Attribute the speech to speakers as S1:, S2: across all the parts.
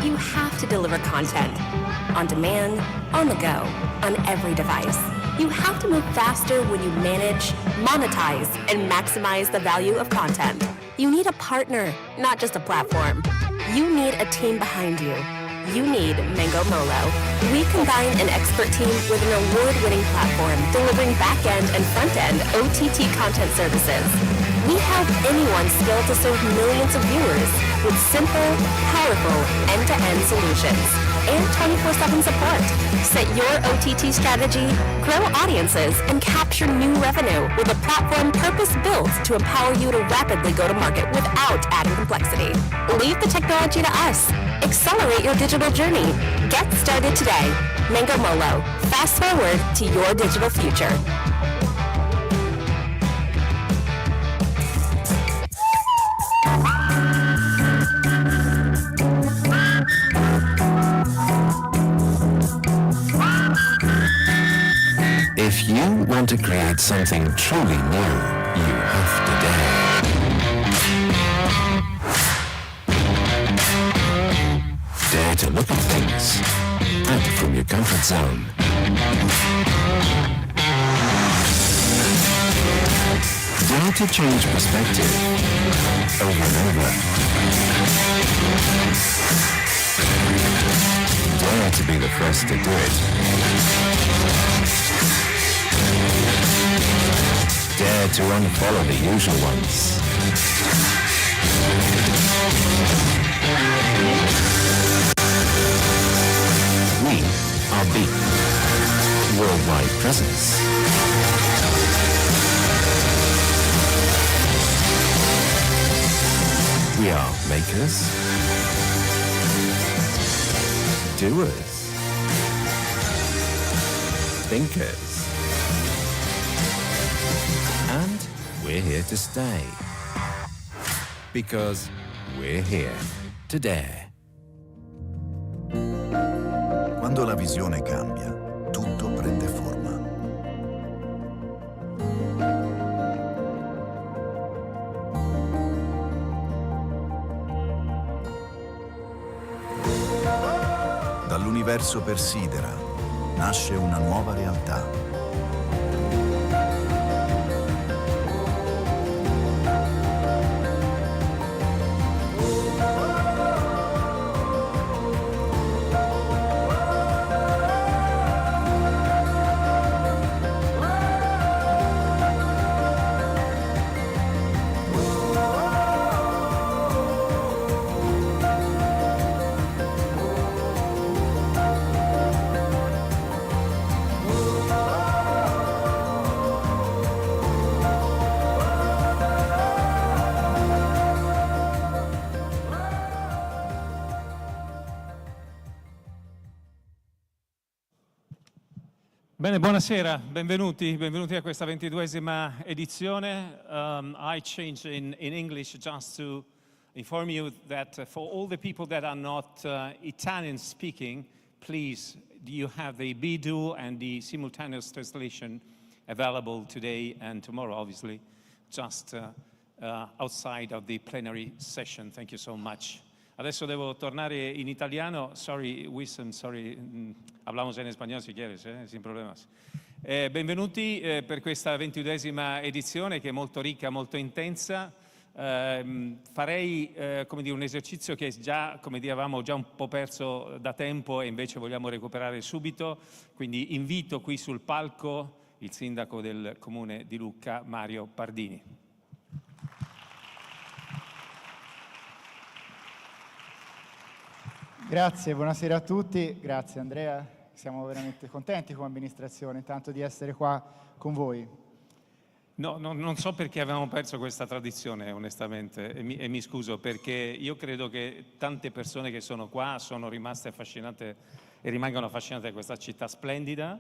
S1: You have to deliver content on demand, on the go, on every device. You have to move faster when you manage, monetize, and maximize the value of content. You need a partner, not just a platform. You need a team behind you. You need Mango Molo. We combine an expert team with an award-winning platform delivering back-end and front-end OTT content services. We help anyone skilled to serve millions of viewers with simple, powerful, end-to-end solutions and 24/7 support. Set your OTT strategy, grow audiences, and capture new revenue with a platform purpose-built to empower you to rapidly go to market without adding complexity. Leave the technology to us. Accelerate your digital journey. Get started today. Mango Molo. Fast forward to your digital future.
S2: If you want to create something truly new, you have to dare. Dare to look at things out from your comfort zone. Dare to change perspective over and over. Dare to be the first to do it. Dare to unfollow the usual ones. We are Beat, worldwide presence. We are makers, doers, thinkers. And we're here to stay. Because we're here to dare.
S3: Quando la visione cambia, tutto prende forma. Dall'universo per Sidera nasce una nuova realtà.
S4: Bene, buonasera, benvenuti a questa 22esima edizione. I change in English just to inform you that for all the people that are not Italian speaking, please, you have the Bidu and the simultaneous translation available today and tomorrow, obviously, just outside of the plenary session. Thank you so much. Adesso devo tornare in italiano. Sorry, Wissam, sorry. Hablamos en español si quieres, sin problemas. Benvenuti per questa 22esima edizione che è molto ricca, molto intensa. Farei come dire, un esercizio che già, come dicevamo, già un po' perso da tempo e invece vogliamo recuperare subito. Quindi invito qui sul palco il sindaco del Comune di Lucca, Mario Pardini.
S5: Grazie, buonasera a tutti, grazie Andrea, siamo veramente contenti come amministrazione intanto di essere qua con voi.
S4: No, non so perché avevamo perso questa tradizione onestamente e mi scuso perché io credo che tante persone che sono qua sono rimaste affascinate e rimangono affascinate da questa città splendida,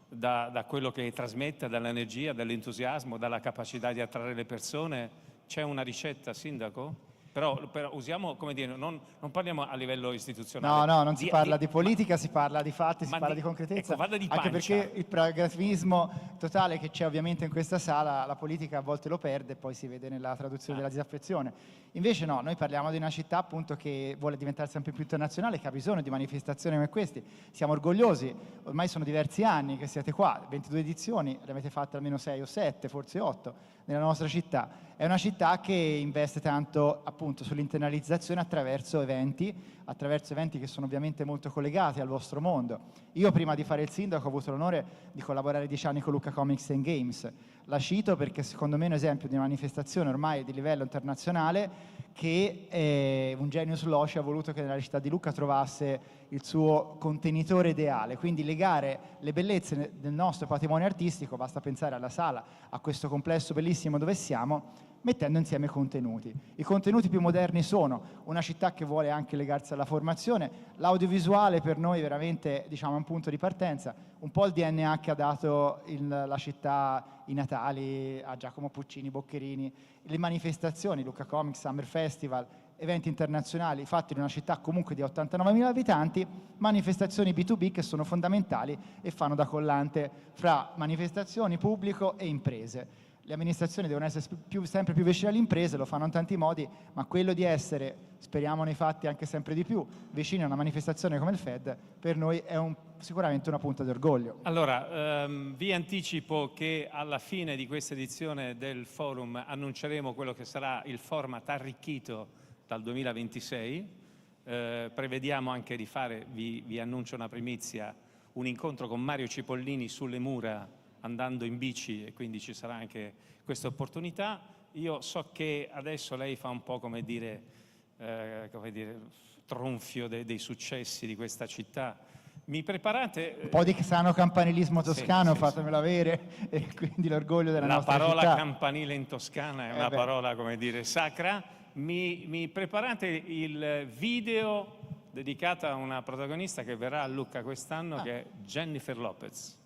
S4: da quello che trasmette, dall'energia, dall'entusiasmo, dalla capacità di attrarre le persone. C'è una ricetta, Sindaco? però usiamo, come dire, non parliamo a livello istituzionale.
S5: No, non si parla di politica, si parla di fatti, si parla di concretezza.
S4: Ecco, vada di
S5: anche
S4: pancia.
S5: perché il pragmatismo totale che c'è ovviamente in questa sala, la politica a volte lo perde e poi si vede nella traduzione della disaffezione. Invece no, noi parliamo di una città appunto che vuole diventare sempre più internazionale, che ha bisogno di manifestazioni come queste. Siamo orgogliosi, ormai sono diversi anni che siete qua, 22 edizioni, le avete fatte almeno 6 o 7, forse 8 nella nostra città. È una città che investe tanto appunto sull'internalizzazione attraverso eventi che sono ovviamente molto collegati al vostro mondo. Io prima di fare il sindaco ho avuto l'onore di collaborare 10 anni con Lucca Comics and Games. La cito perché secondo me è un esempio di una manifestazione ormai di livello internazionale che un genius loci ha voluto che nella città di Lucca trovasse il suo contenitore ideale, quindi legare le bellezze del nostro patrimonio artistico, basta pensare alla sala, a questo complesso bellissimo dove siamo, mettendo insieme contenuti. I contenuti più moderni sono una città che vuole anche legarsi alla formazione, l'audiovisuale per noi veramente diciamo è un punto di partenza, un po' il DNA che ha dato la città, i Natali a Giacomo Puccini, Boccherini, le manifestazioni, Lucca Comics, Summer Festival, eventi internazionali fatti in una città comunque di 89.000 abitanti, manifestazioni B2B che sono fondamentali e fanno da collante fra manifestazioni, pubblico e imprese. Le amministrazioni devono essere sempre più vicine alle imprese, lo fanno in tanti modi, ma quello di essere, speriamo nei fatti anche sempre di più, vicini a una manifestazione come il FED, per noi è sicuramente una punta d'orgoglio.
S4: Allora, vi anticipo che alla fine di questa edizione del forum annunceremo quello che sarà il format arricchito dal 2026. Prevediamo anche di fare, vi annuncio una primizia, un incontro con Mario Cipollini sulle mura andando in bici e quindi ci sarà anche questa opportunità. Io so che adesso lei fa un po' come dire tronfio dei successi di questa città. Mi preparate?
S5: Un po' di sano campanilismo toscano,
S4: sì,
S5: fatemelo avere, e quindi l'orgoglio della nostra città.
S4: La parola campanile in toscana è una parola, come dire, sacra. Mi preparate il video dedicato a una protagonista che verrà a Lucca quest'anno, che è Jennifer Lopez.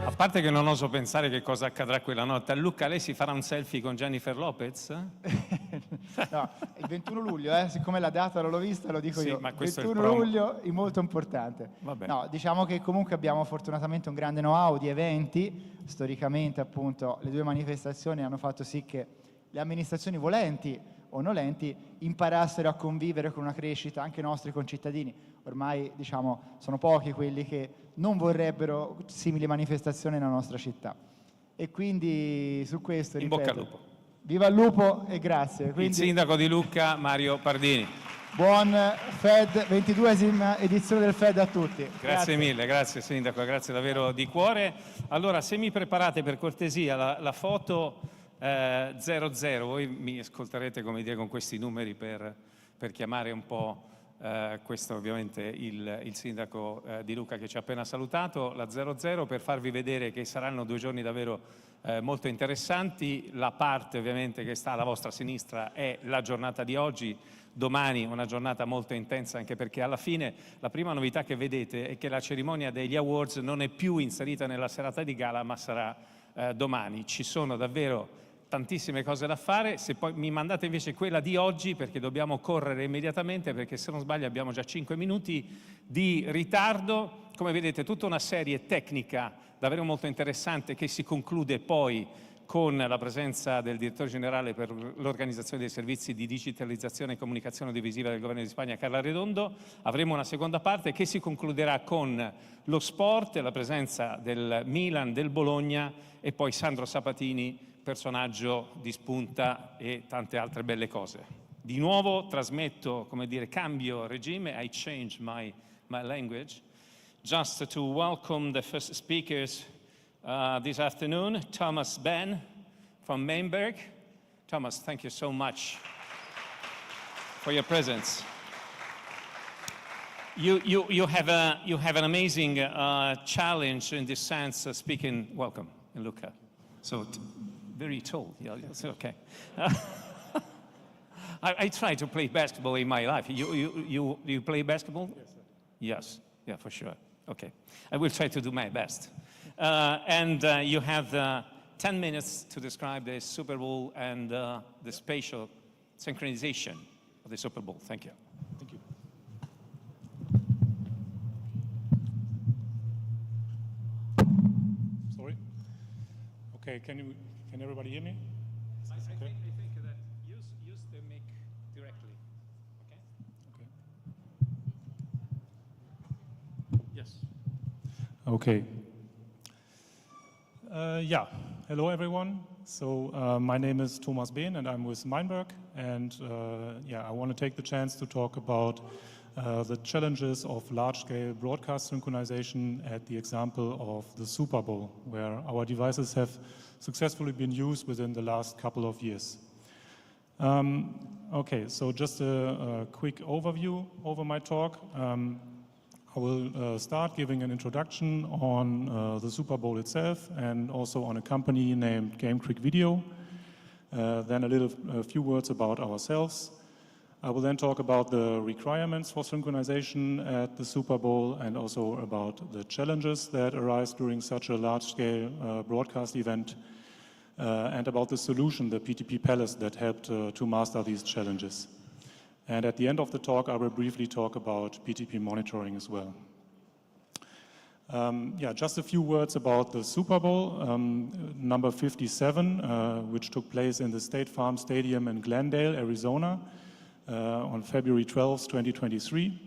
S4: A parte che non oso pensare che cosa accadrà quella notte. A Lucca lei si farà un selfie con Jennifer Lopez?
S5: No, il 21 luglio, siccome la data non l'ho vista, lo dico io.
S4: Ma questo
S5: 21
S4: è il promo.
S5: luglio è molto importante.
S4: Vabbè.
S5: No, diciamo che comunque abbiamo fortunatamente un grande know-how di eventi. Storicamente, appunto, le due manifestazioni hanno fatto sì che le amministrazioni volenti o nolenti imparassero a convivere con una crescita, anche i nostri concittadini. Ormai, diciamo, sono pochi quelli che non vorrebbero simili manifestazioni nella nostra città. E quindi su questo,
S4: in bocca al lupo.
S5: Viva il lupo e grazie. Quindi,
S4: il sindaco di Lucca, Mario Pardini.
S5: Buon FED, 22esima edizione del FED a tutti.
S4: Grazie mille, grazie sindaco, grazie davvero di cuore. Allora, se mi preparate per cortesia la foto 00, voi mi ascolterete, come dire, con questi numeri per chiamare un po'. Questo ovviamente il sindaco di Lucca che ci ha appena salutato, la 00, per farvi vedere che saranno 2 giorni davvero molto interessanti. La parte ovviamente che sta alla vostra sinistra è la giornata di oggi, domani una giornata molto intensa, anche perché alla fine la prima novità che vedete è che la cerimonia degli awards non è più inserita nella serata di gala, ma sarà domani. Ci sono davvero tantissime cose da fare. Se poi mi mandate invece quella di oggi, perché dobbiamo correre immediatamente, perché se non sbaglio abbiamo già 5 minuti di ritardo. Come vedete, tutta una serie tecnica davvero molto interessante che si conclude poi con la presenza del direttore generale per l'organizzazione dei servizi di digitalizzazione e comunicazione audiovisiva del Governo di Spagna, Carla Redondo. Avremo una seconda parte che si concluderà con lo sport, la presenza del Milan, del Bologna e poi Sandro Sapatini, personaggio di spunta, e tante altre belle cose. Di nuovo trasmetto, come dire, cambio regime, I change my language, just to welcome the first speakers this afternoon, Thomas Ben from Mainberg, Thomas, thank you so much for your presence. You have an amazing challenge in this sense, speaking, welcome, in Lucca. So, very tall, yeah, it's okay. I try to play basketball in my life. You play basketball?
S6: Yes, sir.
S4: Yes, yeah, for sure. Okay, I will try to do my best. You have 10 minutes to describe the Super Bowl and the spatial synchronization of the Super Bowl. Thank you.
S6: Thank you. Sorry. Okay, can everybody hear me?
S4: I think that use the mic directly. Okay?
S6: Okay.
S4: Yes.
S6: Okay. Yeah. Hello, everyone. So my name is Thomas Behn, and I'm with Meinberg. And I want to take the chance to talk about the challenges of large-scale broadcast synchronization at the example of the Super Bowl, where our devices have successfully been used within the last couple of years. Okay, so just a quick overview over my talk. I will start giving an introduction on the Super Bowl itself and also on a company named Game Creek Video. Then a few words about ourselves. I will then talk about the requirements for synchronization at the Super Bowl and also about the challenges that arise during such a large-scale broadcast event and about the solution, the PTP Palace, that helped to master these challenges. And at the end of the talk, I will briefly talk about PTP monitoring as well. Just a few words about the Super Bowl, number 57, which took place in the State Farm Stadium in Glendale, Arizona, on February 12, 2023.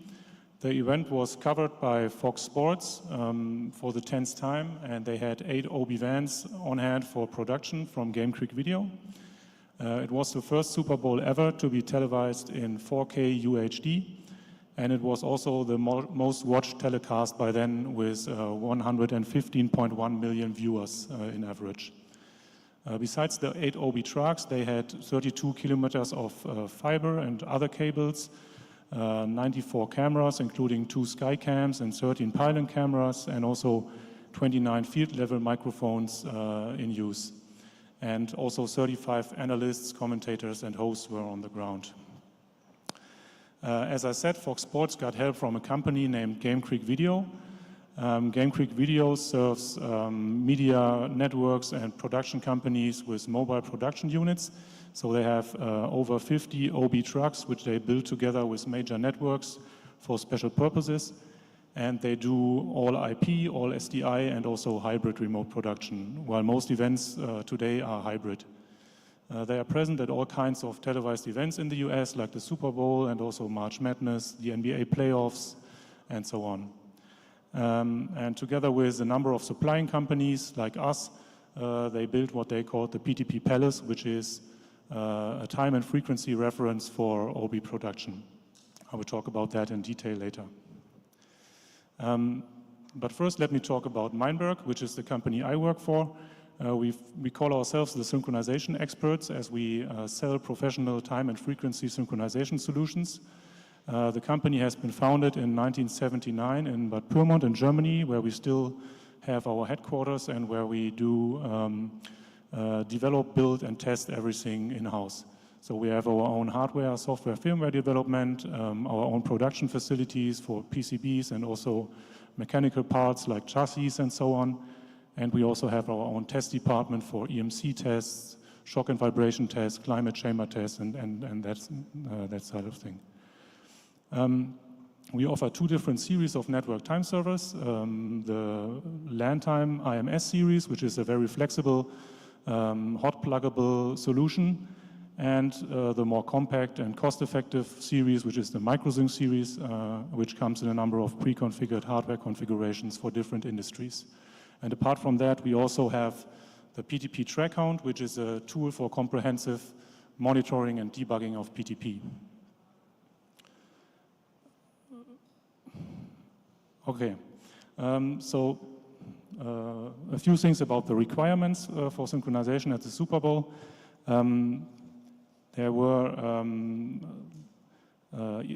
S6: The event was covered by Fox Sports for the 10th time, and they had 8 OB vans on hand for production from Game Creek Video. It was the first Super Bowl ever to be televised in 4K UHD, and it was also the most watched telecast by then with 115.1 million viewers in average. Besides the 8 OB trucks, they had 32 kilometers of fiber and other cables, 94 cameras, including 2 sky cams and 13 pylon cameras, and also 29 field-level microphones in use. And also 35 analysts, commentators, and hosts were on the ground. As I said, Fox Sports got help from a company named Game Creek Video. Game Creek Video serves media networks and production companies with mobile production units. So they have over 50 OB trucks, which they build together with major networks for special purposes. And they do all IP, all SDI, and also hybrid remote production, while most events today are hybrid. They are present at all kinds of televised events in the US, like the Super Bowl and also March Madness, the NBA playoffs, and so on. And together with a number of supplying companies like us, they built what they called the PTP Palace, which is a time and frequency reference for OB production. I will talk about that in detail later. But first, let me talk about Meinberg, which is the company I work for. We call ourselves the synchronization experts, as we sell professional time and frequency synchronization solutions. The company has been founded in 1979 in Bad Pyrmont in Germany, where we still have our headquarters and where we do develop, build, and test everything in-house. So we have our own hardware, software, firmware development, our own production facilities for PCBs and also mechanical parts like chassis and so on. And we also have our own test department for EMC tests, shock and vibration tests, climate chamber tests, and that side of thing. We offer 2 different series of network time servers. The LAN time IMS series, which is a very flexible, hot pluggable solution, and the more compact and cost-effective series, which is the MicroSync series, which comes in a number of pre-configured hardware configurations for different industries. And apart from that, we also have the PTP Track Count, which is a tool for comprehensive monitoring and debugging of PTP. Okay, so a few things about the requirements for synchronization at the Super Bowl. There were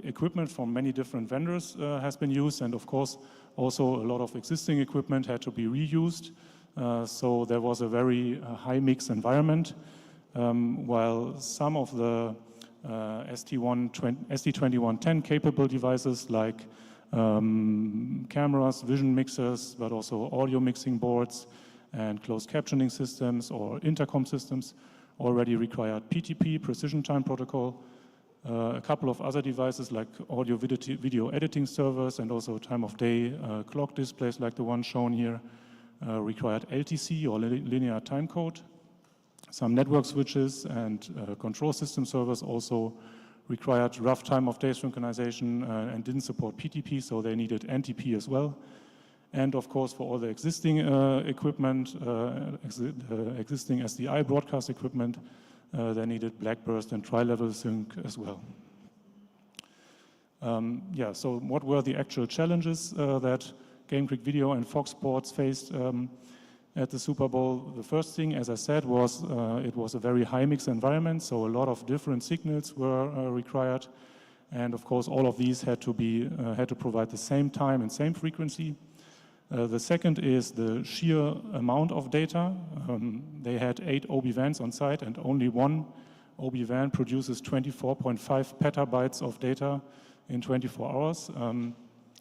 S6: equipment from many different vendors has been used, and of course also a lot of existing equipment had to be reused. So there was a very high mix environment, while some of the ST2110 capable devices like cameras, vision mixers, but also audio mixing boards and closed captioning systems or intercom systems already required PTP, precision time protocol. A couple of other devices like audio video editing servers and also time of day clock displays like the one shown here required LTC or linear time code. Some network switches and control system servers also required rough time of day synchronization and didn't support PTP, so they needed NTP as well. And of course, for all the existing equipment, existing SDI broadcast equipment, they needed blackburst and tri-level sync as well. Yeah, so what were the actual challenges that Game Creek Video and Fox Sports faced at the Super Bowl? The first thing, as I said, was it was a very high mix environment, so a lot of different signals were required, and of course all of these had to provide the same time and same frequency. The second is the sheer amount of data. They had 8 OB vans on site, and only one OB van produces 24.5 petabytes of data in 24 hours.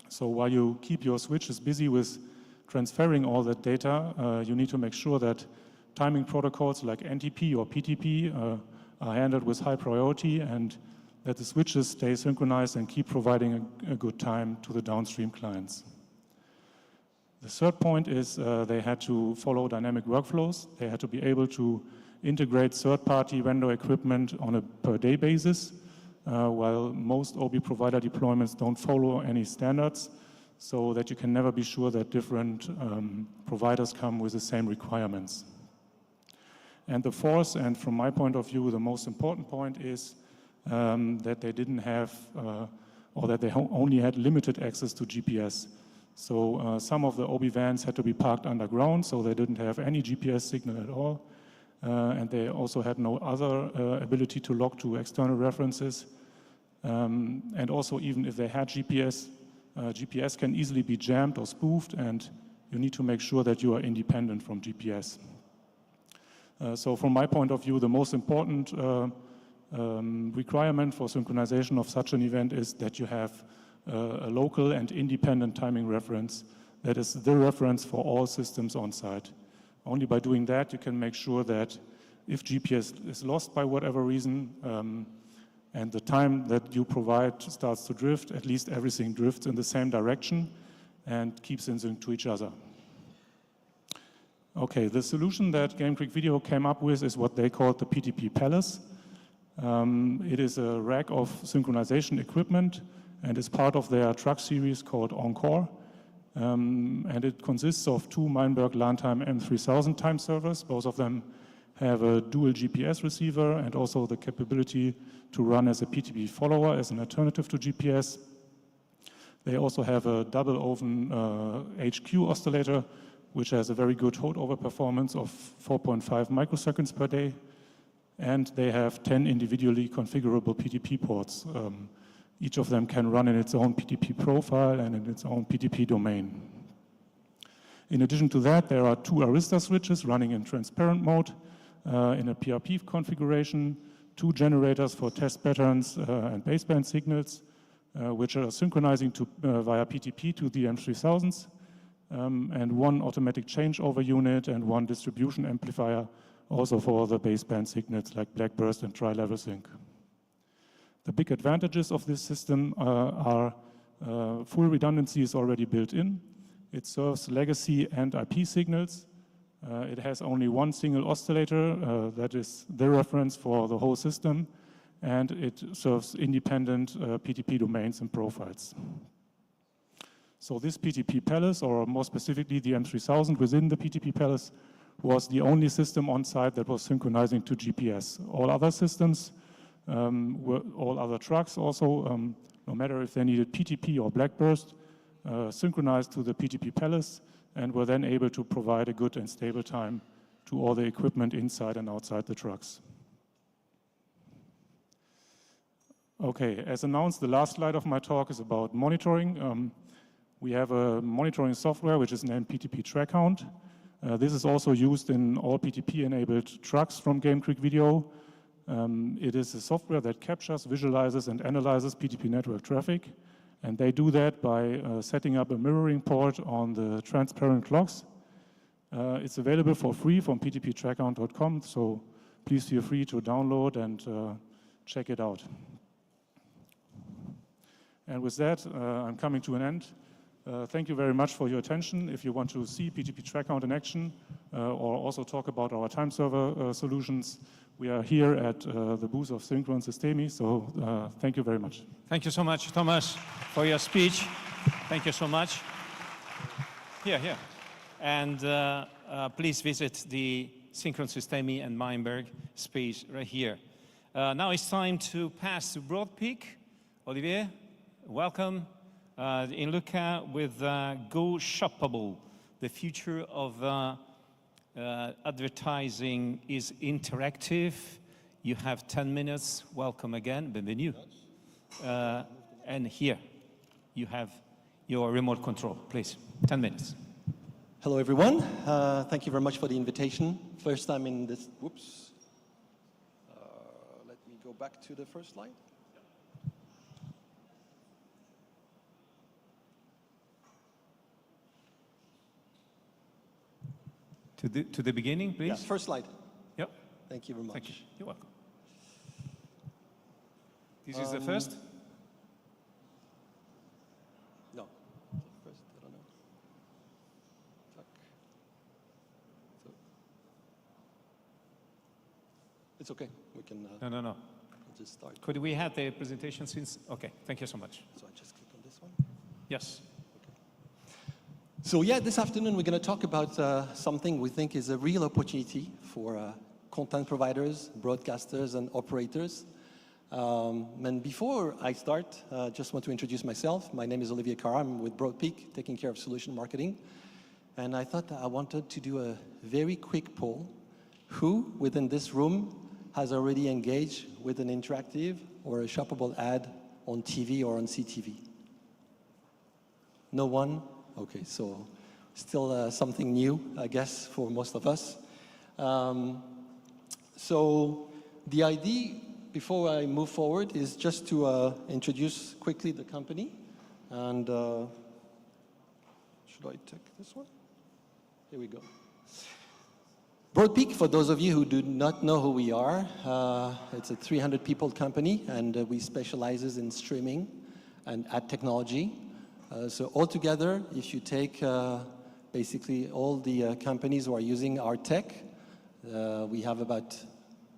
S6: So while you keep your switches busy with transferring all that data, you need to make sure that timing protocols like NTP or PTP are handled with high priority, and that the switches stay synchronized and keep providing a good time to the downstream clients. The third point is they had to follow dynamic workflows. They had to be able to integrate third-party vendor equipment on a per-day basis, while most OB provider deployments don't follow any standards, so that you can never be sure that different providers come with the same requirements. And the fourth, and from my point of view, the most important point is that they didn't have, or that they only had limited access to GPS. So some of the OB vans had to be parked underground, so they didn't have any GPS signal at all. And they also had no other ability to log to external references. And also, even if they had GPS, GPS can easily be jammed or spoofed, and you need to make sure that you are independent from GPS. So from my point of view, the most important requirement for synchronization of such an event is that you have a local and independent timing reference that is the reference for all systems on site. Only by doing that, you can make sure that if GPS is lost by whatever reason, and the time that you provide starts to drift, at least everything drifts in the same direction and keeps in sync to each other. Okay, the solution that Game Creek Video came up with is what they called the PTP Palace. It is a rack of synchronization equipment and is part of their truck series called Encore. And it consists of 2 Meinberg LANtime M3000 time servers. Both of them have a dual GPS receiver and also the capability to run as a PTP follower as an alternative to GPS. They also have a double oven HQ oscillator, which has a very good holdover performance of 4.5 microseconds per day. And they have 10 individually configurable PTP ports. Each of them can run in its own PTP profile and in its own PTP domain. In addition to that, there are 2 Arista switches running in transparent mode in a PRP configuration, 2 generators for test patterns and baseband signals, which are synchronizing via PTP to the M3000s, and 1 automatic changeover unit and 1 distribution amplifier, also for the baseband signals like blackburst and tri-level sync. The big advantages of this system are full redundancy is already built in. It serves legacy and IP signals. It has only 1 single oscillator that is the reference for the whole system, and it serves independent PTP domains and profiles. So this PTP Palace, or more specifically the M3000 within the PTP Palace, was the only system on site that was synchronizing to GPS. All other systems, all other trucks also, no matter if they needed PTP or blackburst, synchronized to the PTP Palace and were then able to provide a good and stable time to all the equipment inside and outside the trucks. Okay, as announced, the last slide of my talk is about monitoring. We have a monitoring software which is named PTP TrackHound. This is also used in all PTP-enabled trucks from Game Creek Video. It is a software that captures, visualizes, and analyzes PTP network traffic. And they do that by setting up a mirroring port on the transparent clocks. It's available for free from ptptrackhound.com, so please feel free to download and check it out. And with that, I'm coming to an end. Thank you very much for your attention. If you want to see PTP TrackHound in action or also talk about our time server solutions, we are here at the booth of Synchron Systemi, so thank you very much.
S4: Thank you so much, Thomas, for your speech. Thank you so much. Here. And please visit the Synchron Systemi and Meinberg space right here. Now it's time to pass to Broad Peak. Olivier, welcome. In Lucca with Go Shoppable. The future of advertising is interactive. You have 10 minutes. Welcome again. Bienvenue. And here you have your remote control. Please, 10 minutes.
S7: Hello, everyone. Thank you very much for the invitation. First time in this. Whoops. Let me go back to the first slide.
S4: To the beginning, please.
S7: Yeah, first slide.
S4: Yep.
S7: Thank you very much.
S4: Thank you. You're welcome. This is the first?
S7: No. First, I don't know. Tuck. So. It's okay. We can
S4: No.
S7: we'll just start.
S4: Could we have the presentation since? Okay, thank you so much.
S7: So I just click on this one.
S4: Yes.
S7: So yeah, this afternoon we're going to talk about something we think is a real opportunity for content providers, broadcasters, and operators. And before I start, just want to introduce myself. My name is Olivier Carra. I'm with Broadpeak, taking care of solution marketing. And I thought I wanted to do a very quick poll. Who within this room has already engaged with an interactive or a shoppable ad on TV or on CTV? No one? Okay, so still something new, I guess, for most of us. So the idea, before I move forward, is just to introduce quickly the company. And should I take this one? Here we go. Broadpeak, for those of you who do not know who we are, it's a 300-people company, and we specialize in streaming and ad technology. So altogether, if you take basically all the companies who are using our tech, we have about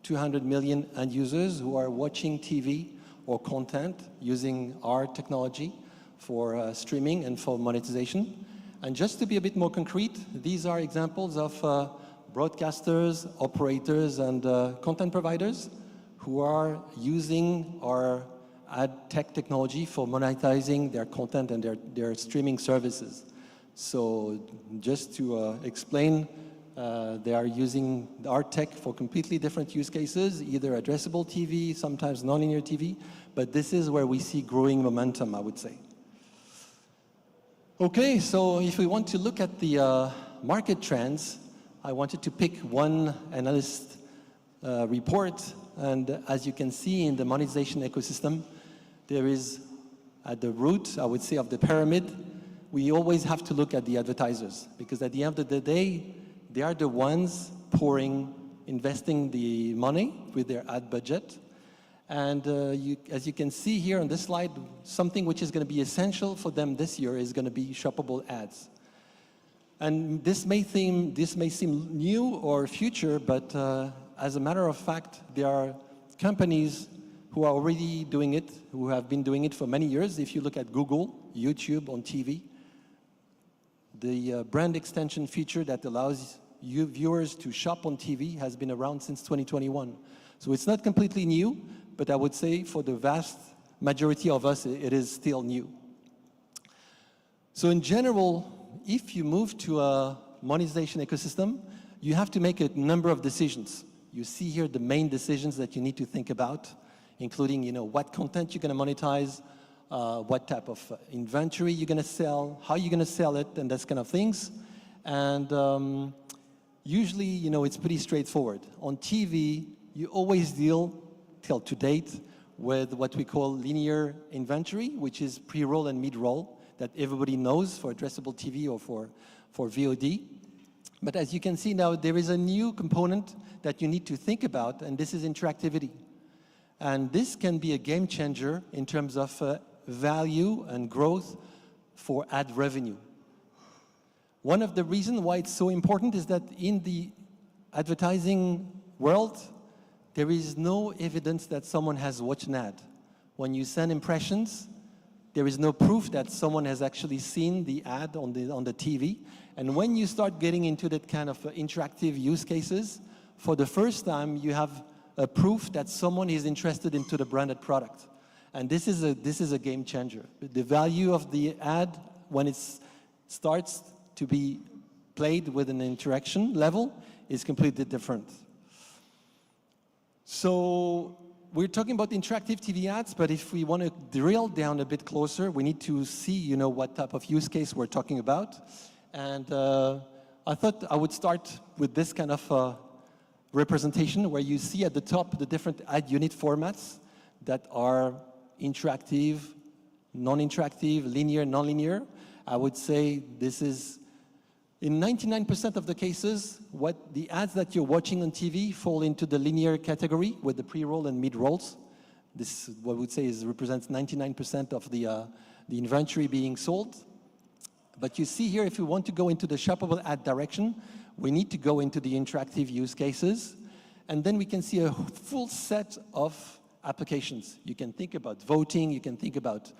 S7: 200 million end users who are watching TV or content using our technology for streaming and for monetization. And just to be a bit more concrete, these are examples of broadcasters, operators, and content providers who are using our ad tech technology for monetizing their content and their streaming services. So just to explain, they are using our tech for completely different use cases, either addressable TV, sometimes nonlinear TV, but this is where we see growing momentum, I would say. Okay, so if we want to look at the market trends, I wanted to pick one analyst report, and as you can see in the monetization ecosystem, there is, at the root, I would say, of the pyramid, we always have to look at the advertisers, because at the end of the day, they are the ones investing the money with their ad budget. And as you can see here on this slide, something which is going to be essential for them this year is going to be shoppable ads. And this may seem new or future, but as a matter of fact, there are companies who are already doing it, who have been doing it for many years. If you look at Google, YouTube on TV, the brand extension feature that allows you viewers to shop on TV has been around since 2021. So it's not completely new, but I would say for the vast majority of us, it is still new. So in general, if you move to a monetization ecosystem, you have to make a number of decisions. You see here the main decisions that you need to think about. including what content you're going to monetize, what type of inventory you're going to sell, how you're going to sell it, and those kind of things. And usually, it's pretty straightforward. On TV, you always deal, till to date, with what we call linear inventory, which is pre-roll and mid-roll, that everybody knows for addressable TV or for VOD. But as you can see now, there is a new component that you need to think about, and this is interactivity. And this can be a game changer in terms of value and growth for ad revenue. One of the reasons why it's so important is that in the advertising world, there is no evidence that someone has watched an ad. When you send impressions, there is no proof that someone has actually seen the ad on the TV. And when you start getting into that kind of interactive use cases, for the first time, you have a proof that someone is interested into the branded product. And this is a game changer. The value of the ad, when it starts to be played with an interaction level, is completely different. So we're talking about interactive TV ads, but if we want to drill down a bit closer, we need to see, what type of use case we're talking about. And I thought I would start with this kind of representation, where you see at the top the different ad unit formats that are interactive, non-interactive, linear, non-linear. I would say this is, in 99% of the cases, what the ads that you're watching on TV fall into the linear category with the pre-roll and mid-rolls. This, what I would say, represents 99% of the inventory being sold. But you see here, if you want to go into the shoppable ad direction, we need to go into the interactive use cases. And then we can see a full set of applications. You can think about voting, you can think about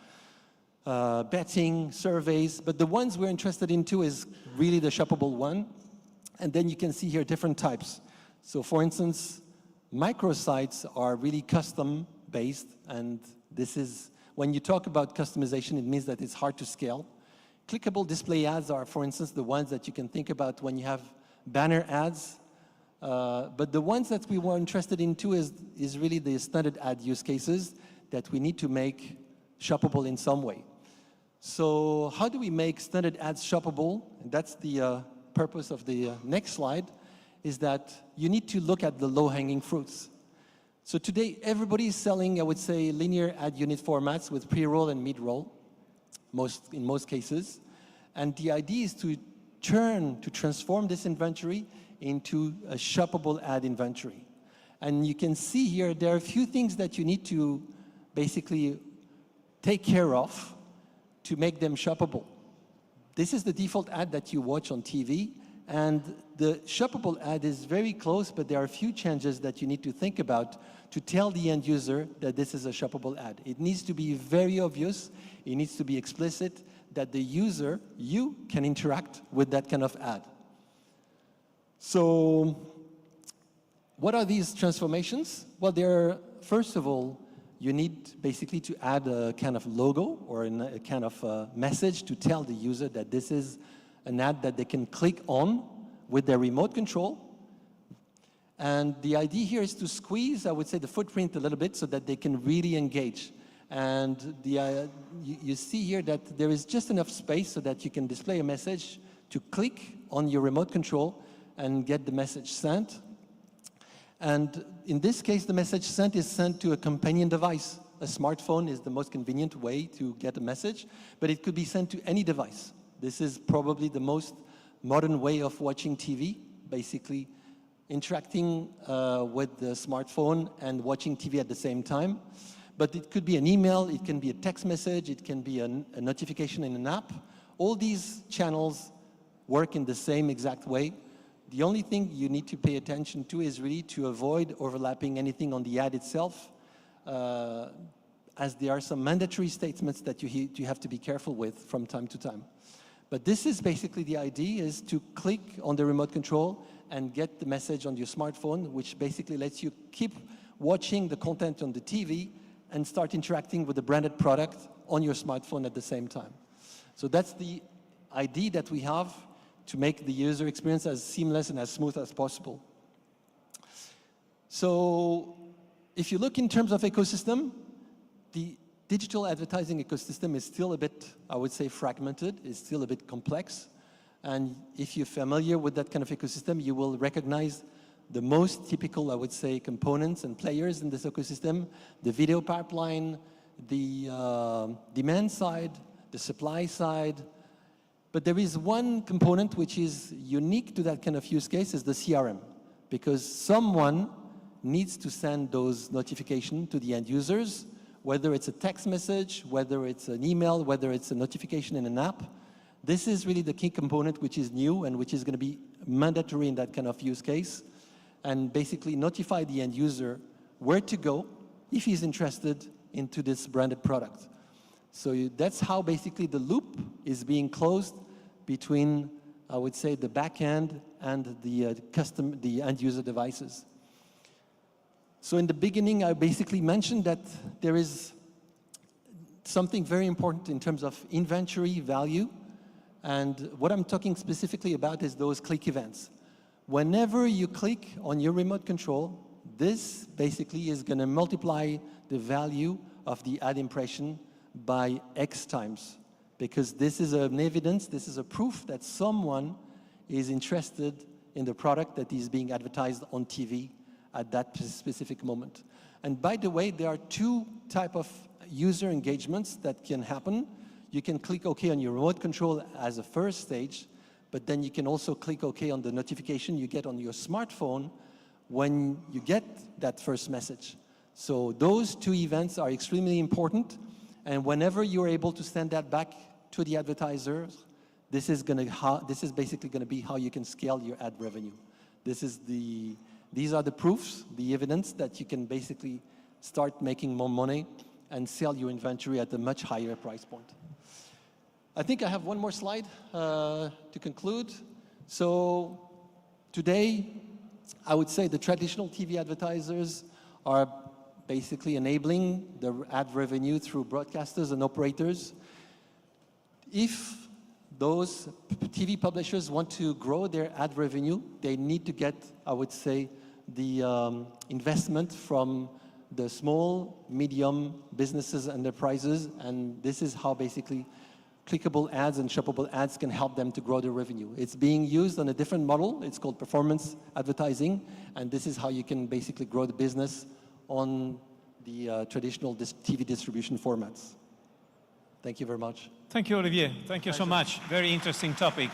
S7: betting, surveys, but the ones we're interested into is really the shoppable one. And then you can see here different types. So for instance, microsites are really custom-based, and this is, when you talk about customization, it means that it's hard to scale. Clickable display ads are, for instance, the ones that you can think about when you have banner ads. But the ones that we were interested into is really the standard ad use cases that we need to make shoppable in some way. So how do we make standard ads shoppable? And that's the purpose of the next slide, is that you need to look at the low-hanging fruits. So today, everybody is selling, I would say, linear ad unit formats with pre-roll and mid-roll, in most cases. And the idea is to transform this inventory into a shoppable ad inventory. And you can see here, there are a few things that you need to basically take care of to make them shoppable. This is the default ad that you watch on TV, and the shoppable ad is very close, but there are a few changes that you need to think about to tell the end user that this is a shoppable ad. It needs to be very obvious, it needs to be explicit, that the user, you, can interact with that kind of ad. So, what are these transformations? Well, they're, first of all, you need basically to add a kind of logo or a kind of message to tell the user that this is an ad that they can click on with their remote control. And the idea here is to squeeze, I would say, the footprint a little bit so that they can really engage. And you see here that there is just enough space so that you can display a message to click on your remote control and get the message sent. And in this case, the message sent is sent to a companion device. A smartphone is the most convenient way to get a message, but it could be sent to any device. This is probably the most modern way of watching TV, basically interacting with the smartphone and watching TV at the same time. But it could be an email, it can be a text message, it can be a notification in an app. All these channels work in the same exact way. The only thing you need to pay attention to is really to avoid overlapping anything on the ad itself, as there are some mandatory statements that you have to be careful with from time to time. But this is basically the idea, is to click on the remote control and get the message on your smartphone, which basically lets you keep watching the content on the TV and start interacting with the branded product on your smartphone at the same time. So that's the idea that we have to make the user experience as seamless and as smooth as possible. So If you look in terms of ecosystem, the digital advertising ecosystem is still a bit, I would say, fragmented. It's still a bit complex. And if you're familiar with that kind of ecosystem, you will recognize the most typical, I would say, components and players in this ecosystem: the video pipeline, the demand side, the supply side. But there is one component which is unique to that kind of use case, is the CRM, because someone needs to send those notifications to the end users, whether it's a text message, whether it's an email, whether it's a notification in an app. This is really the key component which is new and which is going to be mandatory in that kind of use case, and basically notify the end user where to go if he's interested into this branded product. So that's how basically the loop is being closed between, I would say, the back end and the end user devices. So in the beginning, I basically mentioned that there is something very important in terms of inventory value. And what I'm talking specifically about is those click events. Whenever you click on your remote control, this basically is going to multiply the value of the ad impression by X times. Because this is an evidence, this is a proof that someone is interested in the product that is being advertised on TV at that specific moment. And by the way, there are two types of user engagements that can happen. You can click OK on your remote control as a first stage, but then you can also click OK on the notification you get on your smartphone when you get that first message. So those two events are extremely important, and whenever you're able to send that back to the advertisers, this is basically going to be how you can scale your ad revenue. These are the proofs, the evidence that you can basically start making more money and sell your inventory at a much higher price point. I think I have one more slide to conclude. So today, I would say the traditional TV advertisers are basically enabling the ad revenue through broadcasters and operators. If those TV publishers want to grow their ad revenue, they need to get, I would say, the investment from the small, medium businesses, enterprises, and this is how basically clickable ads and shoppable ads can help them to grow their revenue. It's being used on a different model. It's called performance advertising, and this is how you can basically grow the business on the traditional TV distribution formats. Thank you very much.
S4: Thank you, Olivier. Thank you so much. Very interesting topic,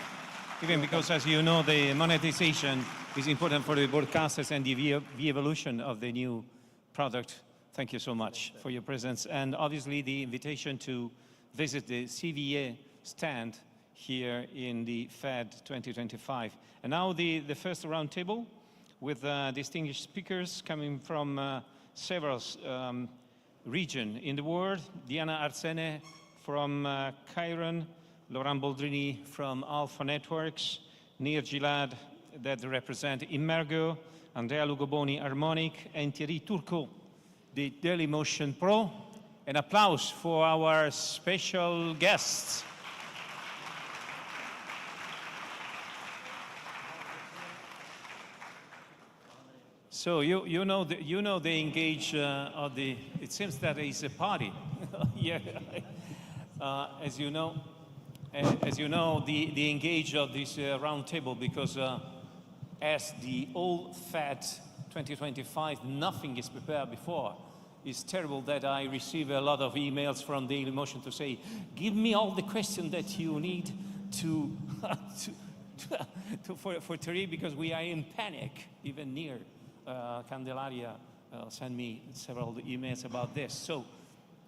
S4: even because, as you know, the monetization is important for the broadcasters and the evolution of the new product. Thank you so much for your presence, and obviously the invitation to visit the CVA stand here in the FED 2025. And now the first roundtable with distinguished speakers coming from several regions in the world. Diana Arsene from Chiron, Laurent Boldrini from Alpha Networks, Nir Gilad that represent Immergo, Andrea Lugoboni Harmonic, and Thierry Turcot, the Dailymotion Pro. An applause for our special guests. So you know the engage of the. It seems that it's a party. Yeah. As you know, the engage of this round table, because as the old FED 2025, nothing is prepared before. It's terrible that I receive a lot of emails from Dailymotion to say, give me all the questions that you need for Thierry, because we are in panic. Even near Candelaria sent me several emails about this. So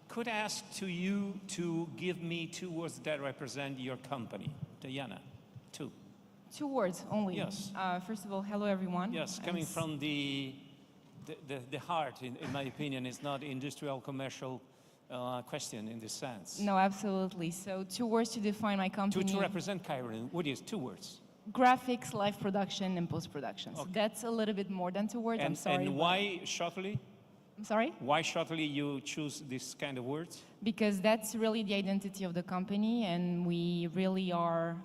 S4: could I ask to you to give me 2 words that represent your company? Diana, 2.
S8: 2 words only?
S4: Yes.
S8: First of all, hello everyone.
S4: Yes, coming from the heart, in my opinion, is not industrial commercial question in this sense.
S8: No, absolutely. So 2 words to define my company.
S4: To represent Chiron, what is 2 words?
S8: Graphics, live production, and post-production. So
S4: Okay.
S8: that's a little bit more than 2 words, I'm sorry.
S4: And why shortly?
S8: I'm sorry?
S4: Why shortly you choose this kind of words?
S8: Because that's really the identity of the company, and we really are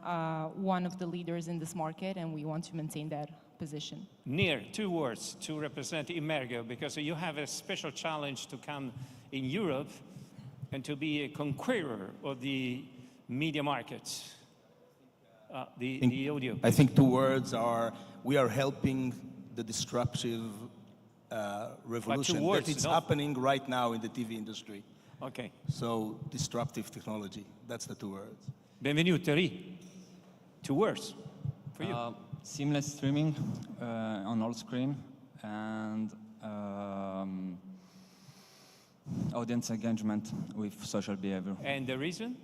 S8: one of the leaders in this market, and we want to maintain that position.
S4: Near, 2 words to represent Immergo, because you have a special challenge to come in Europe and to be a conqueror of the media markets, the audio.
S9: I think 2 words are, we are helping the disruptive revolution
S4: words,
S9: that is
S4: no?
S9: happening right now in the TV industry.
S4: Okay.
S9: So, disruptive technology, that's the 2 words.
S4: Benvenuto, Ri. 2 words for you.
S10: Seamless streaming on all screen and audience engagement with social behavior.
S4: And the reason?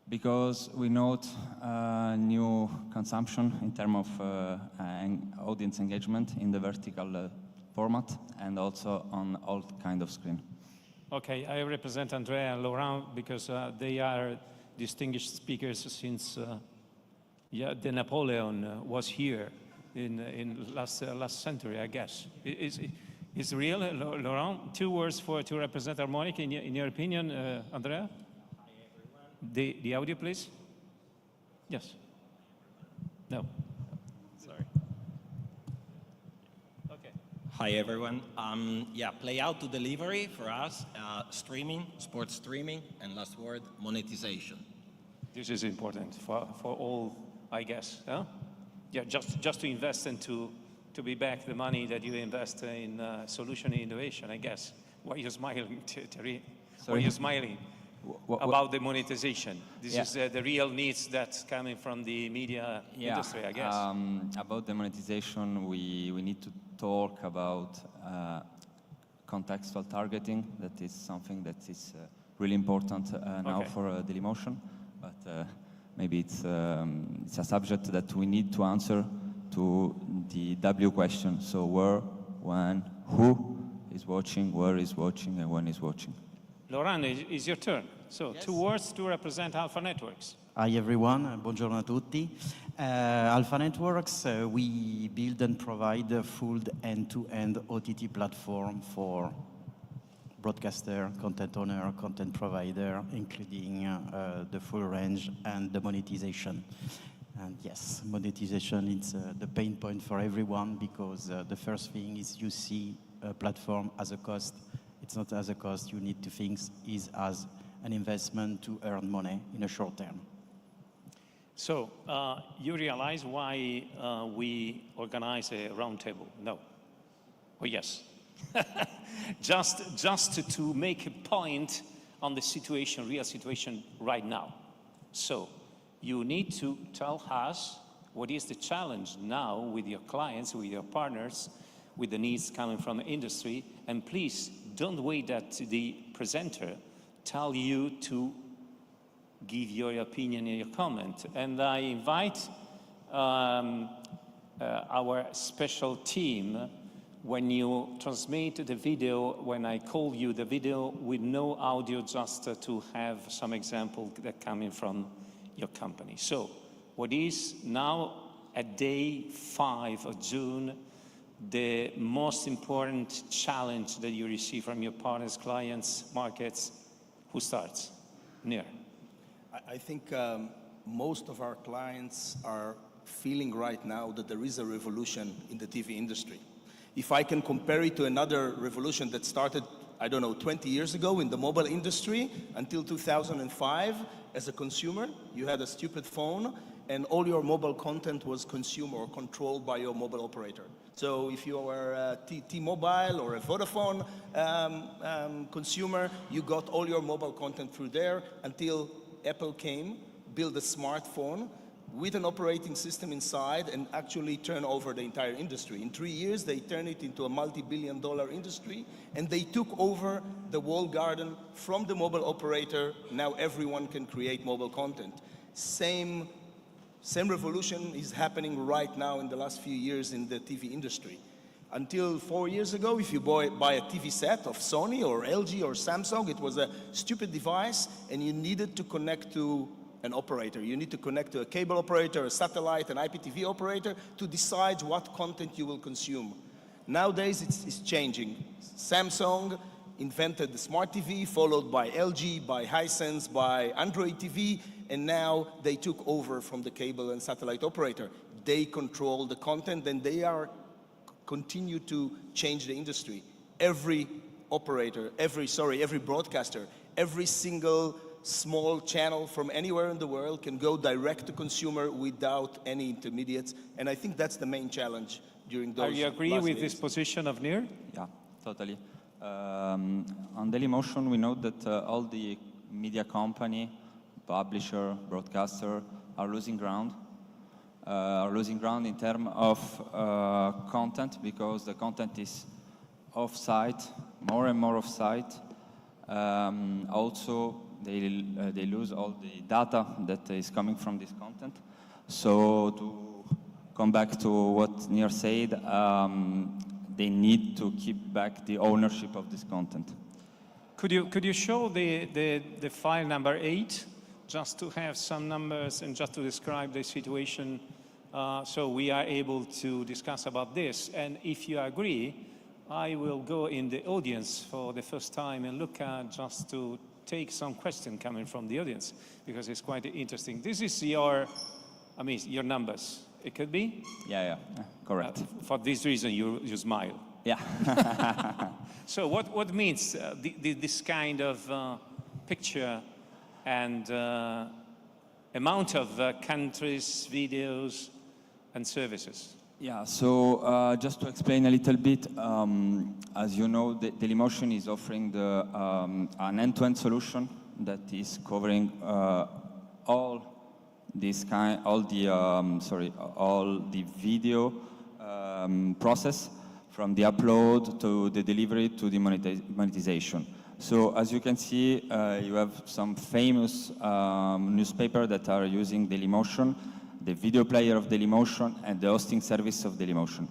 S10: Because we note new consumption in terms of audience engagement in the vertical format and also on all kind of screen.
S4: Okay, I represent Andrea and Laurent because they are distinguished speakers since the Napoleon was here in last century, I guess. Is real, Laurent? 2 words to represent Harmonic in your opinion, Andrea? The audio, please. Yes. No. Sorry. Okay.
S11: Hi everyone. Play out to delivery for us, streaming, sports streaming, and last word, monetization.
S4: This is important for all, I guess. Huh? Yeah, just to invest and to be back the money that you invest in solution and innovation, I guess. Why are you smiling, Terry? Why are you smiling? About the monetization. This is the real needs that's coming from the media industry, I guess.
S10: About the monetization, we need to talk about contextual targeting. That is something that is really important now for Dailymotion. But maybe it's a subject that we need to answer to the W question. So where, when, who is watching, where is watching, and when is watching.
S4: Laurent, it's your turn. So, yes. 2 words to represent Alpha Networks.
S12: Hi everyone, buongiorno a tutti. Alpha Networks, we build and provide a full end-to-end OTT platform for broadcaster, content owner, content provider, including the full range and the monetization. And yes, monetization is the pain point for everyone because the first thing is you see a platform as a cost. It's not as a cost, you need to think is as an investment to earn money in a short term.
S4: So, you realize why we organize a roundtable? No. Oh, yes. just to make a point on the situation, real situation right now. So, you need to tell us what is the challenge now with your clients, with your partners, with the needs coming from the industry, and please don't wait that the presenter tell you to give your opinion and your comment. And I invite our special team, when you transmit the video, when I call you the video with no audio, just to have some example that coming from your company. So, what is now at day 5 of June, the most important challenge that you receive from your partners, clients, markets? Who starts? Nir.
S9: I think most of our clients are feeling right now that there is a revolution in the TV industry. If I can compare it to another revolution that started, I don't know, 20 years ago in the mobile industry until 2005, as a consumer, you had a stupid phone and all your mobile content was consumed or controlled by your mobile operator. So if you were a T-Mobile or a Vodafone consumer, you got all your mobile content through there until Apple came, built a smartphone with an operating system inside and actually turned over the entire industry. In 3 years, they turned it into a multi-billion-dollar industry and they took over the walled garden from the mobile operator. Now everyone can create mobile content. Same revolution is happening right now in the last few years in the TV industry. Until 4 years ago, if you buy a TV set of Sony or LG or Samsung, it was a stupid device and you needed to connect to an operator. You need to connect to a cable operator, a satellite, an IPTV operator to decide what content you will consume. Nowadays, it's changing. Samsung invented the smart TV, followed by LG, by Hisense, by Android TV, and now they took over from the cable and satellite operator. they control the content, and they are continue to change the industry. Every operator, every broadcaster, every single small channel from anywhere in the world can go direct to consumer without any intermediates, and I think that's the main challenge during those.
S4: Are you agree with this position of Nir?
S10: Yeah, totally. On Dailymotion, we know that all the media company, publisher, broadcaster are losing ground. In terms of content, because the content is off-site, more and more off-site. Also, they lose all the data that is coming from this content. So to come back to what Nir said, they need to keep back the ownership of this content.
S4: Could you show the file number 8, just to have some numbers and just to describe the situation, so we are able to discuss about this? And if you agree, I will go in the audience for the first time and look at just to take some question coming from the audience, because it's quite interesting. This is your numbers. It could be?
S10: Yeah, correct.
S4: For this reason, you smile.
S10: Yeah.
S4: So what means this kind of picture and amount of countries, videos, and services?
S10: Yeah, so just to explain a little bit, as you know, Dailymotion is offering an end-to-end solution that is covering all the video process, from the upload to the delivery to the monetization. So as you can see, you have some famous newspapers that are using Dailymotion, the video player of Dailymotion, and the hosting service of Dailymotion.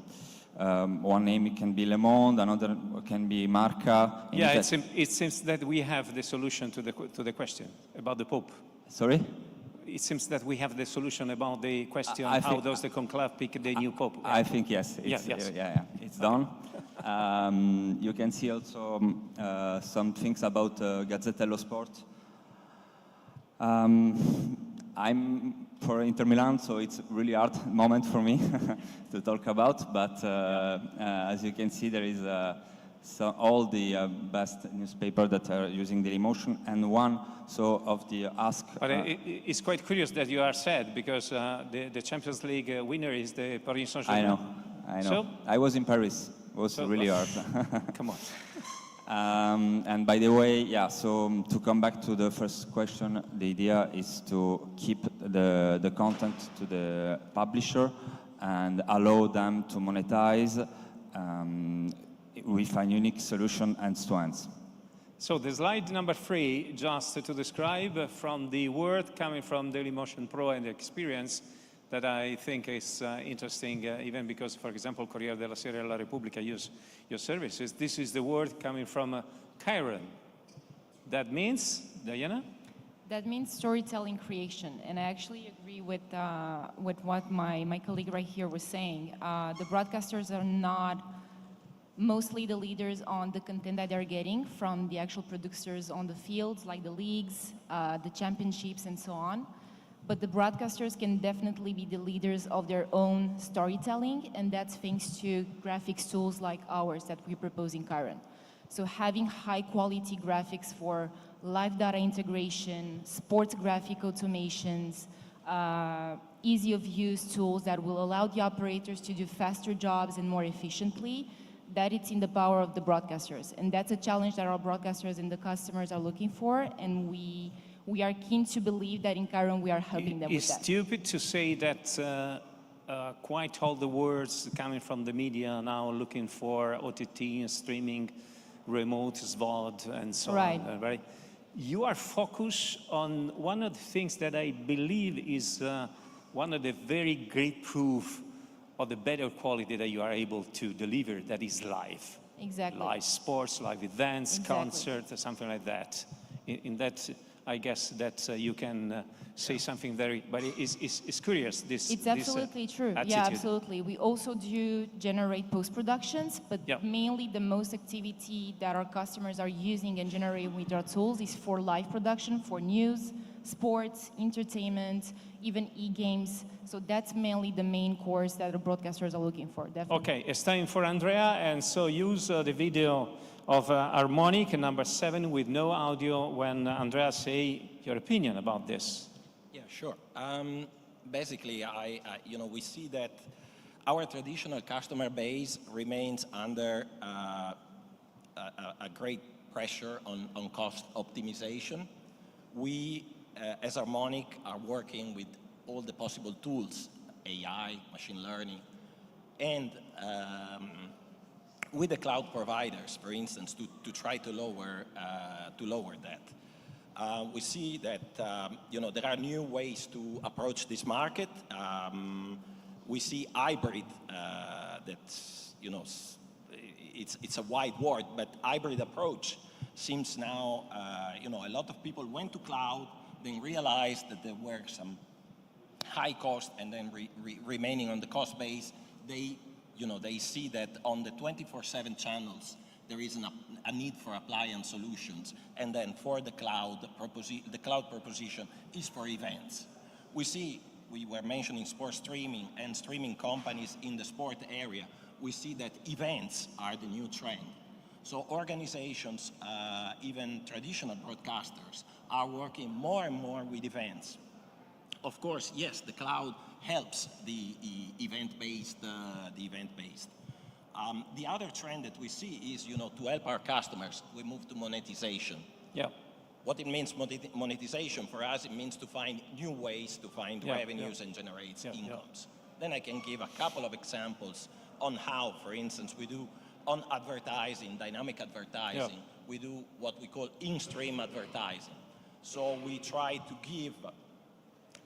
S10: One name can be Le Monde, another can be Marca.
S4: Yeah, it seems that we have the solution to the question about the Pope.
S10: Sorry?
S4: It seems that we have the solution about the question, how does the conclave pick the new Pope?
S10: I think yes. It's done. You can see also some things about Gazzetta dello Sport. I'm for Inter Milan, so it's a really hard moment for me to talk about, but as you can see, there is all the best newspapers that are using Dailymotion, and one of the ask.
S4: But it's quite curious that you are sad, because the Champions League winner is the Paris Saint-Germain.
S10: I know.
S4: So?
S10: I was in Paris. It was really hard.
S4: Come on.
S10: And by the way, so to come back to the first question, the idea is to keep the content to the publisher and allow them to monetize with a unique solution end-to-end.
S4: So the slide number 3, just to describe from the word coming from Dailymotion Pro and the experience, that I think is interesting, even because, for example, Corriere della Sera e La Repubblica use your services. This is the word coming from Chiron. That means, Diana?
S8: That means storytelling creation, and I actually agree with what my colleague right here was saying. The broadcasters are not mostly the leaders on the content that they're getting from the actual producers on the fields, like the leagues, the championships, and so on. But the broadcasters can definitely be the leaders of their own storytelling, and that's thanks to graphics tools like ours that we propose in Chiron. So having high-quality graphics for live data integration, sports graphic automations, easy-of-use tools that will allow the operators to do faster jobs and more efficiently, that it's in the power of the broadcasters. And that's a challenge that our broadcasters and the customers are looking for, and we are keen to believe that in Chiron we are helping them with that.
S4: It's stupid to say that quite all the words coming from the media now looking for OTT and streaming, remote, SVOD, and so on, right? You are focused on one of the things that I believe is one of the very great proof of the better quality that you are able to deliver, that is live.
S8: Exactly.
S4: Live sports, live events, concerts, something like that. In that, I guess that you can say something very, but it's curious, this
S8: It's absolutely true.
S4: attitude.
S8: Yeah, absolutely. We also do generate post-productions, but
S4: Yeah.
S8: mainly the most activity that our customers are using and generating with our tools is for live production, for news, sports, entertainment, even e-games. So that's mainly the main course that the broadcasters are looking for, definitely.
S4: Okay, it's time for Andrea, and so use the video of harmonic number 7 with no audio when Andrea say your opinion about this.
S11: Yeah, sure. Basically, we see that our traditional customer base remains under a great pressure on cost optimization. We, as Harmonic, are working with all the possible tools, AI, machine learning, and with the cloud providers, for instance, to try to lower that. We see that there are new ways to approach this market. We see hybrid. That's it's a wide word, but hybrid approach seems now. A lot of people went to cloud, then realized that there were some high cost, and then remaining on the cost base. They see that on the 24/7 channels, there is a need for appliance solutions. And then for the cloud proposition is for events. We were mentioning sports streaming and streaming companies in the sport area. We see that events are the new trend. So organizations, even traditional broadcasters, are working more and more with events. Of course, yes, the cloud helps the event-based. The other trend that we see is, to help our customers, we move to monetization.
S4: Yeah.
S11: What it means, monetization for us, it means to find new ways to find revenues and generate incomes. Then I can give a couple of examples on how, for instance, we do on advertising, dynamic advertising, we do what we call in-stream advertising. So we try to give,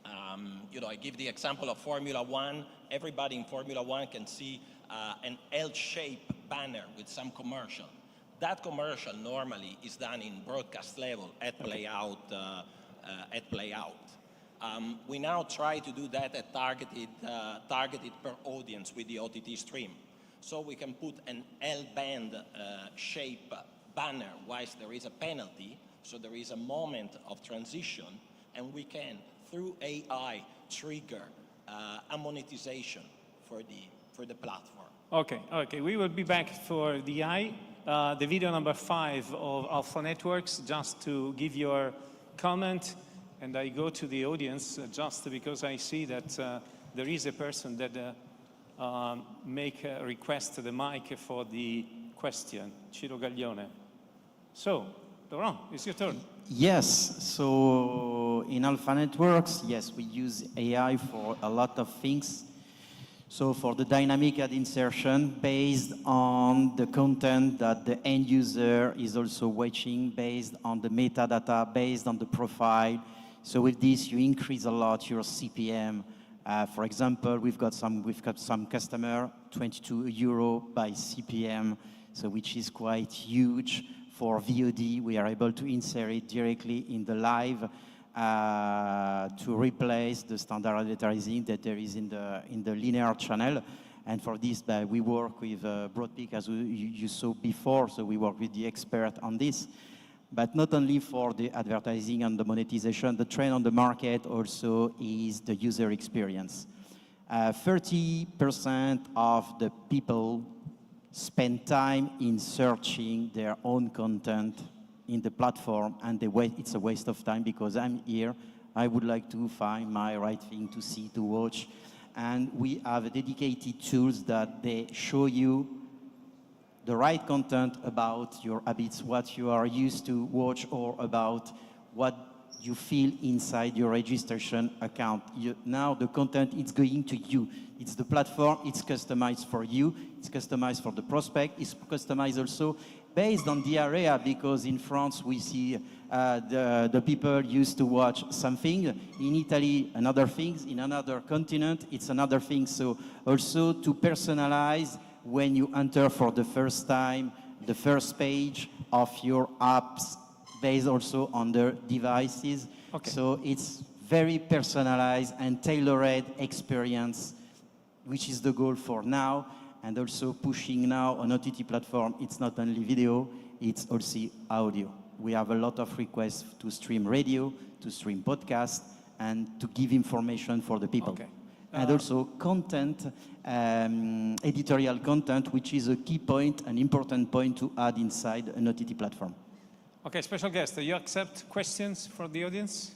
S11: I give the example of Formula One. Everybody in Formula One can see an L-shaped banner with some commercial. That commercial normally is done in broadcast level at playout. We now try to do that at targeted per audience with the OTT stream. So we can put an L-band shape banner whilst there is a penalty, so there is a moment of transition, and we can, through AI, trigger a monetization for the platform.
S4: Okay, we will be back for the the video number 5 of Alpha Networks, just to give your comment. And I go to the audience just because I see that there is a person that make a request to the mic for the question, Ciro Gaglione. So, Laurent, it's your turn.
S12: Yes, so in Alpha Networks, yes, we use AI for a lot of things. So for the dynamic ad insertion, based on the content that the end user is also watching, based on the metadata, based on the profile. So with this, you increase a lot your CPM. For example, we've got some customer, 22 euro by CPM, so which is quite huge. For VOD, we are able to insert it directly in the live to replace the standard advertising that there is in the linear channel. And for this, we work with Broadpeak, as you saw before, so we work with the expert on this. But not only for the advertising and the monetization, the trend on the market also is the user experience. 30% of the people spend time in searching their own content in the platform, and it's a waste of time because I'm here. I would like to find my right thing to see, to watch. And we have dedicated tools that they show you the right content about your habits, what you are used to watch, or about what you feel inside your registration account. Now the content is going to you. It's the platform, it's customized for you, it's customized for the prospect, it's customized also based on the area, because in France we see the people used to watch something, in Italy another thing, in another continent it's another thing. So also to personalize when you enter for the first time the first page of your app's based also on their devices.
S4: Okay.
S12: So it's very personalized and tailored experience, which is the goal for now, and also pushing now on OTT platform. It's not only video, it's also audio. We have a lot of requests to stream radio, to stream podcast, and to give information for the people.
S4: Okay.
S12: And also content, editorial content, which is a key point, an important point to add inside an OTT platform.
S4: Okay, special guest, do you accept questions from the audience?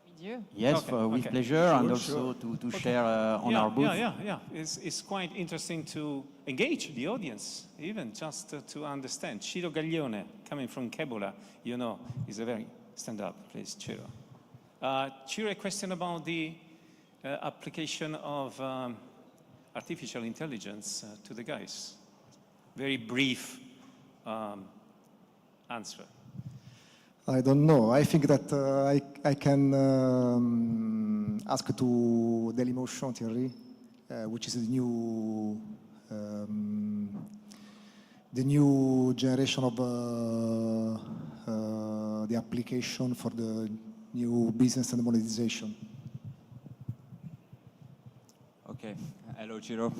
S8: We do.
S12: Yes,
S4: Okay,
S12: with
S4: okay.
S12: pleasure, and also to share on our booth.
S4: Yeah. It's quite interesting to engage the audience, even just to understand. Ciro Gaglione, coming from Kebola, you know, is a very... Stand up, please, Ciro. Ciro, a question about the application of artificial intelligence to the guys. Very brief answer.
S13: I don't know. I think that I can ask to Dailymotion Thierry, which is the new generation of the application for the new business and monetization.
S10: Okay, hello Ciro.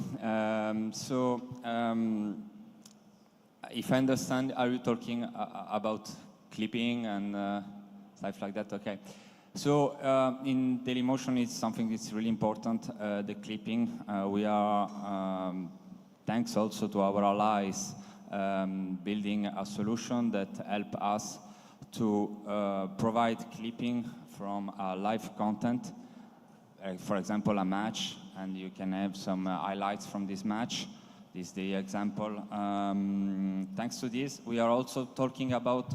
S10: If I understand, are you talking about clipping and stuff like that? Okay. So in Dailymotion, it's something that's really important, the clipping. We are, thanks also to our allies, building a solution that help us to provide clipping from live content. For example, a match, and you can have some highlights from this match. This is the example. Thanks to this, we are also talking about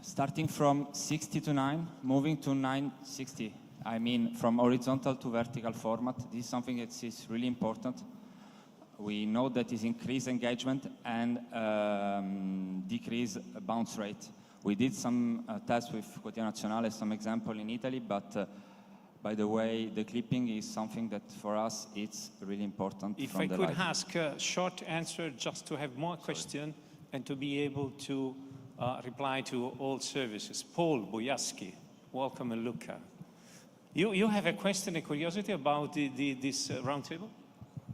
S10: starting from 60 to 9, moving to 960. I mean, from horizontal to vertical format. This is something that is really important. We know that it increase engagement and decrease bounce rate. We did some tests with Quotidiano Nazionale, some example in Italy, but by the way, the clipping is something that for us it's really important.
S4: If I could ask a short answer just to have more question and to be able to reply to all services. Paul Boyaski, welcome in Lucca. You have a question, a curiosity about this roundtable?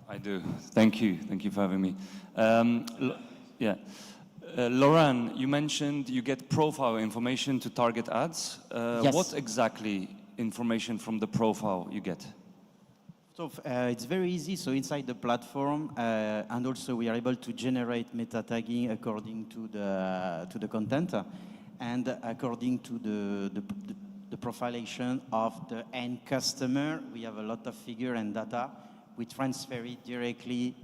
S14: I do. Thank you for having me. Laurent, you mentioned you get profile information to target ads.
S12: Yes.
S14: What exactly information from the profile you get?
S12: So it's very easy. So inside the platform, and also we are able to generate meta tagging according to the content, and according to the profilation of the end customer. We have a lot of figure and data. We transfer it directly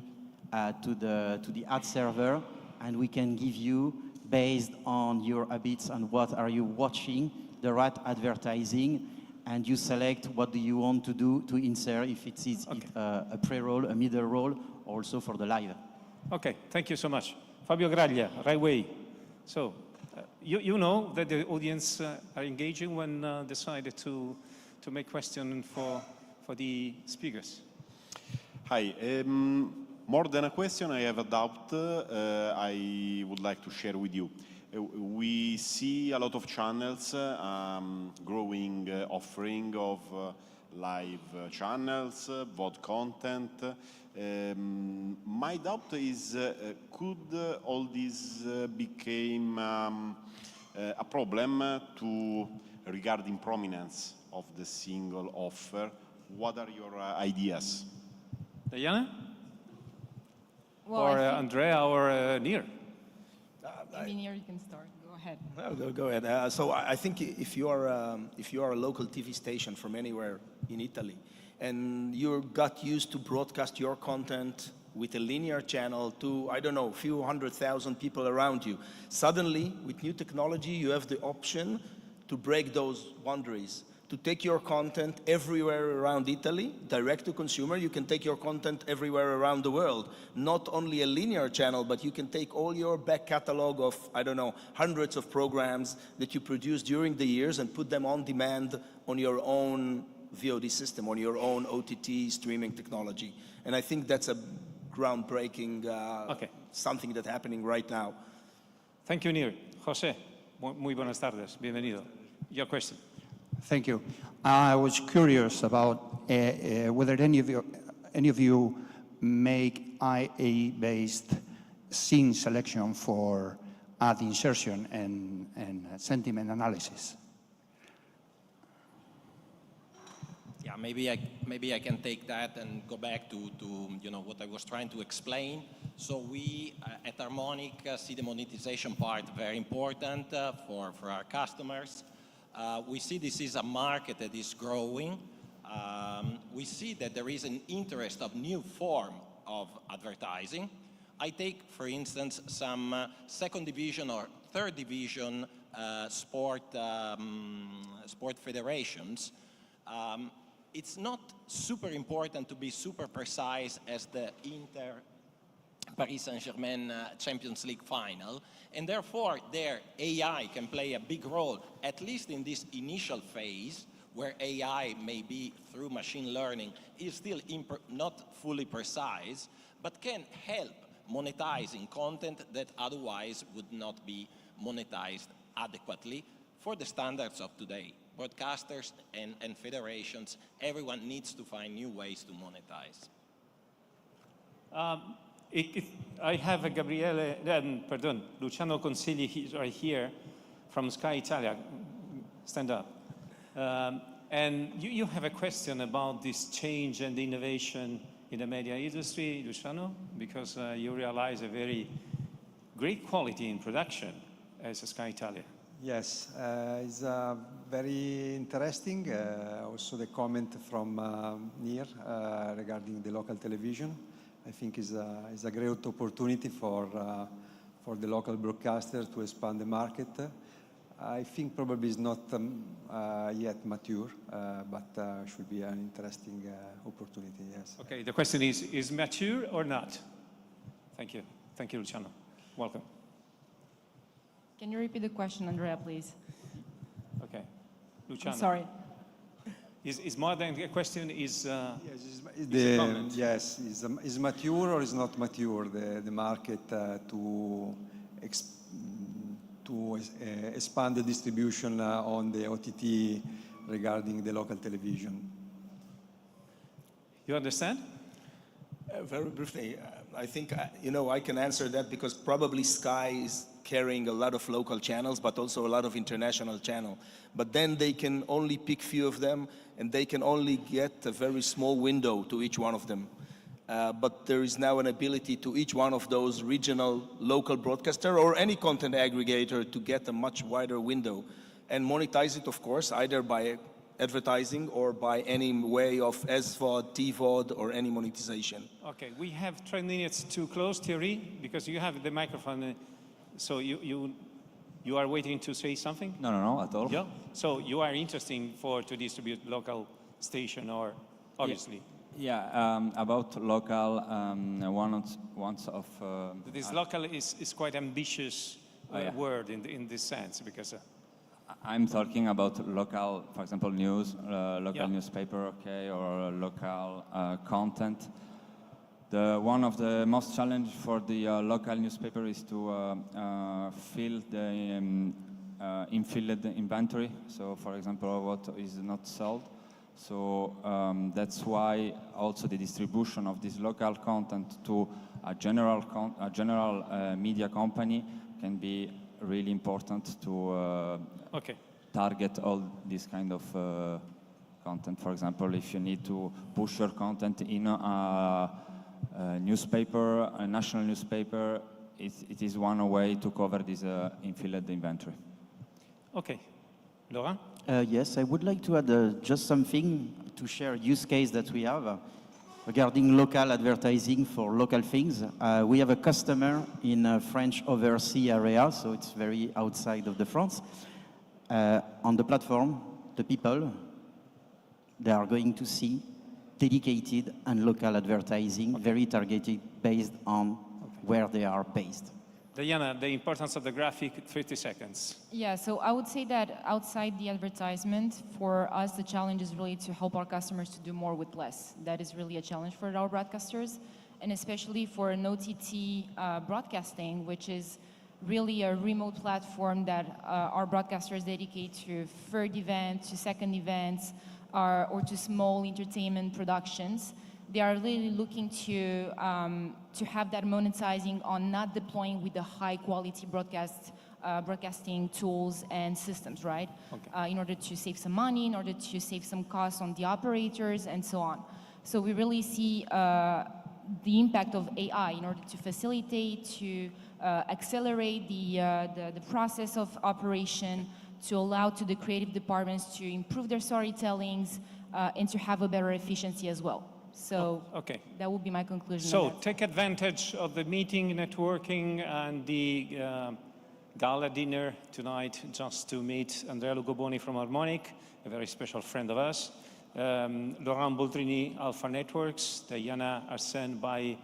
S12: to the ad server, and we can give you, based on your habits and what are you watching, the right advertising, and you select what do you want to do to insert, if it is a pre-roll, a middle roll, also for the live.
S4: Okay, thank you so much. Fabio Graglia, Right Way. So, you know that the audience are engaging when decided to make question for the speakers.
S15: Hi. More than a question, I have a doubt I would like to share with you. We see a lot of channels, growing offering of live channels, VOD content. My doubt is, could all this become a problem regarding prominence of the single offer? What are your ideas?
S4: Diana?
S8: Well,
S4: or Andrea or Nir?
S8: Maybe Nir, you can start. Go ahead.
S9: No, go ahead. So I think if you are a local TV station from anywhere in Italy, and you got used to broadcast your content with a linear channel to, I don't know, a few 100,000 people around you, suddenly with new technology you have the option to break those boundaries, to take your content everywhere around Italy, direct to consumer. You can take your content everywhere around the world. Not only a linear channel, but you can take all your back catalog of, I don't know, hundreds of programs that you produced during the years and put them on demand on your own VOD system, on your own OTT streaming technology. And I think that's a groundbreaking something that's happening right now.
S4: Thank you, Nir. José, muy buenas tardes, bienvenido. Your question.
S16: Thank you. I was curious about whether any of you make IA-based scene selection for ad insertion and sentiment analysis.
S11: Yeah, maybe I can take that and go back to what I was trying to explain. So we at Harmonic see the monetization part very important for our customers. We see this is a market that is growing. We see that there is an interest of new form of advertising. I take, for instance, some second division or third division sport federations. It's not super important to be super precise as the Inter Paris Saint-Germain Champions League final, and therefore their AI can play a big role, at least in this initial phase, where AI may be through machine learning is still not fully precise, but can help monetizing content that otherwise would not be monetized adequately for the standards of today. Broadcasters and federations, everyone needs to find new ways to monetize.
S4: I have Luciano Consigli, he's right here from Sky Italia. Stand up. And you have a question about this change and innovation in the media industry, Luciano, because you realize a very great quality in production as a Sky Italia.
S17: Yes, it's very interesting. Also the comment from Nir regarding the local television. I think is a great opportunity for the local broadcaster to expand the market. I think probably it's not yet mature, but should be an interesting opportunity, yes.
S4: Okay, the question is mature or not? Thank you. Thank you, Luciano. Welcome.
S8: Can you repeat the question, Andrea, please?
S4: Okay. Luciano.
S8: I'm sorry.
S4: Is more than a question, is a comment?
S17: Yes, is mature or is not mature the market to expand the distribution on the OTT regarding the local television?
S4: You understand?
S9: Very briefly, I think, I can answer that because probably Sky is carrying a lot of local channels, but also a lot of international channels. But then they can only pick few of them, and they can only get a very small window to each one of them. But there is now an ability to each one of those regional local broadcaster or any content aggregator to get a much wider window and monetize it, of course, either by advertising or by any way of SVOD, TVOD, or any monetization.
S4: Okay, we have 3 minutes to close, Thierry, because you have the microphone. So you are waiting to say something?
S10: No, at all.
S4: Yeah. So you are interested to distribute local station, or obviously?
S10: Yeah, about local, ones of...
S4: this local is quite ambitious word in this sense, because...
S10: I'm talking about local, for example, news, local newspaper, okay, or local content. One of the most challenge for the local newspaper is to fill the infilled inventory. So, for example, what is not sold. So that's why also the distribution of this local content to a general media company can be really important to target all this kind of content. For example, if you need to push your content in a newspaper, a national newspaper, it is one way to cover this infilled inventory.
S4: Okay. Laurent?
S12: Yes, I would like to add just something to share a use case that we have regarding local advertising for local things. We have a customer in a French overseas area, so it's very outside of the France. On the platform, the people, they are going to see dedicated and local advertising, very targeted based on where they are based.
S4: Diana, the importance of the graphic, 30 seconds.
S8: Yeah, so I would say that outside the advertisement, for us, the challenge is really to help our customers to do more with less. That is really a challenge for our broadcasters, and especially for an OTT broadcasting, which is really a remote platform that our broadcasters dedicate to third events, to second events, or to small entertainment productions. They are really looking to have that monetizing on not deploying with the high quality broadcasting tools and systems, right?
S4: Okay.
S8: In order to save some money, in order to save some costs on the operators and so on. So we really see the impact of AI in order to facilitate, to accelerate the process of operation, to allow to the creative departments to improve their storytellings and to have a better efficiency as well. So
S4: okay.
S8: That would be my conclusion.
S4: So take advantage of the meeting, networking, and the gala dinner tonight just to meet Andrea Lugoboni from Harmonic, a very special friend of us. Laurent Boldrini, Alpha Networks, Diana Arsène by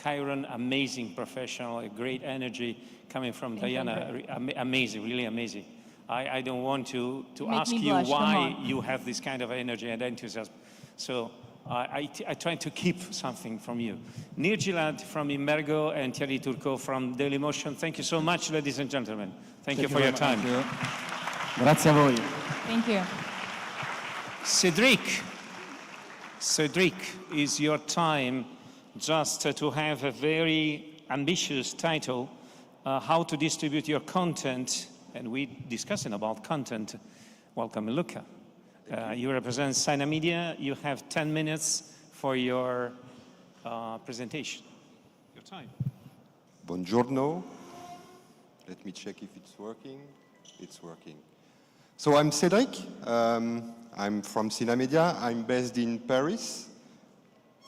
S4: Chiron, amazing professional, a great energy coming from Diana, amazing, really amazing. I don't want to ask you why you have this kind of energy and enthusiasm. So I try to keep something from you. Nir Gilad from Immergo and Thierry Turcot from Dailymotion. Thank you so much, ladies and gentlemen. Thank you for your time.
S12: Grazie a voi.
S8: Thank you.
S4: Cedric, is your time just to have a very ambitious title, how to distribute your content, and we're discussing about content. Welcome, Lucca. You represent Sina Media. You have 10 minutes for your presentation. Your time.
S18: Buongiorno. Let me check if it's working. It's working. So I'm Cedric. I'm from Sina Media. I'm based in Paris.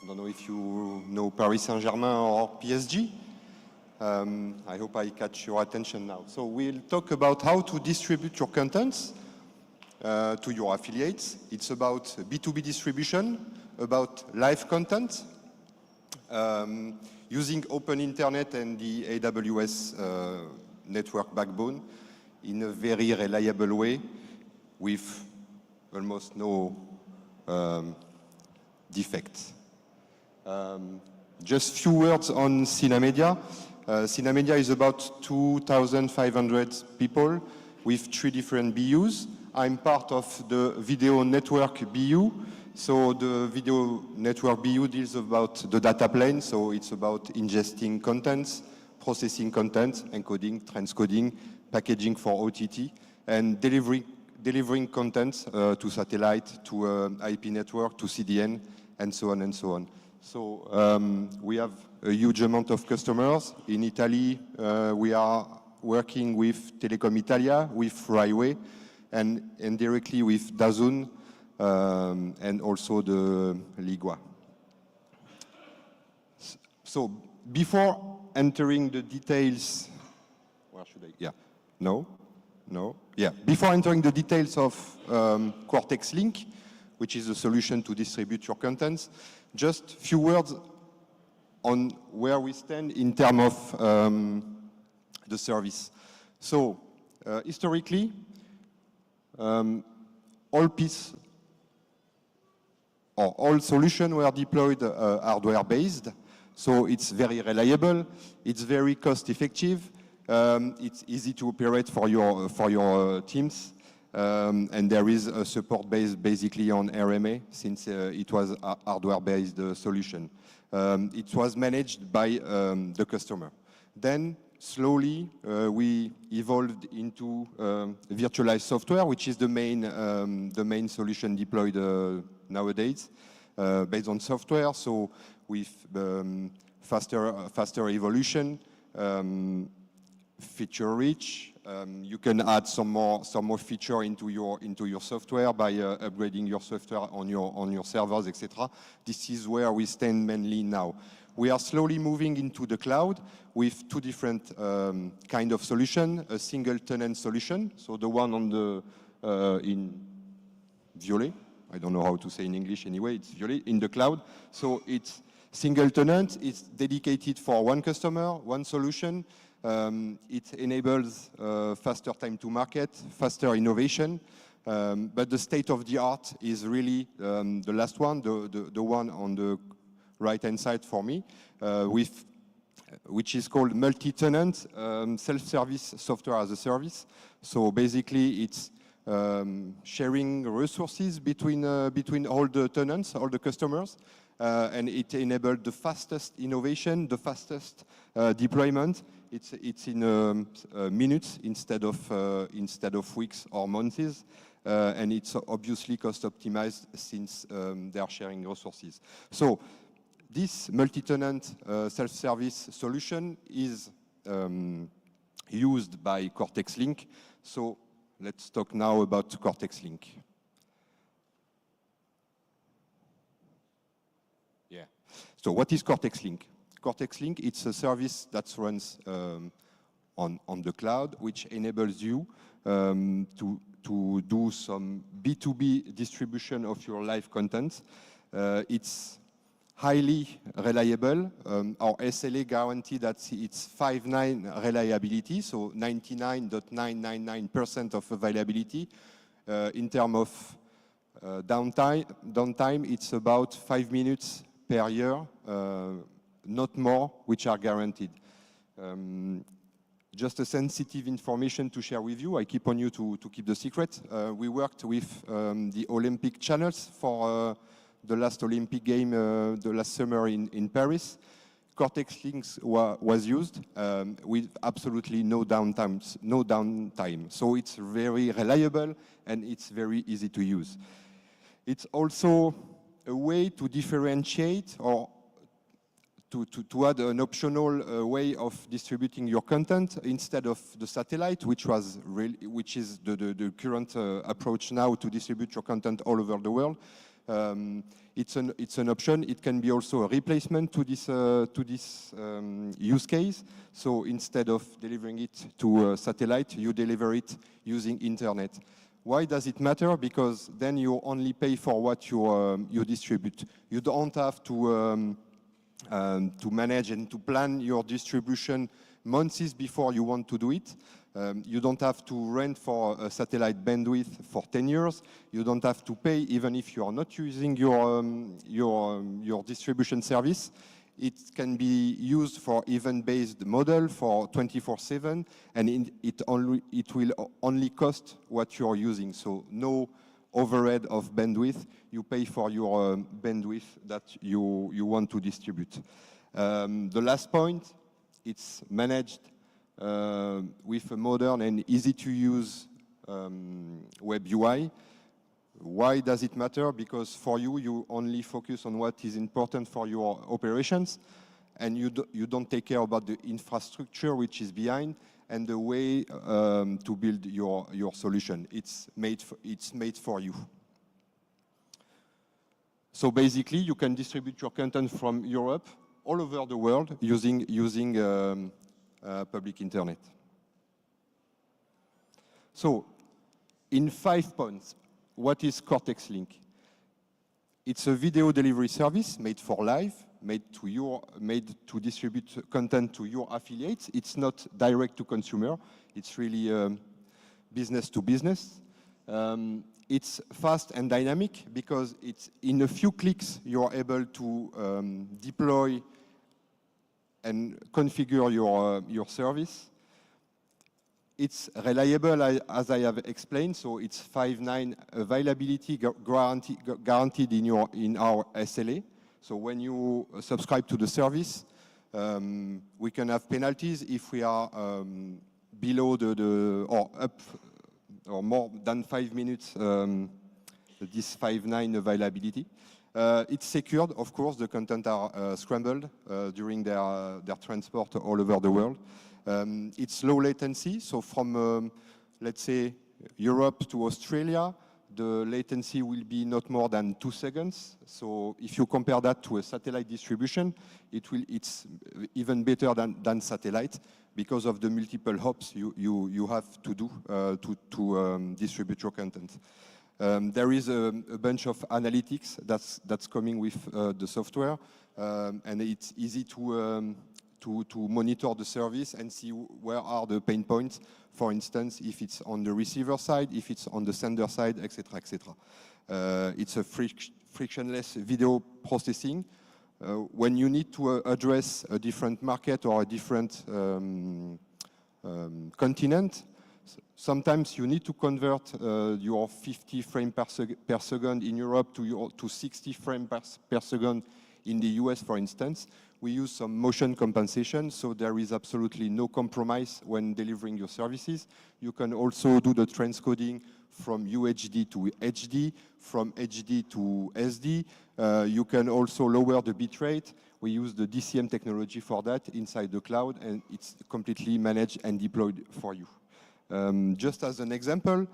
S18: I don't know if you know Paris Saint-Germain or PSG. I hope I catch your attention now. So we'll talk about how to distribute your contents to your affiliates. It's about B2B distribution, about live content, using open internet and the AWS network backbone in a very reliable way with almost no defects. Just few words on Sina Media. Sina Media is about 2,500 people with 3 different BUs. I'm part of the video network BU. So the video network BU deals about the data plane. So it's about ingesting contents, processing content, encoding, transcoding, packaging for OTT, and delivering content to satellite, to IP network, to CDN, and so on and so on. So we have a huge amount of customers. In Italy, we are working with Telecom Italia, with Rai, and directly with DAZN, and also the Ligua. So before entering the details, where should I? Yeah, no, yeah. Before entering the details of Cortex Link, which is a solution to distribute your contents, just a few words on where we stand in terms of the service. So historically, all solutions were deployed hardware-based, so it's very reliable, it's very cost-effective, it's easy to operate for your teams, and there is a support based basically on RMA since it was a hardware-based solution. It was managed by the customer. Then slowly we evolved into virtualized software, which is the main solution deployed nowadays, based on software. So with faster evolution, feature rich. You can add some more feature into your software by upgrading your software on your servers, etc. This is where we stand mainly now. We are slowly moving into the cloud with 2 different kind of solution: a single tenant solution, so the one on the in violet. I don't know how to say in English anyway. It's violet in the cloud. So it's single tenant. It's dedicated for one customer, one solution. It enables faster time to market, faster innovation, but the state of the art is really the last one, the one on the right-hand side for me, with which is called multi-tenant self-service software as a service. So basically, it's sharing resources between all the tenants, all the customers, and it enabled the fastest innovation, the fastest deployment. It's in minutes instead of weeks or months, and it's obviously cost optimized since they are sharing resources. So this multi-tenant self-service solution is used by Cortex Link. So let's talk now about Cortex Link. Yeah. So what is Cortex Link? Cortex Link, it's a service that runs on the cloud, which enables you to do some B2B distribution of your live content. It's highly reliable. Our SLA guarantee that it's 5.9 reliability, so 99.999% of availability. In terms of downtime, it's about 5 minutes per year, not more, which are guaranteed. Just a sensitive information to share with you. I keep on you to keep the secret. We worked with the Olympic channels for the last Olympic game the last summer in Paris. Cortex Links was used with absolutely no downtime. So it's very reliable and it's very easy to use. It's also a way to differentiate or to add an optional way of distributing your content instead of the satellite, which is the current approach now to distribute your content all over the world. It's an option. It can be also a replacement to this use case. So instead of delivering it to a satellite, you deliver it using internet. Why does it matter? Because then you only pay for what you distribute. You don't have to manage and to plan your distribution months before you want to do it. You don't have to rent for a satellite bandwidth for 10 years. You don't have to pay even if you are not using your distribution service. It can be used for event-based model for 24/7, and it will only cost what you are using. So no overhead of bandwidth. You pay for your bandwidth that you want to distribute. The last point, it's managed with a modern and easy-to-use web UI. Why does it matter? Because for you only focus on what is important for your operations, and you don't take care about the infrastructure which is behind and the way to build your solution. It's made for you. So basically, you can distribute your content from Europe all over the world using public internet. So, in 5 points, what is Cortex Link? It's a video delivery service made for live, made to distribute content to your affiliates. It's not direct to consumer. It's really business to business. It's fast and dynamic because it's in a few clicks you're able to deploy and configure your service. It's reliable, as I have explained, so it's 5.9 availability guaranteed in our SLA. So when you subscribe to the service, we can have penalties if we are below or up or more than 5 minutes this 5.9 availability. It's secured, of course. The content are scrambled during their transport all over the world. It's low latency, so from, let's say, Europe to Australia, the latency will be not more than 2 seconds. So if you compare that to a satellite distribution, it's even better than satellite because of the multiple hops you have to do to distribute your content. There is a bunch of analytics that's coming with the software, and it's easy to monitor the service and see where are the pain points. For instance, if it's on the receiver side, if it's on the sender side, etc., etc. It's a frictionless video processing. When you need to address a different market or a different continent, sometimes you need to convert your 50 frames per second in Europe to 60 frames per second in the US, for instance. We use some motion compensation, so there is absolutely no compromise when delivering your services. You can also do the transcoding from UHD to HD, from HD to SD. You can also lower the bitrate. We use the DCM technology for that inside the cloud, and it's completely managed and deployed for you. Just as an example,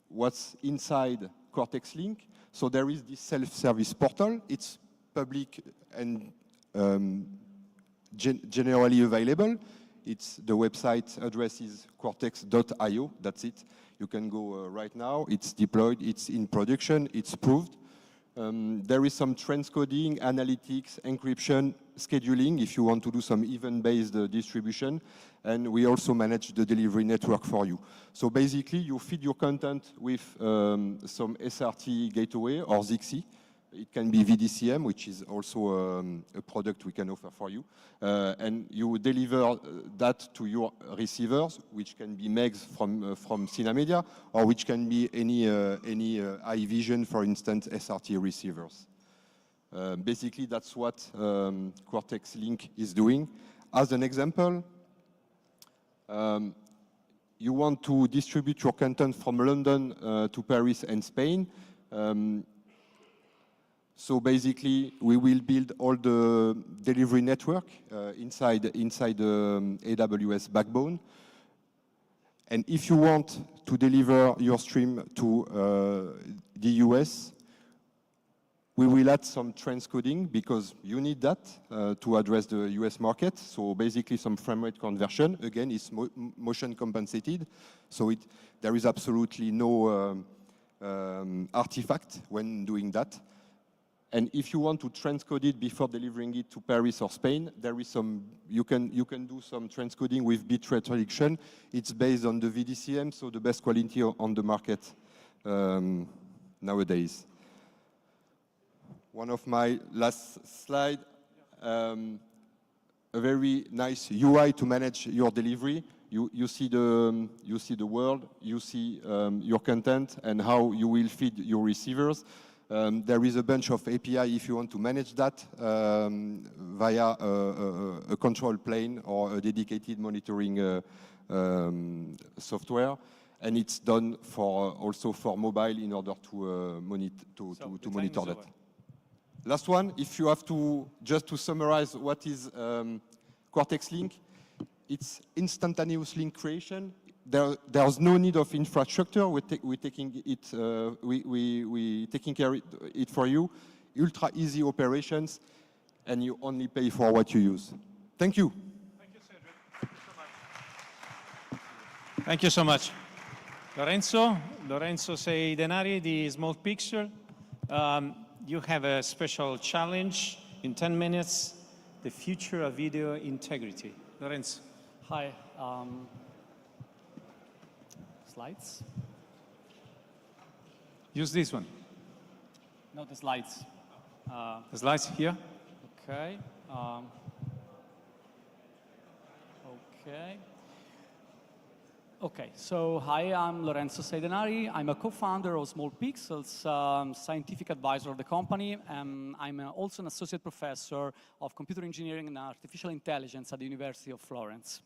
S18: what's inside Cortex Link. So there is this self-service portal. It's public and generally available. The website address is cortex.io. That's it. You can go right now. It's deployed. It's in production. It's proved. There is some transcoding, analytics, encryption, scheduling if you want to do some event-based distribution. And we also manage the delivery network for you. So basically, you feed your content with some SRT gateway or ZXI. It can be VDCM, which is also a product we can offer for you. And you deliver that to your receivers, which can be MEGs from Cinemedia, or which can be any iVision, for instance, SRT receivers. Basically, that's what Cortex Link is doing. As an example, you want to distribute your content from London to Paris and Spain. So basically, we will build all the delivery network inside the AWS backbone. And if you want to deliver your stream to the US, we will add some transcoding because you need that to address the US market. So basically some frame rate conversion. Again, it's motion compensated. So there is absolutely no artifact when doing that. And if you want to transcode it before delivering it to Paris or Spain, there is you can do some transcoding with bitrate reduction. It's based on the VDCM, so the best quality on the market nowadays. One of my last slide, a very nice UI to manage your delivery. You see the world, you see your content and how you will feed your receivers. There is a bunch of API if you want to manage that via a control plane or a dedicated monitoring software. And it's done also for mobile in order to monitor that. Last one, if you have just to summarize what is Cortex Link, it's instantaneous link creation. There's no need of infrastructure. We're taking care of it for you. Ultra easy operations, and you only pay for what you use. Thank you.
S4: Thank you, Cedric. Thank you so much. Lorenzo Sei Denari, the Small Picture. You have a special challenge in 10 minutes, the future of video integrity. Lorenzo.
S19: Hi. Slides?
S4: Use this one.
S19: No, the slides.
S4: The slides here?
S19: Okay. Okay, so hi, I'm Lorenzo Sei Denari. I'm a co-founder of Small Pixels, scientific advisor of the company, and I'm also an associate professor of computer engineering and artificial intelligence at the University of Florence.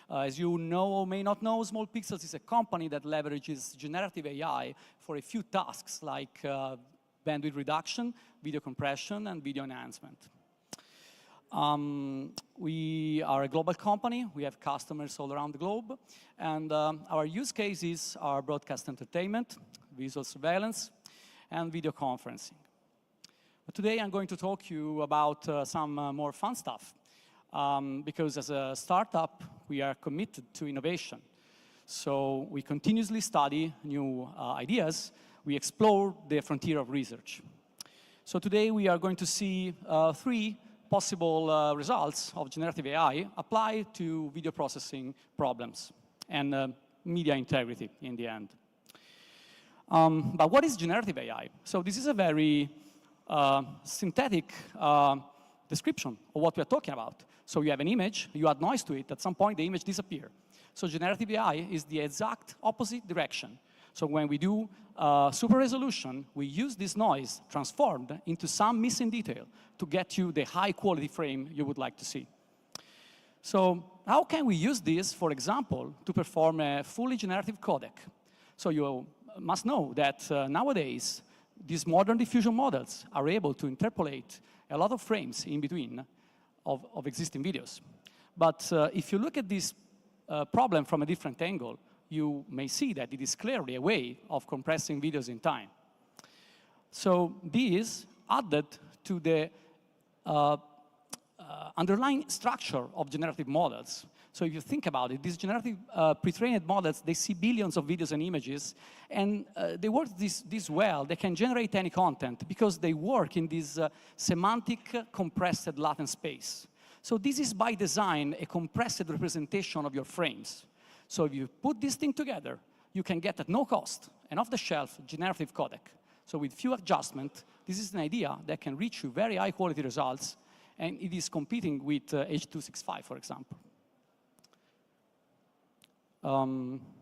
S19: As you know or may not know, Small Pixels is a company that leverages generative AI for a few tasks like bandwidth reduction, video compression, and video enhancement. We are a global company. We have customers all around the globe. And our use cases are broadcast entertainment, visual surveillance, and video conferencing. But today I'm going to talk to you about some more fun stuff. Because as a startup, we are committed to innovation. So we continuously study new ideas. We explore the frontier of research. So today we are going to see three possible results of generative AI applied to video processing problems and media integrity in the end. But what is generative AI? So this is a very synthetic description of what we are talking about. So you have an image, you add noise to it, at some point the image disappears. So generative AI is the exact opposite direction. So when we do super resolution, we use this noise transformed into some missing detail to get you the high quality frame you would like to see. So how can we use this, for example, to perform a fully generative codec? So you must know that nowadays, these modern diffusion models are able to interpolate a lot of frames in between of existing videos. But if you look at this problem from a different angle, you may see that it is clearly a way of compressing videos in time. So this added to the underlying structure of generative models. So if you think about it, these generative pre-trained models, they see billions of videos and images, and they work this well. They can generate any content because they work in this semantic compressed latent space. So this is by design a compressed representation of your frames. So if you put this thing together, you can get at no cost an off-the-shelf generative codec. So with few adjustments, this is an idea that can reach you very high quality results, and it is competing with H.265, for example.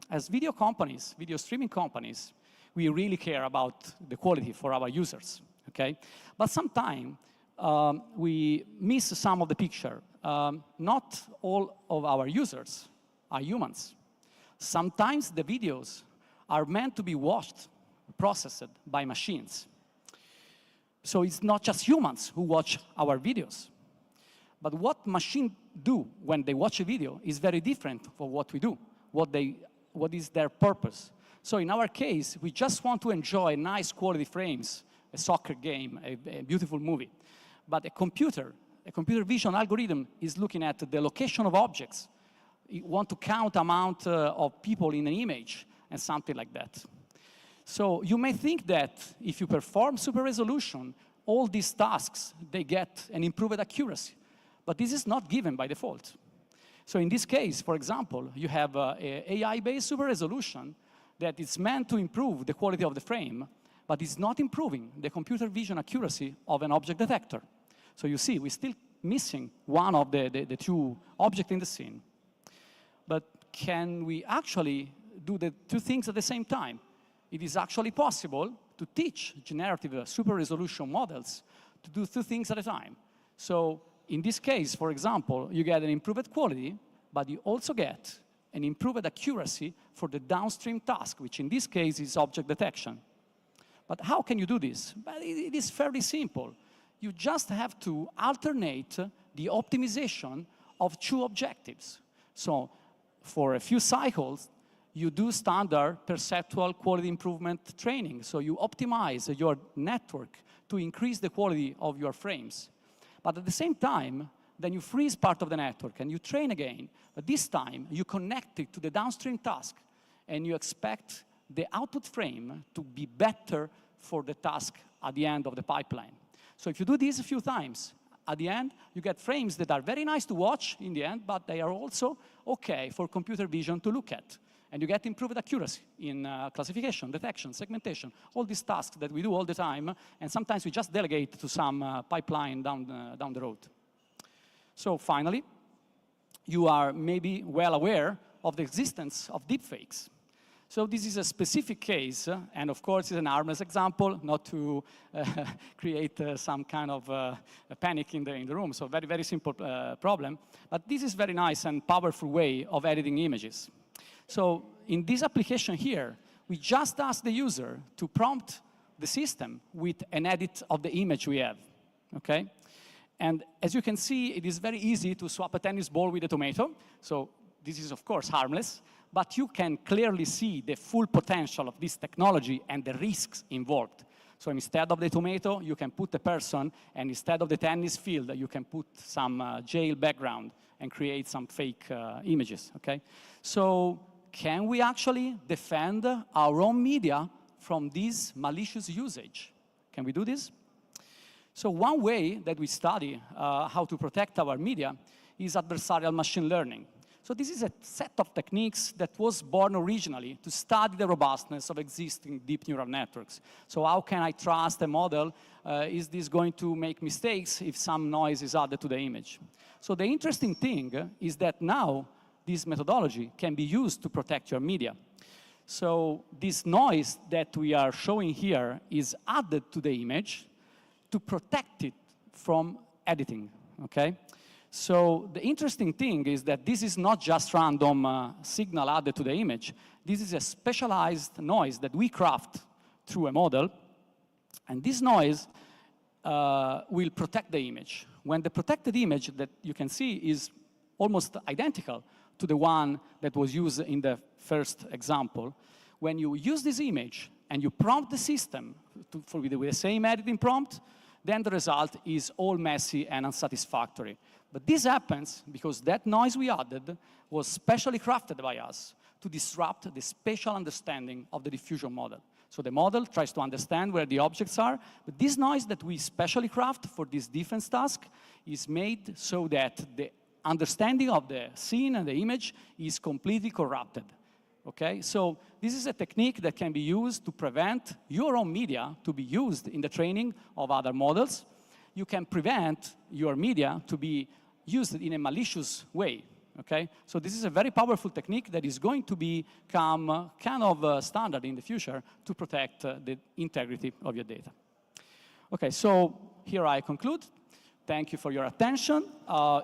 S19: As video companies, video streaming companies, we really care about the quality for our users, okay? But sometimes we miss some of the picture. Not all of our users are humans. Sometimes the videos are meant to be watched, processed by machines. So it's not just humans who watch our videos. But what machines do when they watch a video is very different from what we do, what is their purpose. So in our case, we just want to enjoy nice quality frames, a soccer game, a beautiful movie. But a computer vision algorithm is looking at the location of objects. You want to count amount of people in an image and something like that. So you may think that if you perform super resolution, all these tasks, they get an improved accuracy. But this is not given by default. So in this case, for example, you have an AI-based super resolution that is meant to improve the quality of the frame, but it's not improving the computer vision accuracy of an object detector. So you see, we're still missing one of the two objects in the scene. But can we actually do the two things at the same time? It is actually possible to teach generative super resolution models to do two things at a time. So in this case, for example, you get an improved quality, but you also get an improved accuracy for the downstream task, which in this case is object detection. But how can you do this? But it is fairly simple. You just have to alternate the optimization of two objectives. So for a few cycles, you do standard perceptual quality improvement training. So you optimize your network to increase the quality of your frames. But at the same time, then you freeze part of the network and you train again. But this time, you connect it to the downstream task and you expect the output frame to be better for the task at the end of the pipeline. So if you do this a few times, at the end, you get frames that are very nice to watch in the end, but they are also okay for computer vision to look at. And you get improved accuracy in classification, detection, segmentation, all these tasks that we do all the time, and sometimes we just delegate to some pipeline down the road. So finally, you are maybe well aware of the existence of deepfakes. So this is a specific case, and of course it's an harmless example, not to create some kind of panic in the room. So very, very simple problem. But this is very nice and powerful way of editing images. So in this application here, we just ask the user to prompt the system with an edit of the image we have, okay? And as you can see, it is very easy to swap a tennis ball with a tomato. So this is, of course, harmless. But you can clearly see the full potential of this technology and the risks involved. So instead of the tomato, you can put a person, and instead of the tennis field, you can put some jail background and create some fake images, okay? So can we actually defend our own media from this malicious usage? Can we do this? So one way that we study how to protect our media is adversarial machine learning. So this is a set of techniques that was born originally to study the robustness of existing deep neural networks. So how can I trust a model? Is this going to make mistakes if some noise is added to the image? So the interesting thing is that now this methodology can be used to protect your media. So this noise that we are showing here is added to the image to protect it from editing, okay? So the interesting thing is that this is not just random signal added to the image. This is a specialized noise that we craft through a model, and this noise will protect the image. When the protected image that you can see is almost identical to the one that was used in the first example, when you use this image and you prompt the system with the same editing prompt, then the result is all messy and unsatisfactory. But this happens because that noise we added was specially crafted by us to disrupt the spatial understanding of the diffusion model. So the model tries to understand where the objects are, but this noise that we specially craft for this defense task is made so that the understanding of the scene and the image is completely corrupted. Okay, so this is a technique that can be used to prevent your own media to be used in the training of other models. You can prevent your media to be used in a malicious way. Okay, so this is a very powerful technique that is going to become kind of standard in the future to protect the integrity of your data. Okay, so here I conclude. Thank you for your attention.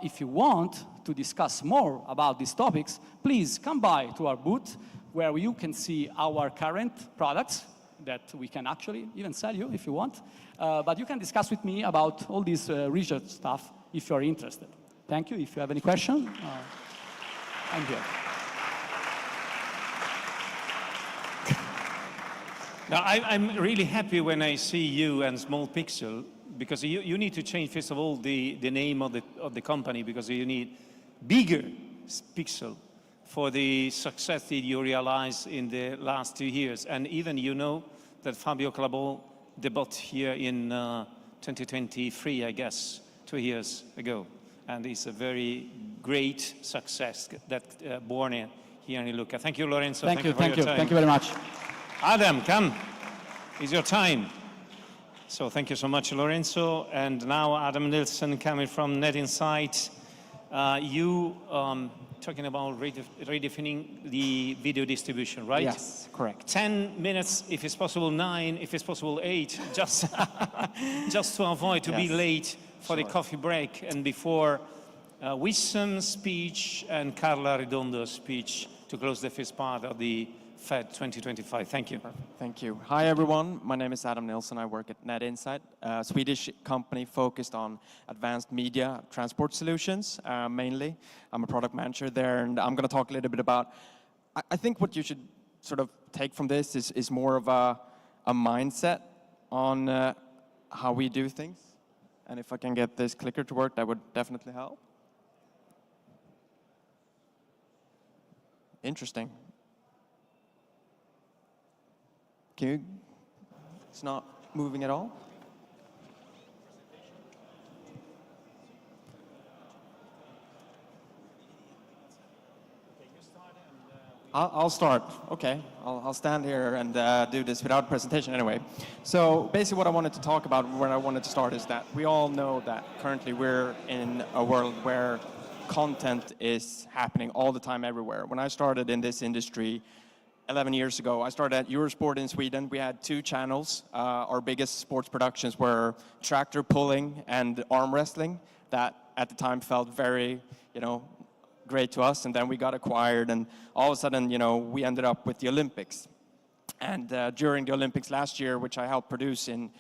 S19: If you want to discuss more about these topics, please come by to our booth where you can see our current products that we can actually even sell you if you want. But you can discuss with me about all this research stuff if you're interested. Thank you. If you have any questions, I'm here.
S4: Now, I'm really happy when I see you and Small Pixel, because you need to change, first of all, the name of the company, because you need bigger Pixel for the success that you realized in the last 2 years. And even you know that Fabio Clabol debuted here in 2023, I guess, 2 years ago. And it's a very great success that born here in Lucca. Thank you, Lorenzo.
S19: Thank you,
S4: for your time.
S19: Thank you very much.
S4: Adam, come. It's your time. So thank you so much, Lorenzo. And now Adam Nilsson coming from Net Insight. You talking about redefining the video distribution, right?
S20: Yes, correct.
S4: 10 minutes, if it's possible 9, if it's possible 8, just, just to avoid to be late for the coffee break and before Wissam's speech and Carla Redondo's speech to close the first part of the FED 2025. Thank you.
S20: Thank you. Hi, everyone. My name is Adam Nilsson. I work at Net Insight, a Swedish company focused on advanced media transport solutions, mainly. I'm a product manager there, and I'm going to talk a little bit about, I think what you should sort of take from this is more of a mindset on how we do things. And if I can get this clicker to work, that would definitely help. Interesting. Can you, it's not moving at all? I'll start. Okay, I'll stand here and do this without presentation anyway. So basically what I wanted to talk about, where I wanted to start, is that we all know that currently we're in a world where content is happening all the time everywhere. When I started in this industry 11 years ago, I started at Eurosport in Sweden. We had 2 channels. Our biggest sports productions were tractor pulling and arm wrestling. That at the time felt very, great to us. And then we got acquired, and all of a sudden, we ended up with the Olympics. And during the Olympics last year, which I helped produce in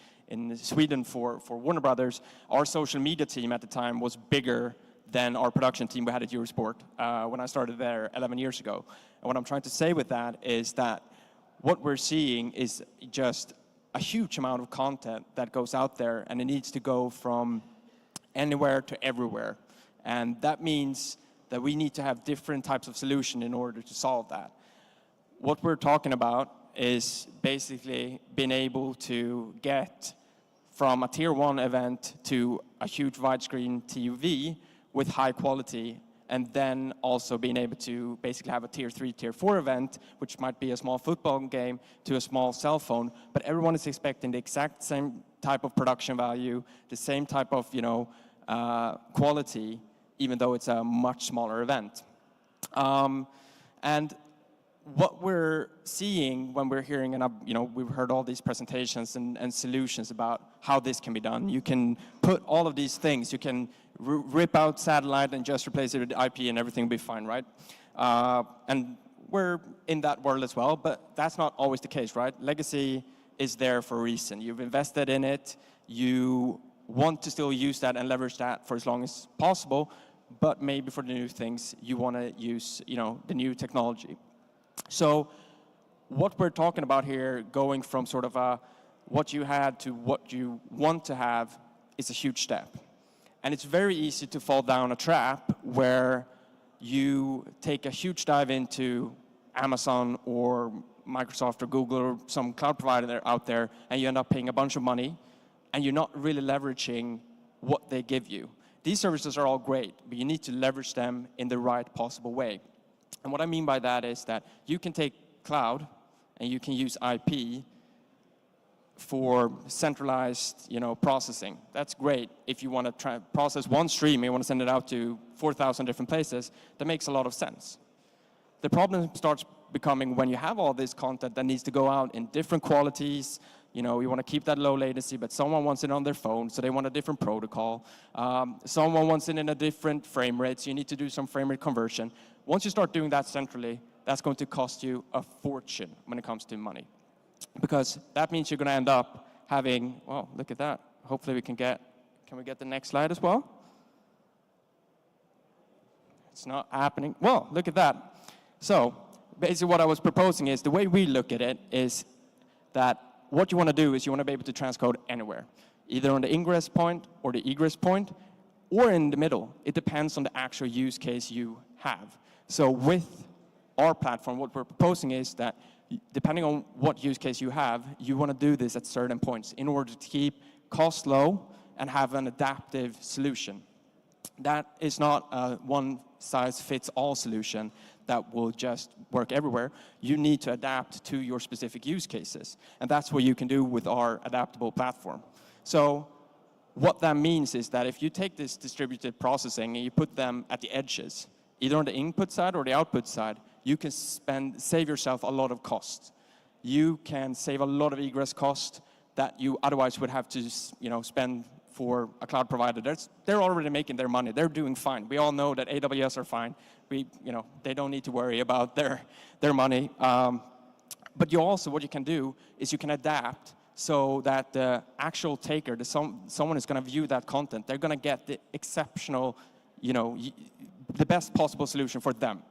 S20: Sweden for Warner Brothers, our social media team at the time was bigger than our production team we had at Eurosport when I started there 11 years ago. And what I'm trying to say with that is that what we're seeing is just a huge amount of content that goes out there, and it needs to go from anywhere to everywhere. And that means that we need to have different types of solutions in order to solve that. What we're talking about is basically being able to get from a tier 1 event to a huge widescreen TV with high quality and then also being able to basically have a tier 3, tier 4 event, which might be a small football game to a small cell phone, but everyone is expecting the exact same type of production value, the same type of, quality, even though it's a much smaller event. And what we're seeing when we're hearing, and we've heard all these presentations and solutions about how this can be done. You can put all of these things. You can rip out satellite and just replace it with IP and everything will be fine, right? And we're in that world as well, but that's not always the case, right? Legacy is there for a reason. You've invested in it. You want to still use that and leverage that for as long as possible, but maybe for the new things, you want to use, the new technology. So what we're talking about here, going from sort of what you had to what you want to have, is a huge step. And it's very easy to fall down a trap where you take a huge dive into Amazon or Microsoft or Google or some cloud provider out there, and you end up paying a bunch of money, and you're not really leveraging what they give you. These services are all great, but you need to leverage them in the right possible way. And what I mean by that is that you can take cloud and you can use IP for centralized, processing. That's great if you want to try process one stream and you want to send it out to 4,000 different places. That makes a lot of sense. The problem starts becoming when you have all this content that needs to go out in different qualities. You want to keep that low latency, but someone wants it on their phone, so they want a different protocol. Someone wants it in a different frame rate, so you need to do some frame rate conversion. Once you start doing that centrally, that's going to cost you a fortune when it comes to money. Because that means you're going to end up having, well, look at that. Hopefully can we get the next slide as well? It's not happening. Well, look at that. So basically what I was proposing is the way we look at it is that what you want to do is you want to be able to transcode anywhere, either on the ingress point or the egress point, or in the middle. It depends on the actual use case you have. So with our platform, what we're proposing is that depending on what use case you have, you want to do this at certain points in order to keep costs low and have an adaptive solution. That is not a one-size-fits-all solution that will just work everywhere. You need to adapt to your specific use cases. And that's what you can do with our adaptable platform. So what that means is that if you take this distributed processing and you put them at the edges, either on the input side or the output side, you can save yourself a lot of cost. You can save a lot of egress cost that you otherwise would have to spend for a cloud provider. They're already making their money. They're doing fine. We all know that AWS are fine. They don't need to worry about their money. But what you can do is you can adapt so that the actual taker, someone is going to view that content. They're going to get the exceptional, the best possible solution for them.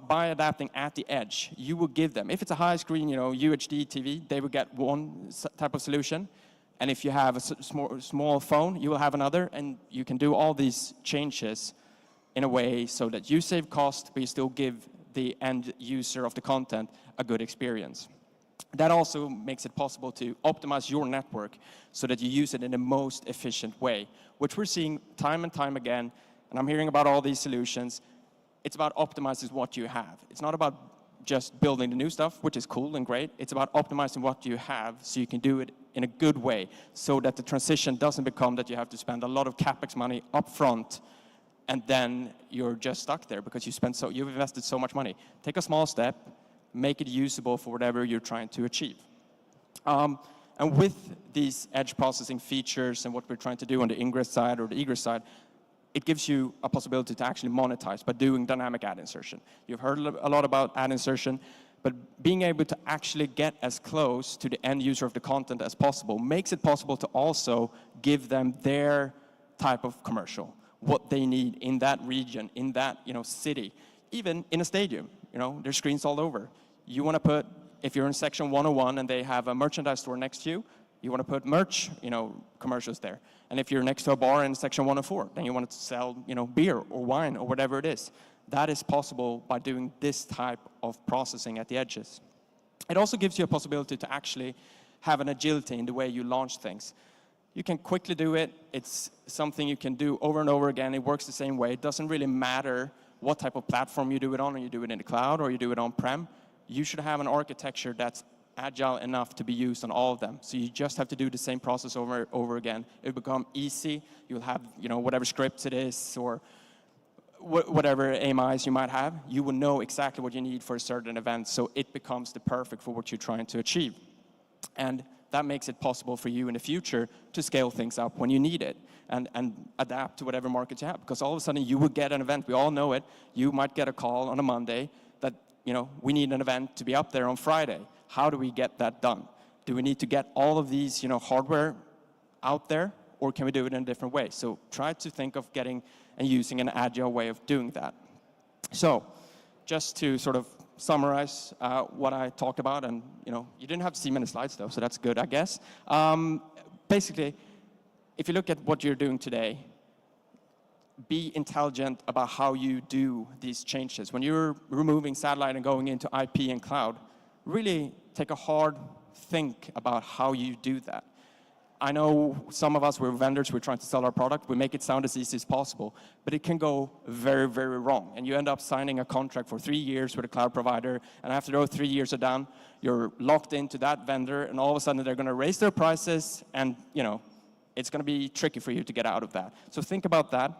S20: By adapting at the edge, you will give them, if it's a high screen, UHD TV, they will get one type of solution. And if you have a small phone, you will have another, and you can do all these changes in a way so that you save cost, but you still give the end user of the content a good experience. That also makes it possible to optimize your network so that you use it in the most efficient way, which we're seeing time and time again, and I'm hearing about all these solutions. It's about optimizing what you have. It's not about just building the new stuff, which is cool and great. It's about optimizing what you have so you can do it in a good way so that the transition doesn't become that you have to spend a lot of CapEx money up front and then you're just stuck there because you've invested so much money. Take a small step, make it usable for whatever you're trying to achieve. And with these edge processing features and what we're trying to do on the ingress side or the egress side, it gives you a possibility to actually monetize by doing dynamic ad insertion. You've heard a lot about ad insertion, but being able to actually get as close to the end user of the content as possible makes it possible to also give them their type of commercial, what they need in that region, in that city, even in a stadium. There's screens all over. You want to put, if you're in section 101 and they have a merchandise store next to you, you want to put merch, commercials there. And if you're next to a bar in section 104, then you want to sell, beer or wine or whatever it is. That is possible by doing this type of processing at the edges. It also gives you a possibility to actually have an agility in the way you launch things. You can quickly do it. It's something you can do over and over again. It works the same way. It doesn't really matter what type of platform you do it on, or you do it in the cloud, or you do it on-prem. You should have an architecture that's agile enough to be used on all of them. So you just have to do the same process over again. It will become easy. You'll have, whatever scripts it is, or whatever AMIs you might have. You will know exactly what you need for a certain event, so it becomes the perfect for what you're trying to achieve. And that makes it possible for you in the future to scale things up when you need it and adapt to whatever market you have. Because all of a sudden you will get an event, we all know it, you might get a call on a Monday that, we need an event to be up there on Friday. How do we get that done? Do we need to get all of these, hardware out there, or can we do it in a different way? So try to think of getting and using an agile way of doing that. So just to sort of summarize what I talked about, and you didn't have to see many slides though, so that's good, I guess. Basically, if you look at what you're doing today, be intelligent about how you do these changes. When you're removing satellite and going into IP and cloud, really take a hard think about how you do that. I know some of us, we're vendors, we're trying to sell our product, we make it sound as easy as possible, but it can go very, very wrong. And you end up signing a contract for 3 years with a cloud provider, and after those 3 years are done, you're locked into that vendor, and all of a sudden they're gonna raise their prices, and it's gonna be tricky for you to get out of that. So think about that,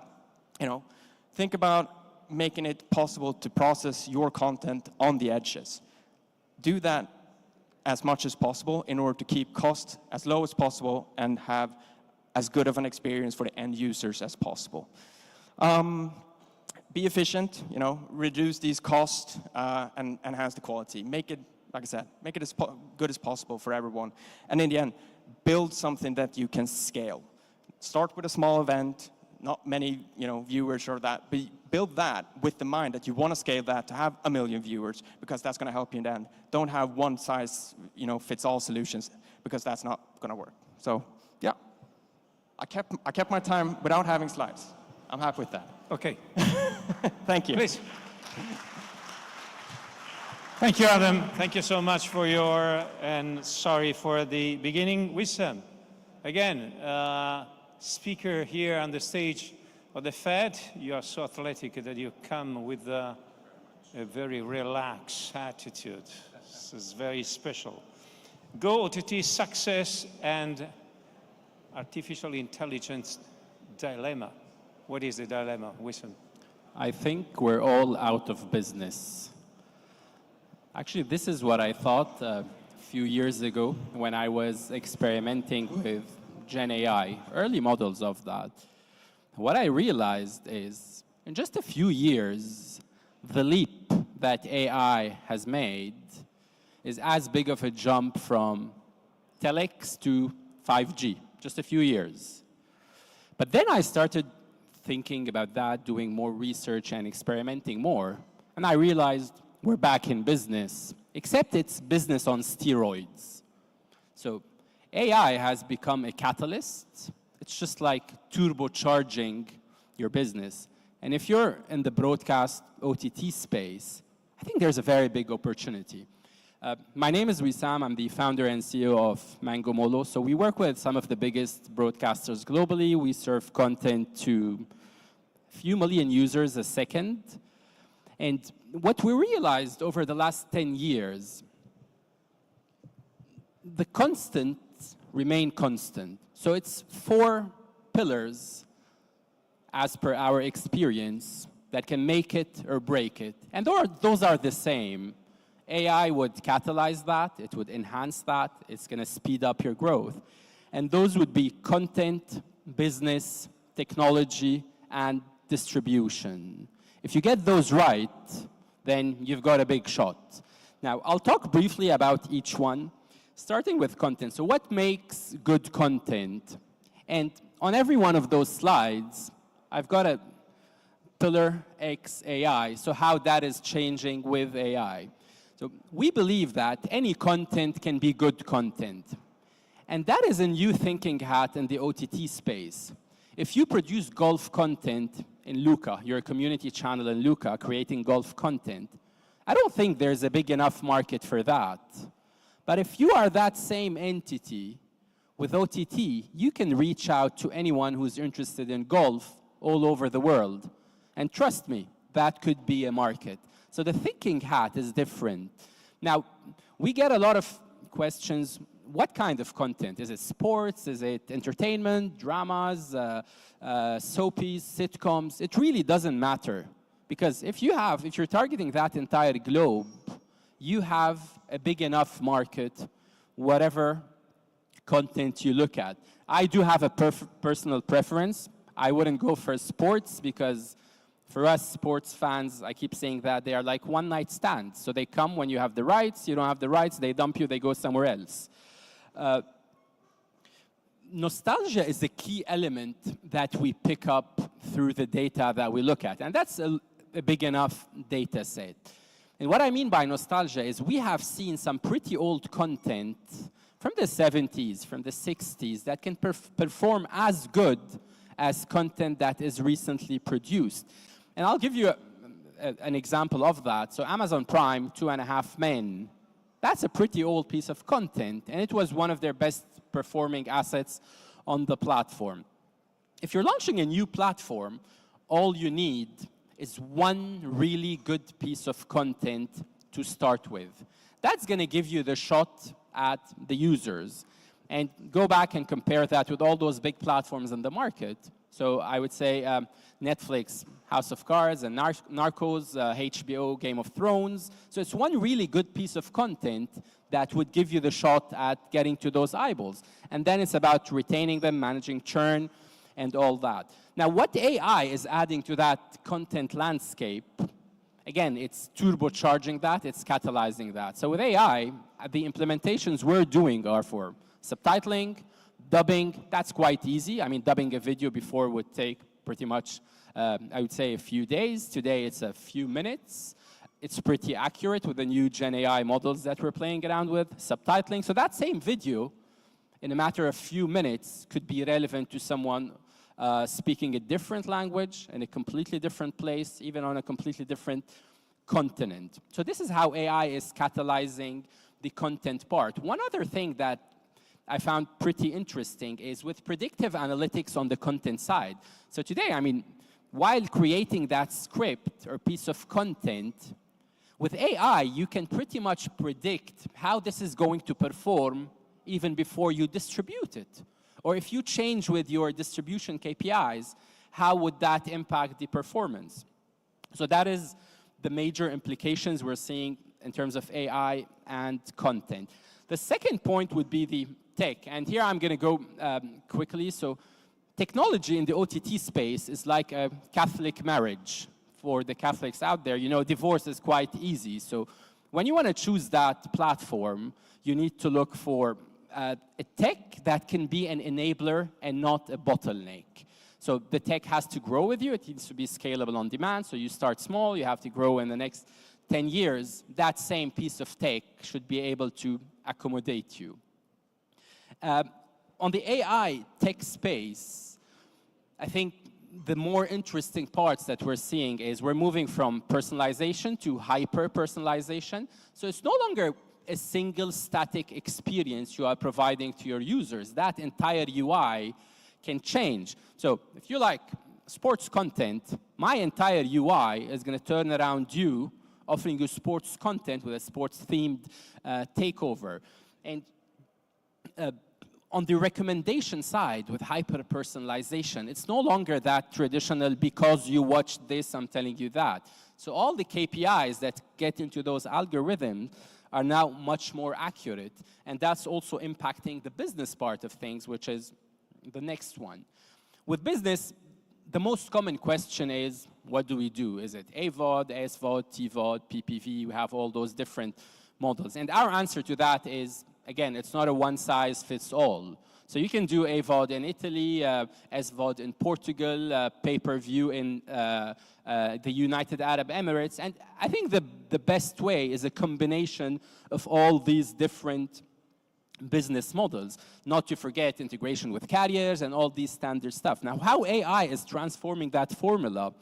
S20: think about making it possible to process your content on the edges. Do that as much as possible in order to keep costs as low as possible and have as good of an experience for the end users as possible. Be efficient, reduce these costs and enhance the quality. Make it, like I said, make it as good as possible for everyone. And in the end, build something that you can scale. Start with a small event, not many viewers or that, but build that with the mind that you want to scale that to have 1 million viewers, because that's going to help you in the end. Don't have one size fits all solutions, because that's not going to work. So yeah, I kept my time without having slides. I'm happy with that.
S4: Okay.
S20: Thank you.
S4: Please. Thank you, Adam. Thank you so much for and sorry for the beginning. Wissam, again, speaker here on the stage of the Fed. You are so athletic that you come with a very relaxed attitude. This is very special. Go OTT success and artificial intelligence dilemma. What is the dilemma, Wissam?
S21: I think we're all out of business. Actually, this is what I thought a few years ago when I was experimenting with Gen AI, early models of that. What I realized is, in just a few years, the leap that AI has made is as big of a jump from telex to 5G, just a few years. But then I started thinking about that, doing more research and experimenting more, and I realized we're back in business, except it's business on steroids. So AI has become a catalyst. It's just like turbocharging your business. And if you're in the broadcast OTT space, I think there's a very big opportunity. My name is Wissam. I'm the founder and CEO of Mango Molo. So we work with some of the biggest broadcasters globally. We serve content to a few million users a second. And what we realized over the last 10 years, the constants remain constant. So it's 4 pillars, as per our experience, that can make it or break it. And those are the same. AI would catalyze that, it would enhance that, it's going to speed up your growth. And those would be content, business, technology, and distribution. If you get those right, then you've got a big shot. Now, I'll talk briefly about each one, starting with content. So what makes good content? And on every one of those slides, I've got a pillar X AI, so how that is changing with AI. So we believe that any content can be good content. And that is a new thinking hat in the OTT space. If you produce golf content in Lucca, you're a community channel in Lucca creating golf content, I don't think there's a big enough market for that. But if you are that same entity with OTT, you can reach out to anyone who's interested in golf all over the world. And trust me, that could be a market. So the thinking hat is different. Now, we get a lot of questions. What kind of content? Is it sports? Is it entertainment, dramas, soapies, sitcoms? It really doesn't matter. Because if you're targeting that entire globe, you have a big enough market, whatever content you look at. I do have a personal preference. I wouldn't go for sports because for us sports fans, I keep saying that they are like one-night stands. So they come when you have the rights, you don't have the rights, they dump you, they go somewhere else. Nostalgia is a key element that we pick up through the data that we look at. And that's a big enough data set. And what I mean by nostalgia is we have seen some pretty old content from the 70s, from the 60s, that can perform as good as content that is recently produced. And I'll give you an example of that. So Amazon Prime, 2.5 Men, that's a pretty old piece of content, and it was one of their best performing assets on the platform. If you're launching a new platform, all you need is one really good piece of content to start with. That's going to give you the shot at the users. And go back and compare that with all those big platforms in the market. So I would say Netflix, House of Cards, and Narcos, HBO, Game of Thrones. So it's one really good piece of content that would give you the shot at getting to those eyeballs. And then it's about retaining them, managing churn, and all that. Now, what AI is adding to that content landscape, again, it's turbocharging that, it's catalyzing that. So with AI, the implementations we're doing are for subtitling, dubbing. That's quite easy. I mean, dubbing a video before would take pretty much, I would say, a few days. Today, it's a few minutes. It's pretty accurate with the new Gen AI models that we're playing around with. Subtitling. So that same video, in a matter of few minutes, could be relevant to someone speaking a different language in a completely different place, even on a completely different continent. So this is how AI is catalyzing the content part. One other thing that I found pretty interesting is with predictive analytics on the content side. So today, I mean, while creating that script or piece of content, with AI, you can pretty much predict how this is going to perform even before you distribute it. Or if you change with your distribution KPIs, how would that impact the performance? So that is the major implications we're seeing in terms of AI and content. The second point would be the tech. And here I'm going to go quickly. So technology in the OTT space is like a Catholic marriage. For the Catholics out there, you know, divorce is quite easy. So when you want to choose that platform, you need to look for a tech that can be an enabler and not a bottleneck. So the tech has to grow with you. It needs to be scalable on demand. So you start small. You have to grow in the next 10 years. That same piece of tech should be able to accommodate you. On the AI tech space, I think the more interesting parts that we're seeing is we're moving from personalization to hyper-personalization. So it's no longer a single static experience you are providing to your users. That entire UI can change. So if you like sports content, my entire UI is going to turn around you, offering you sports content with a sports-themed takeover. And on the recommendation side with hyper-personalization, it's no longer that traditional, because you watched this, I'm telling you that. So all the KPIs that get into those algorithms are now much more accurate. And that's also impacting the business part of things, which is the next one. With business, the most common question is, what do we do? Is it AVOD, SVOD, TVOD, PPV? We have all those different models. And our answer to that is, again, it's not a one-size-fits-all. So you can do AVOD in Italy, SVOD in Portugal, pay-per-view in the United Arab Emirates. And I think the best way is a combination of all these different business models, not to forget integration with carriers and all these standard stuff. Now, how AI is transforming that formula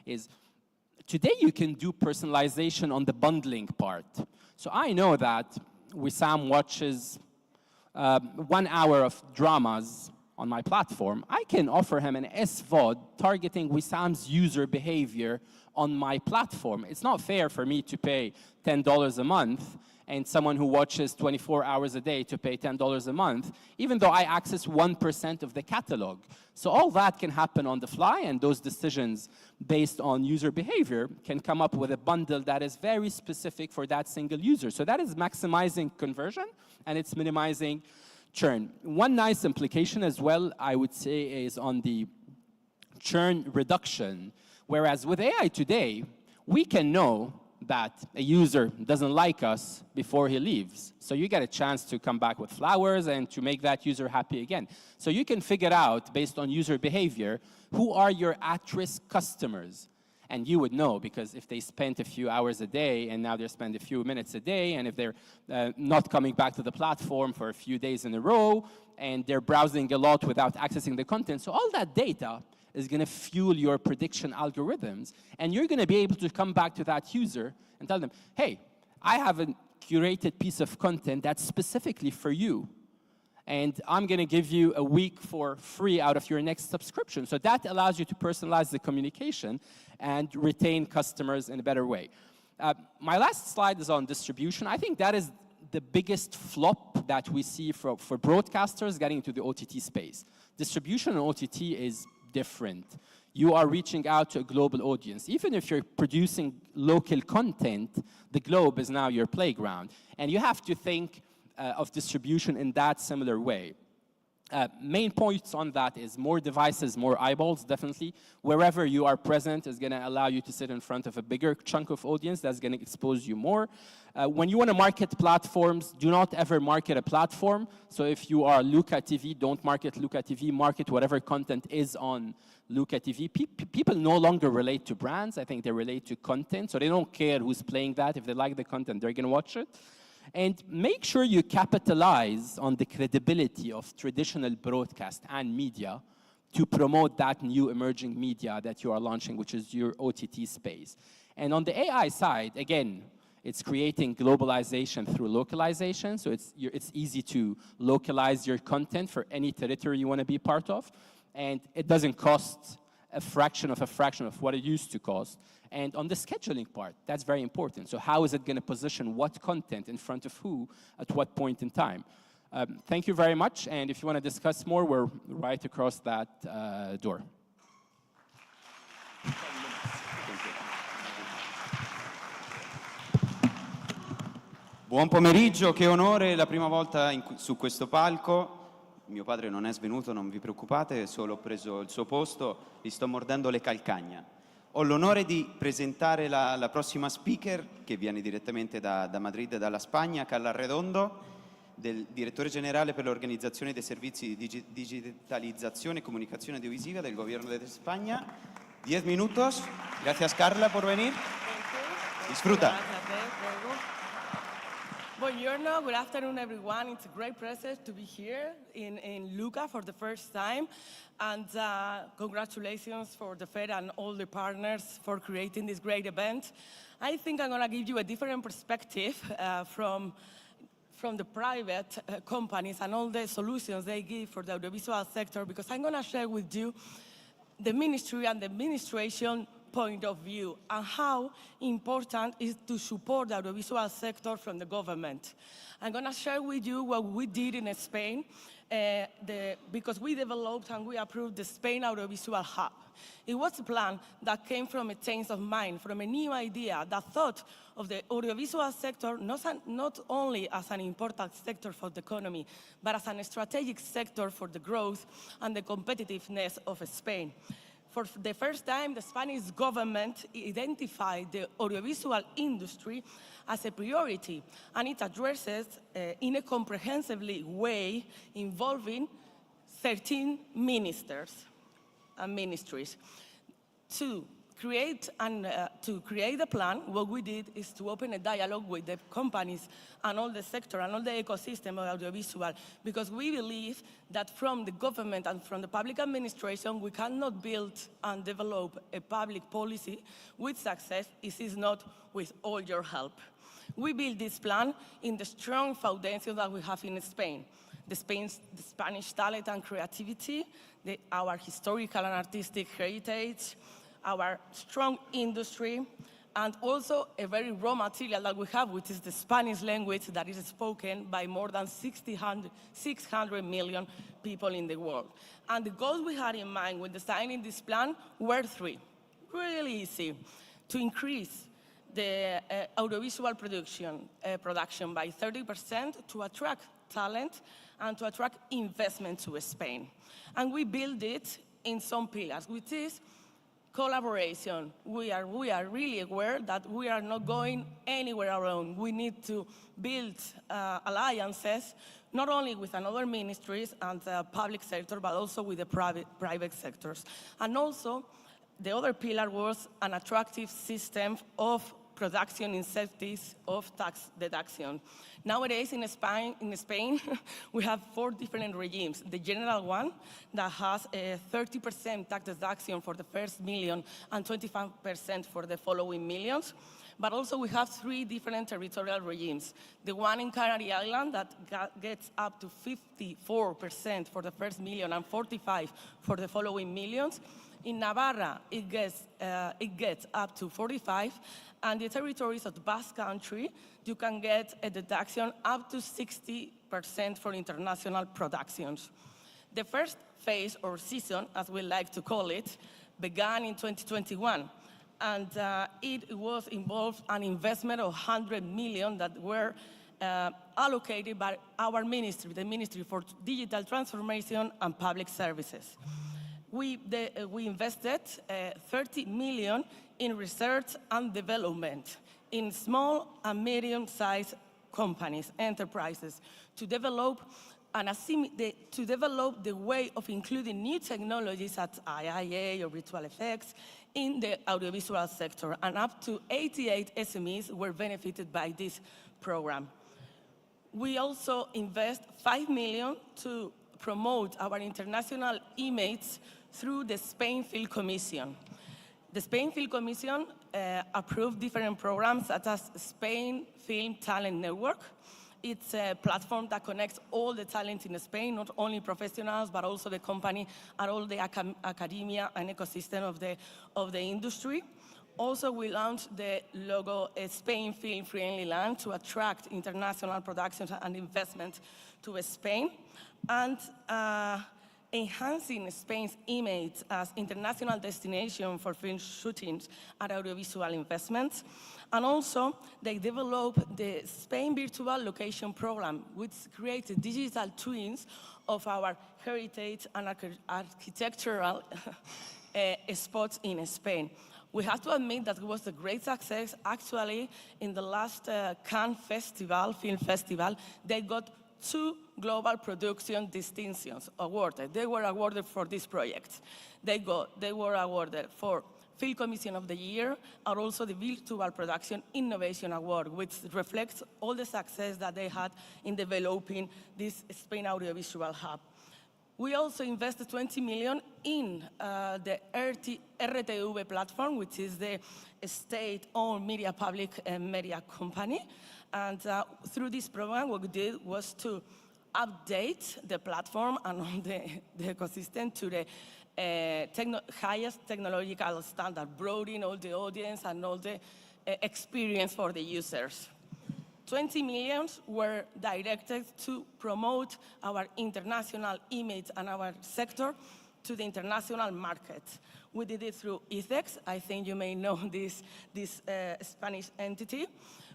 S21: is, today you can do personalization on the bundling part. So I know that Wissam watches 1 hour of dramas on my platform, I can offer him an SVOD targeting Wissam's user behavior on my platform. It's not fair for me to pay $10 a month and someone who watches 24 hours a day to pay $10 a month, even though I access 1% of the catalog. So all that can happen on the fly, and those decisions based on user behavior can come up with a bundle that is very specific for that single user. So that is maximizing conversion, and it's minimizing churn. One nice implication as well, I would say, is on the churn reduction. Whereas with AI today, we can know that a user doesn't like us before he leaves. So you get a chance to come back with flowers and to make that user happy again. So you can figure out, based on user behavior, who are your at-risk customers. And you would know, because if they spent a few hours a day and now they spend a few minutes a day, and if they're not coming back to the platform for a few days in a row, and they're browsing a lot without accessing the content, so all that data is going to fuel your prediction algorithms, and you're going to be able to come back to that user and tell them, hey, I have a curated piece of content that's specifically for you, and I'm going to give you a week for free out of your next subscription. So that allows you to personalize the communication and retain customers in a better way. My last slide is on distribution. I think that is the biggest flop that we see for broadcasters getting into the OTT space. Distribution on OTT is different. You are reaching out to a global audience. Even if you're producing local content, the globe is now your playground. And you have to think of distribution in that similar way. Main points on that is more devices, more eyeballs, definitely. Wherever you are present is going to allow you to sit in front of a bigger chunk of audience that's going to expose you more. When you want to market platforms, do not ever market a platform. So if you are Lucca TV, don't market Lucca TV, market whatever content is on Lucca TV. People no longer relate to brands. I think they relate to content. So they don't care who's playing that. If they like the content, they're going to watch it. And make sure you capitalize on the credibility of traditional broadcast and media to promote that new emerging media that you are launching, which is your OTT space. And on the AI side, again, it's creating globalization through localization. So it's easy to localize your content for any territory you want to be part of. And it doesn't cost a fraction of what it used to cost. And on the scheduling part, that's very important. So how is it going to position what content in front of who at what point in time? Thank you very much. And if you want to discuss more, we're right across that door.
S1: Buon pomeriggio, che onore, la prima volta su questo palco. Mio padre non è svenuto, non vi preoccupate, solo ho preso il suo posto, gli sto mordendo le calcagna. Ho l'onore di presentare la prossima speaker, che viene direttamente da Madrid, dalla Spagna, Carla Redondo, del direttore generale per l'organizzazione dei servizi di digitalizzazione e comunicazione audiovisiva del Gobierno de España. 10 minutos. Gracias, Carla, por venir. Disfruta.
S22: Buongiorno, good afternoon everyone. It's a great pleasure to be here in Lucca for the first time. And congratulations for the fair and all the partners for creating this great event. I think I'm going to give you a different perspective from the private companies and all the solutions they give for the audiovisual sector, because I'm going to share with you the ministry and the administration point of view and how important it is to support the audiovisual sector from the government. I'm going to share with you what we did in Spain because we developed and we approved the Spain Audiovisual Hub. It was a plan that came from a change of mind, from a new idea that thought of the audiovisual sector not only as an important sector for the economy, but as a strategic sector for the growth and the competitiveness of Spain. For the first time, the Spanish government identified the audiovisual industry as a priority, and it addresses in a comprehensive way involving 13 ministers and ministries. To create a plan, what we did is to open a dialogue with the companies and all the sector and all the ecosystem of audiovisual, because we believe that from the government and from the public administration, we cannot build and develop a public policy with success if it is not with all your help. We built this plan in the strong foundation that we have in Spain. the Spanish talent and creativity, our historical and artistic heritage, our strong industry, and also a very raw material that we have, which is the Spanish language that is spoken by more than 600 million people in the world. And the goals we had in mind when designing this plan were three. Really easy: to increase the audiovisual production by 30%, to attract talent, and to attract investment to Spain. And we build it in some pillars, which is collaboration. We are really aware that we are not going anywhere alone. We need to build alliances, not only with another ministries and the public sector, but also with the private sectors. And also, the other pillar was an attractive system of production incentives of tax deduction. Nowadays in Spain, we have 4 different regimes. The general one that has a 30% tax deduction for the first million and 25% for the following millions. But also we have 3 different territorial regimes. The one in Canary Island that gets up to 54% for the first million and 45% for the following millions. In Navarra, it gets up to 45%, and the territories of the Basque Country, you can get a deduction up to 60% for international productions. The first phase, or season, as we like to call it, began in 2021, and it involved an investment of 100 million that were allocated by our ministry, the Ministry for Digital Transformation and Public Services. We invested 30 million in research and development in small and medium-sized companies, enterprises, to develop the way of including new technologies such as IA or virtual effects in the audiovisual sector. And up to 88 SMEs were benefited by this program. We also invest 5 million to promote our international image through the Spain Film Commission. The Spain Film Commission approved different programs such as Spain Film Talent Network. It's a platform that connects all the talent in Spain, not only professionals, but also the company and all the academia and ecosystem of the industry. Also, we launched the logo Spain Film Friendly Land to attract international productions and investment to Spain. And enhancing Spain's image as international destination for film shootings and audiovisual investments. And also, they developed the Spain Virtual Location Program, which created digital twins of our heritage and architectural spots in Spain. We have to admit that it was a great success. Actually, in the last Cannes Film Festival, they got 2 global production distinctions awarded. They were awarded for this project. They were awarded for Film Commission of the Year and also the Virtual Production Innovation Award, which reflects all the success that they had in developing this Spain Audiovisual Hub. We also invested 20 million in the RTV platform, which is the state-owned public media company. And through this program, what we did was to update the platform and the ecosystem to the highest technological standard, broadening all the audience and all the experience for the users. 20 million were directed to promote our international image and our sector to the international market. We did it through ICEX. I think you may know this Spanish entity.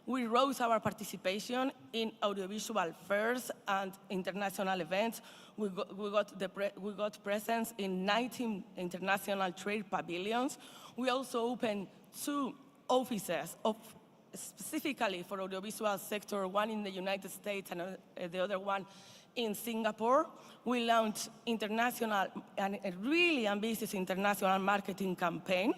S22: We rose our participation in audiovisual fairs and international events. We got presence in 19 international trade pavilions. We also opened 2 offices specifically for audiovisual sector, one in the United States and the other one in Singapore. We launched international and a really ambitious international marketing campaign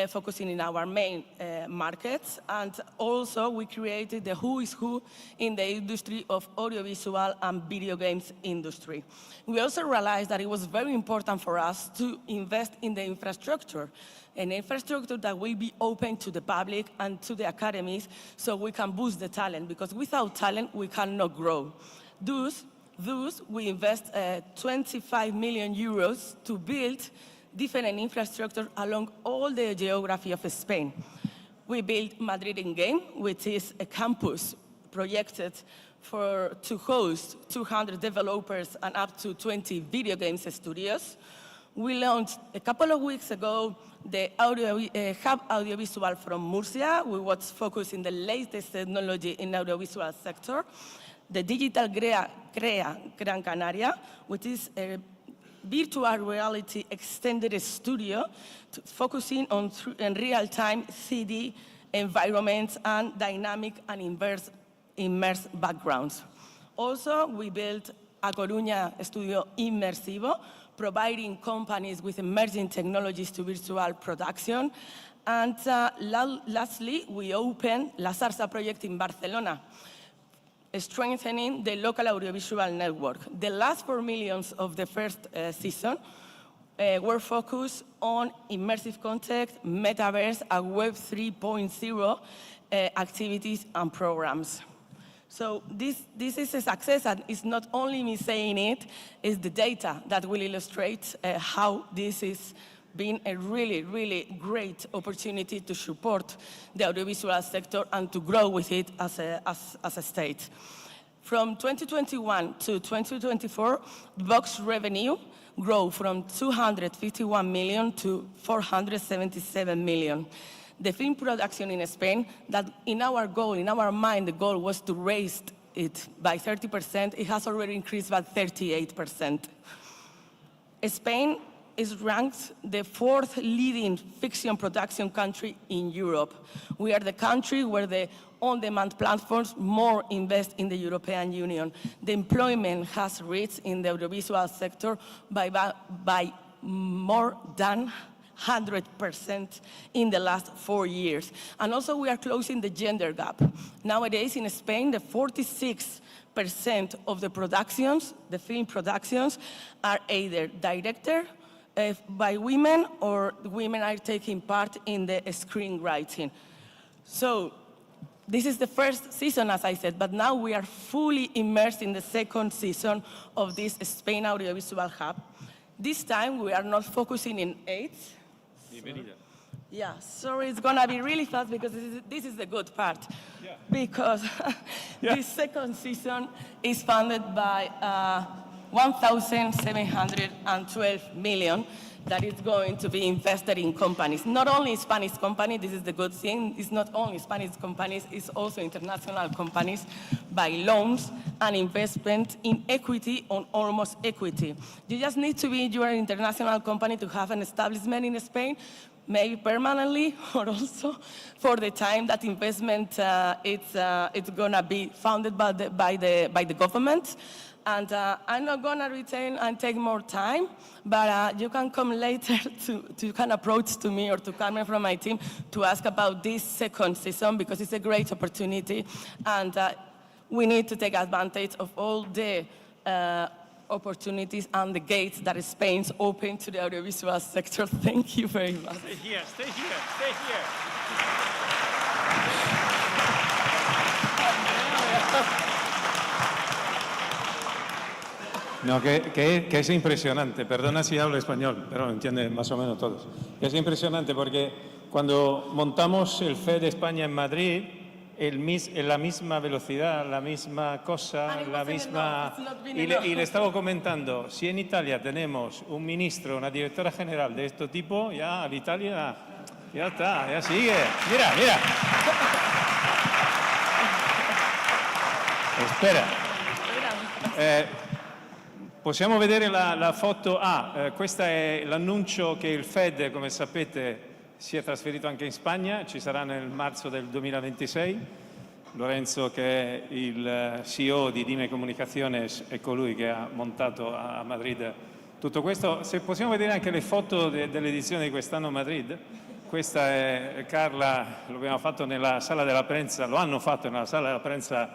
S22: focusing in our main markets. And also we created the who is who in the industry of audiovisual and video games industry. We also realized that it was very important for us to invest in the infrastructure, an infrastructure that will be open to the public and to the academies so we can boost the talent, because without talent we cannot grow. Thus, Thus, we invest 25 million euros to build different infrastructure along all the geography of Spain. We built Madrid in-game, which is a campus projected to host 200 developers and up to 20 video games studios. We launched a couple of weeks ago the Hub Audiovisual from Murcia. We was focused in the latest technology in audiovisual sector. The Digital CREA Gran Canaria, which is a virtual reality extended studio focusing on real-time 3D environments and dynamic and immersed backgrounds. Also, we built a Coruña studio Unmissable, providing companies with emerging technologies to virtual production. And lastly, we opened La Zarza project in Barcelona, strengthening the local audiovisual network. The last 4 million of the first season were focused on immersive content, metaverse, and Web 3.0 activities and programs. So this is a success, and it's not only me saying it, it's the data that will illustrate how this is been a really, really great opportunity to support the audiovisual sector and to grow with it as a state. From 2021 to 2024, Vox revenue grew from 251 million to 477 million. The film production in Spain, that in our mind, the goal was to raise it by 30%, it has already increased by 38%. Spain is ranked the 4th leading fiction production country in Europe. We are the country where the on-demand platforms more invest in the European Union. The employment has reached in the audiovisual sector by more than 100% in the last 4 years. And also we are closing the gender gap. Nowadays in Spain, the 46% of the productions, the film productions, are either directed by women or women are taking part in the screenwriting. So this is the first season, as I said, but now we are fully immersed in the second season of this Spain Audiovisual Hub. This time we are not focusing in AIDS. Yeah, sorry, it's gonna be really fast because this is the good part. Yeah. Because this second season is funded by 1,712 million that is going to be invested in companies. Not only Spanish companies, this is the good thing, it's not only Spanish companies, it's also international companies by loans and investment in equity on almost equity. You just need to be your international company to have an establishment in Spain, maybe permanently or also for the time that investment it's gonna be funded by the government. And I'm not gonna retain and take more time, but you can come later you can approach to me or to Carmen from my team to ask about this second season because it's a great opportunity and we need to take advantage of all the opportunities and the gates that Spain's open to the audiovisual sector. Thank you very much.
S4: Stay here, stay here, stay here. No, que es impresionante, perdona si hablo español, pero lo entienden más o menos todos. Es impresionante porque cuando montamos el FED España en Madrid, en la misma velocidad, la misma cosa, la misma... Y le estaba comentando, si en Italia tenemos un ministro, una directora general de este tipo, ya en Italia ya está, ya sigue. Mira, mira. Espera. Possiamo vedere la foto? Questo è l'annuncio che il FED, come sapete, si è trasferito anche in Spagna, ci sarà nel marzo del 2026. Lorenzo, che è il CEO di Dime Comunicaciones, è colui che ha montato a Madrid tutto questo. Se possiamo vedere anche le foto dell'edizione di quest'anno a Madrid. Questa è Carla, lo abbiamo fatto nella sala della prensa, lo hanno fatto nella sala della prensa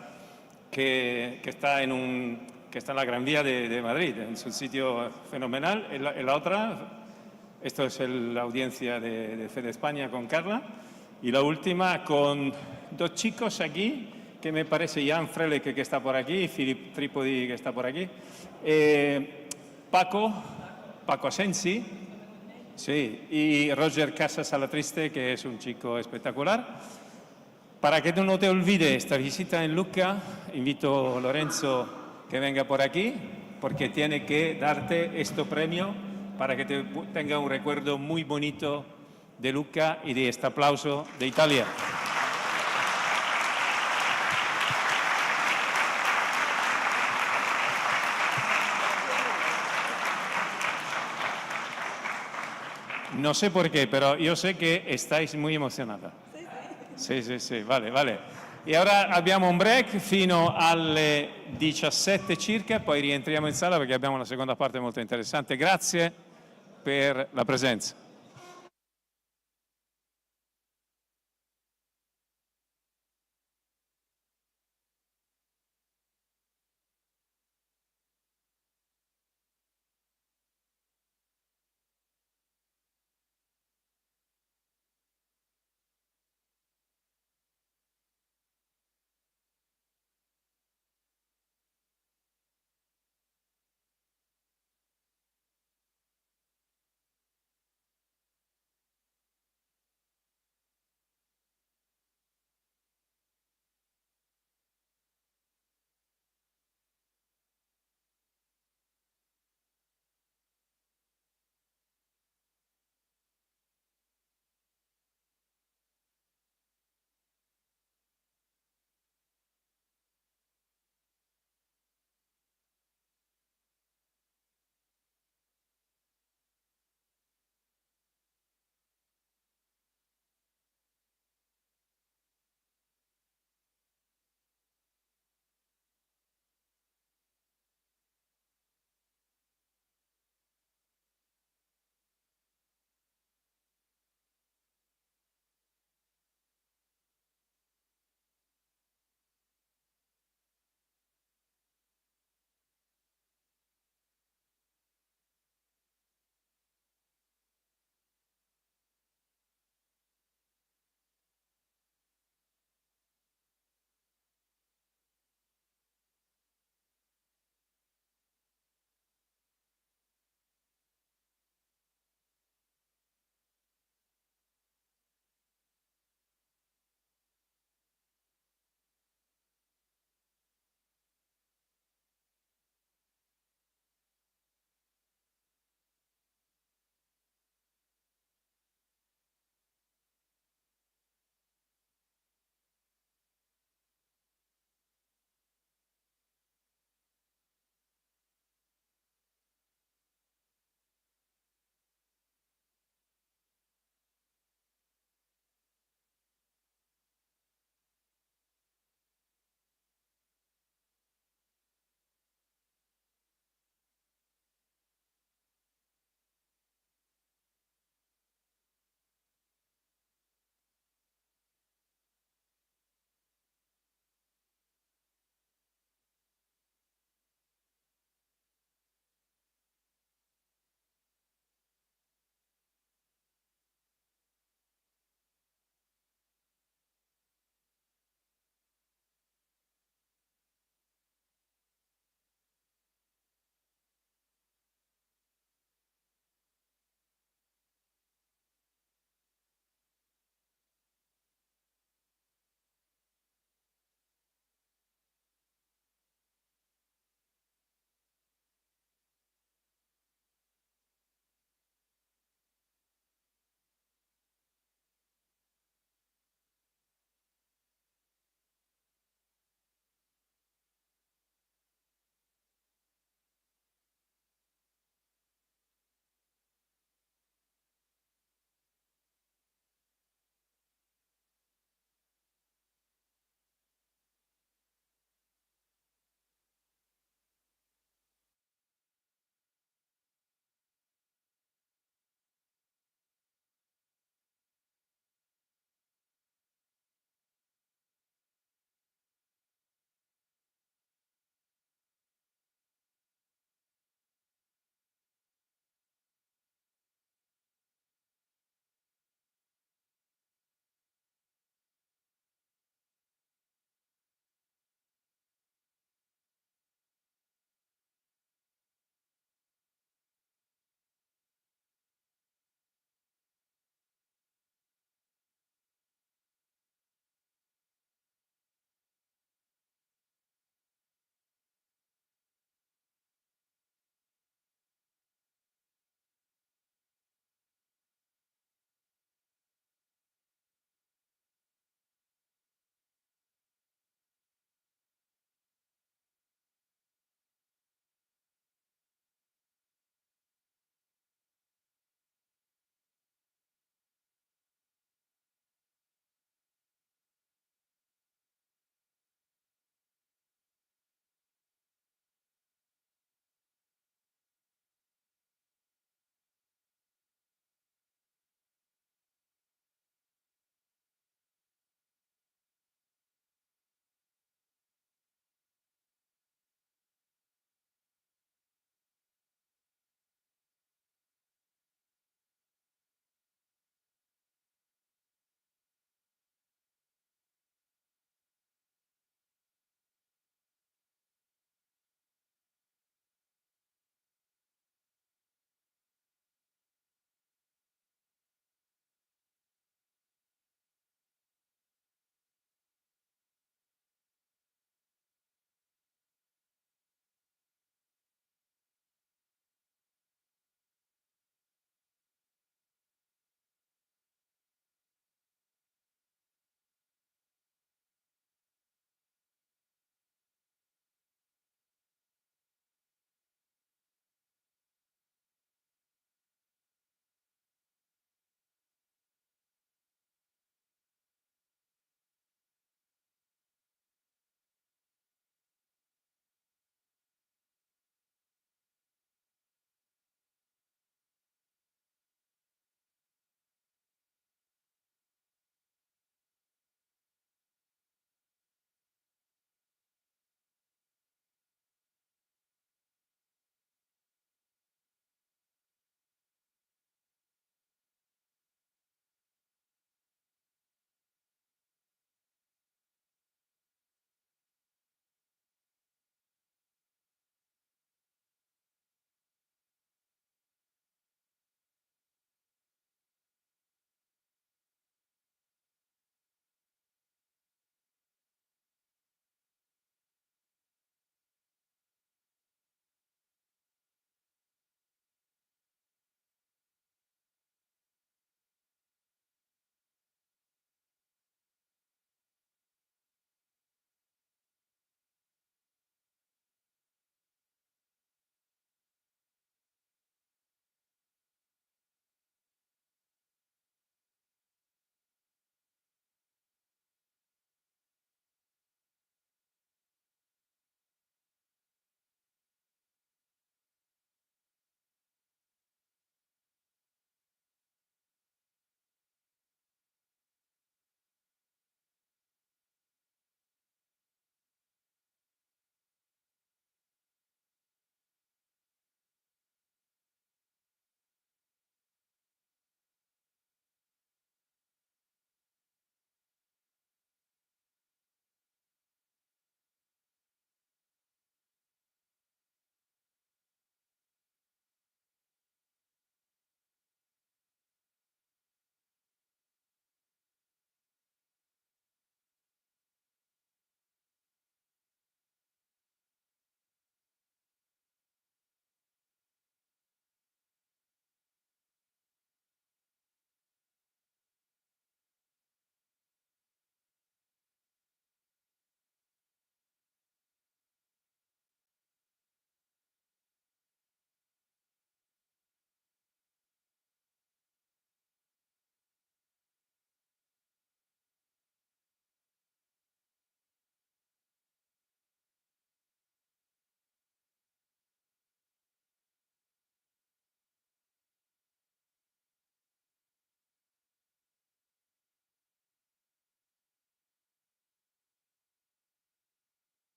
S4: che está en la Gran Vía de Madrid, es un sitio fenomenal. La otra, esto es la audiencia de FED España con Carla. Y la última con dos chicos aquí que me parece Jan Frelek, que está por aquí, Philip Tripodi, que está por aquí, Paco Sensi, sí, y Roger Casas Alatriste, que es un chico espectacular. Para que tú no te olvides esta visita en Lucca, invito a Lorenzo que venga por aquí, porque tiene que darte este premio para que tenga un recuerdo muy bonito de Lucca y de este aplauso de Italia. No sé por qué, pero yo sé che estáis muy emocionada. Sì, sì, sì, vale, vale. E ora abbiamo un break fino alle 17 circa, poi rientriamo in sala perché abbiamo una seconda parte molto interessante. Grazie per la presenza.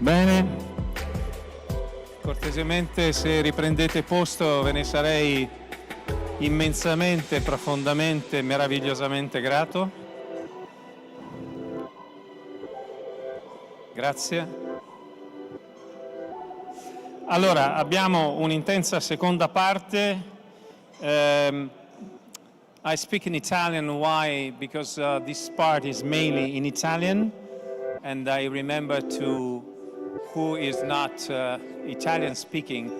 S4: Bene, cortesemente se riprendete posto ve ne sarei immensamente, profondamente, meravigliosamente grato. Grazie. Allora, abbiamo un'intensa seconda parte. I speak in Italian, why? Because this part is mainly in Italian, and I remember to who is not Italian speaking,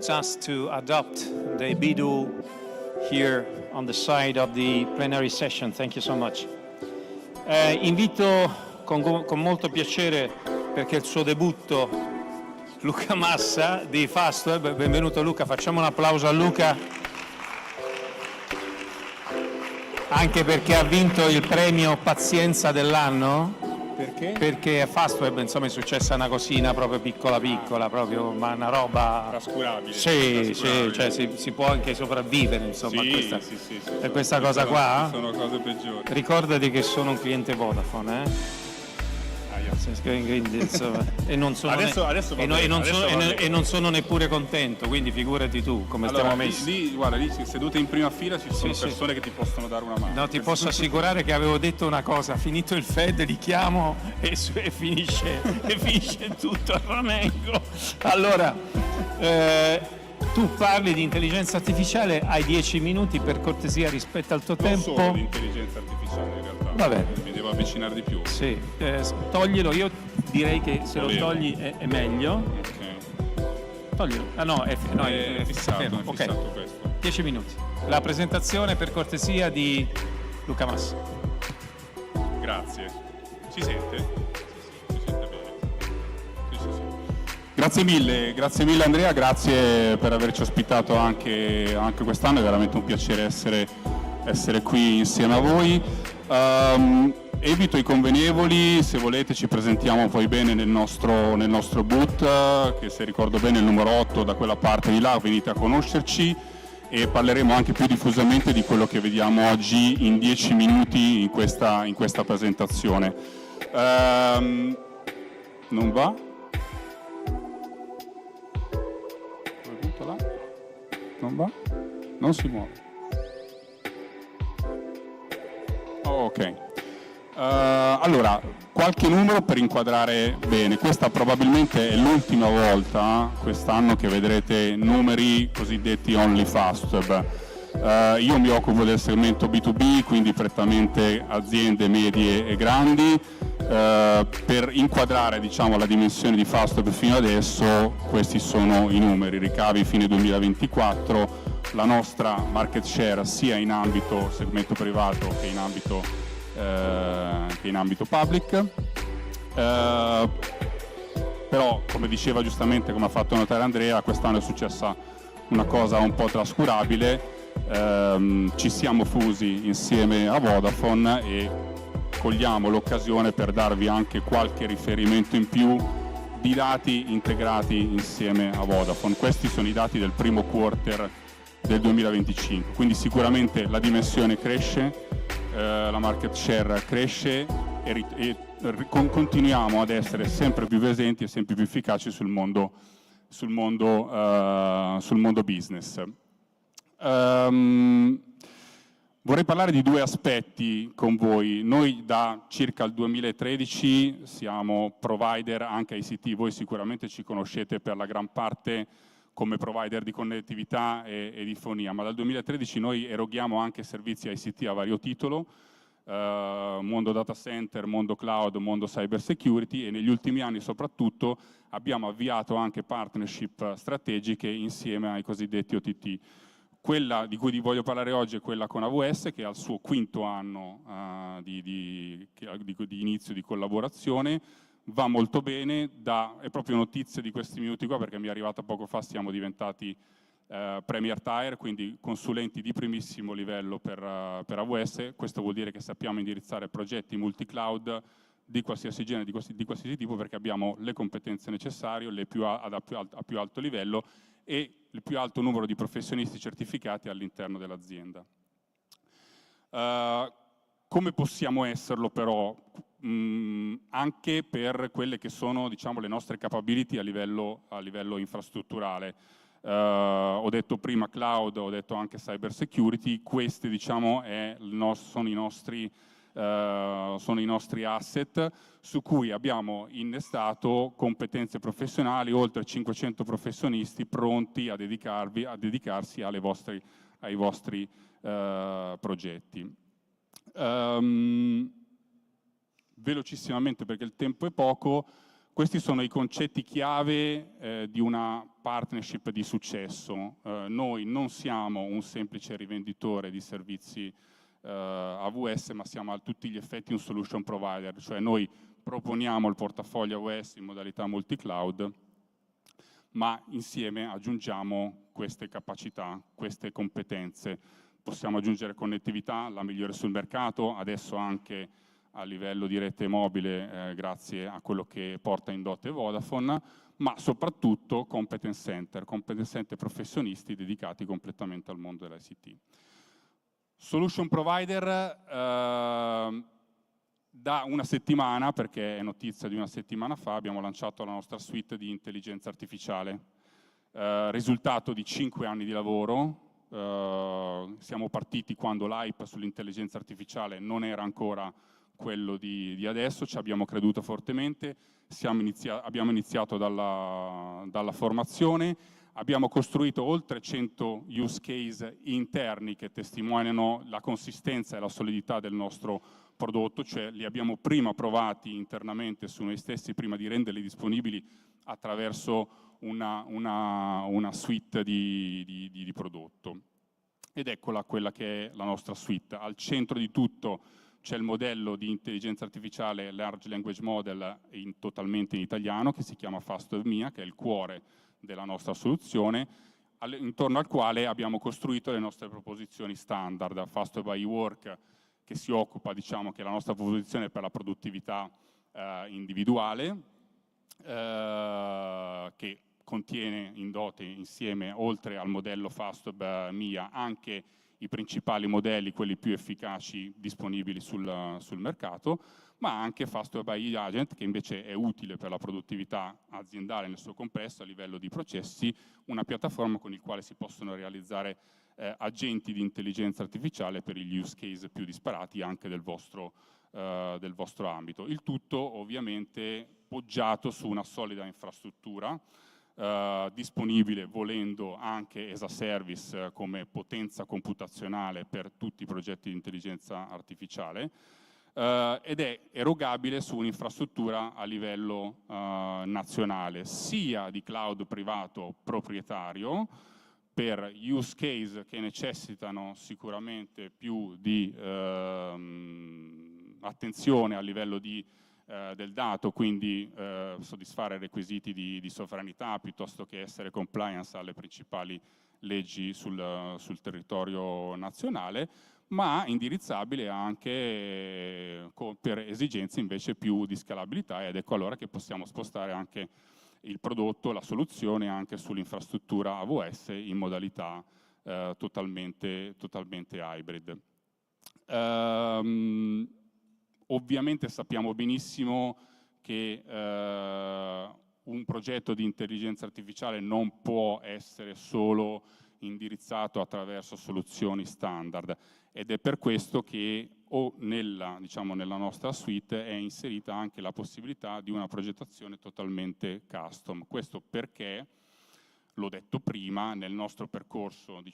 S4: just to adopt the Bidu here on the side of the plenary session. Thank you so much. Invito con molto piacere, perché è il suo debutto, Luca Massa di Fastweb. Benvenuto Luca, facciamo un applauso a Luca, anche perché ha vinto il premio Pazienza dell'anno.
S2: Perché?
S4: Perché a Fastweb insomma è successa una cosina proprio piccola, proprio, ma una roba
S2: trascurabile.
S4: Sì, cioè si può anche sopravvivere insomma a questa cosa qua.
S2: Sono cose peggiori.
S4: Ricordati che sono un cliente Vodafone, quindi, insomma, e non sono neppure contento, quindi figurati tu come stiamo messi.
S2: Guarda, lì sedute in prima fila ci sono persone che ti possono dare una mano.
S4: No, ti posso assicurare che avevo detto una cosa: finito il Fed li chiamo e finisce tutto a ramengo. Allora, tu parli di intelligenza artificiale, hai 10 minuti, per cortesia rispetta il tuo tempo.
S2: Non solo di intelligenza artificiale in realtà.
S4: Vabbè.
S2: Mi devo avvicinare di più.
S4: Sì, toglilo, io direi che se lo togli è meglio.
S2: Ok.
S4: Toglilo. Ah no, è
S2: fissato,
S4: fermo.
S2: è fissato
S4: Ok.
S2: questo.
S4: 10 minuti. La presentazione per cortesia di Luca Massi.
S2: Grazie. Si sente? Si sente bene. Sì. Grazie mille Andrea, grazie per averci ospitato anche quest'anno, è veramente un piacere essere qui insieme a voi. Evito i convenevoli, se volete ci presentiamo poi bene nel nostro booth, che se ricordo bene è il numero 8 da quella parte di là, venite a conoscerci e parleremo anche più diffusamente di quello che vediamo oggi in 10 minuti in questa presentazione. Non va? Non va? Non si muove. Ok. Allora, qualche numero per inquadrare bene. Questa probabilmente è l'ultima volta quest'anno che vedrete numeri cosiddetti only Fastweb. Io mi occupo del segmento B2B, quindi prettamente aziende medie e grandi. Per inquadrare, diciamo, la dimensione di Fastweb fino adesso, questi sono i numeri, ricavi fine 2024, la nostra market share sia in ambito segmento privato che in ambito public. Però, come diceva giustamente, come ha fatto notare Andrea, quest'anno è successa una cosa un po' trascurabile, ci siamo fusi insieme a Vodafone e cogliamo l'occasione per darvi anche qualche riferimento in più di dati integrati insieme a Vodafone. Questi sono i dati del primo quarter del 2025, quindi sicuramente la dimensione cresce, la market share cresce e continuiamo ad essere sempre più presenti e sempre più efficaci sul mondo business. Vorrei parlare di due aspetti con voi. Noi da circa il 2013 siamo provider anche ICT, voi sicuramente ci conoscete per la gran parte come provider di connettività e di fonia, ma dal 2013 noi eroghiamo anche servizi ICT a vario titolo, mondo data center, mondo cloud, mondo cyber security, e negli ultimi anni soprattutto abbiamo avviato anche partnership strategiche insieme ai cosiddetti OTT. Quella di cui vi voglio parlare oggi è quella con AWS, che è al suo quinto anno di inizio di collaborazione, va molto bene, è proprio notizia di questi minuti qua perché mi è arrivata poco fa, siamo diventati Premier Tier, quindi consulenti di primissimo livello per AWS. Questo vuol dire che sappiamo indirizzare progetti multi-cloud di qualsiasi genere, di qualsiasi tipo, perché abbiamo le competenze necessarie, a più alto livello e il più alto numero di professionisti certificati all'interno dell'azienda. Come possiamo esserlo però? Anche per quelle che sono, diciamo, le nostre capability a livello infrastrutturale. Ho detto prima cloud, ho detto anche cyber security, questi, diciamo, sono i nostri asset su cui abbiamo innestato competenze professionali, oltre 500 professionisti pronti a dedicarsi ai vostri progetti. Velocissimamente perché il tempo è poco, questi sono i concetti chiave di una partnership di successo. Noi non siamo un semplice rivenditore di servizi AWS, ma siamo a tutti gli effetti un solution provider, cioè noi proponiamo il portafoglio AWS in modalità multi-cloud, ma insieme aggiungiamo queste capacità, queste competenze. Possiamo aggiungere connettività, la migliore sul mercato, adesso anche a livello di rete mobile grazie a quello che porta in dote Vodafone, ma soprattutto competence center professionisti dedicati completamente al mondo dell'ICT. Solution provider da una settimana, perché è notizia di una settimana fa, abbiamo lanciato la nostra suite di intelligenza artificiale, risultato di 5 anni di lavoro. Siamo partiti quando l'hype sull'intelligenza artificiale non era ancora quello di adesso, ci abbiamo creduto fortemente, abbiamo iniziato dalla formazione, abbiamo costruito oltre 100 use case interni che testimoniano la consistenza e la solidità del nostro prodotto, cioè li abbiamo prima provati internamente su noi stessi prima di renderli disponibili attraverso una suite di prodotto. ed eccola quella che è la nostra suite. Al centro di tutto c'è il modello di intelligenza artificiale Large Language Model totalmente in italiano, che si chiama FastWebMia, che è il cuore della nostra soluzione, intorno al quale abbiamo costruito le nostre proposizioni standard. FastWebIWork, che si occupa, diciamo, che è la nostra proposizione per la produttività individuale, che contiene in dote insieme, oltre al modello FastWebMia, anche i principali modelli, quelli più efficaci disponibili sul mercato, ma anche FastWebAgent, che invece è utile per la produttività aziendale nel suo complesso a livello di processi, una piattaforma con il quale si possono realizzare agenti di intelligenza artificiale per gli use case più disparati anche del vostro ambito. Il tutto ovviamente poggiato su una solida infrastruttura, disponibile volendo anche as a service come potenza computazionale per tutti i progetti di intelligenza artificiale, ed è erogabile su un'infrastruttura a livello nazionale, sia di cloud privato proprietario per use case che necessitano sicuramente più di attenzione a livello del dato, quindi soddisfare i requisiti di sovranità piuttosto che essere compliance alle principali leggi sul territorio nazionale, ma indirizzabile anche per esigenze invece più di scalabilità, ed ecco allora che possiamo spostare anche il prodotto, la soluzione anche sull'infrastruttura AWS in modalità totalmente hybrid. Ovviamente sappiamo benissimo che un progetto di intelligenza artificiale non può essere solo indirizzato attraverso soluzioni standard, ed è per questo che nella nostra suite è inserita anche la possibilità di una progettazione totalmente custom. Questo perché, l'ho detto prima, nel nostro percorso di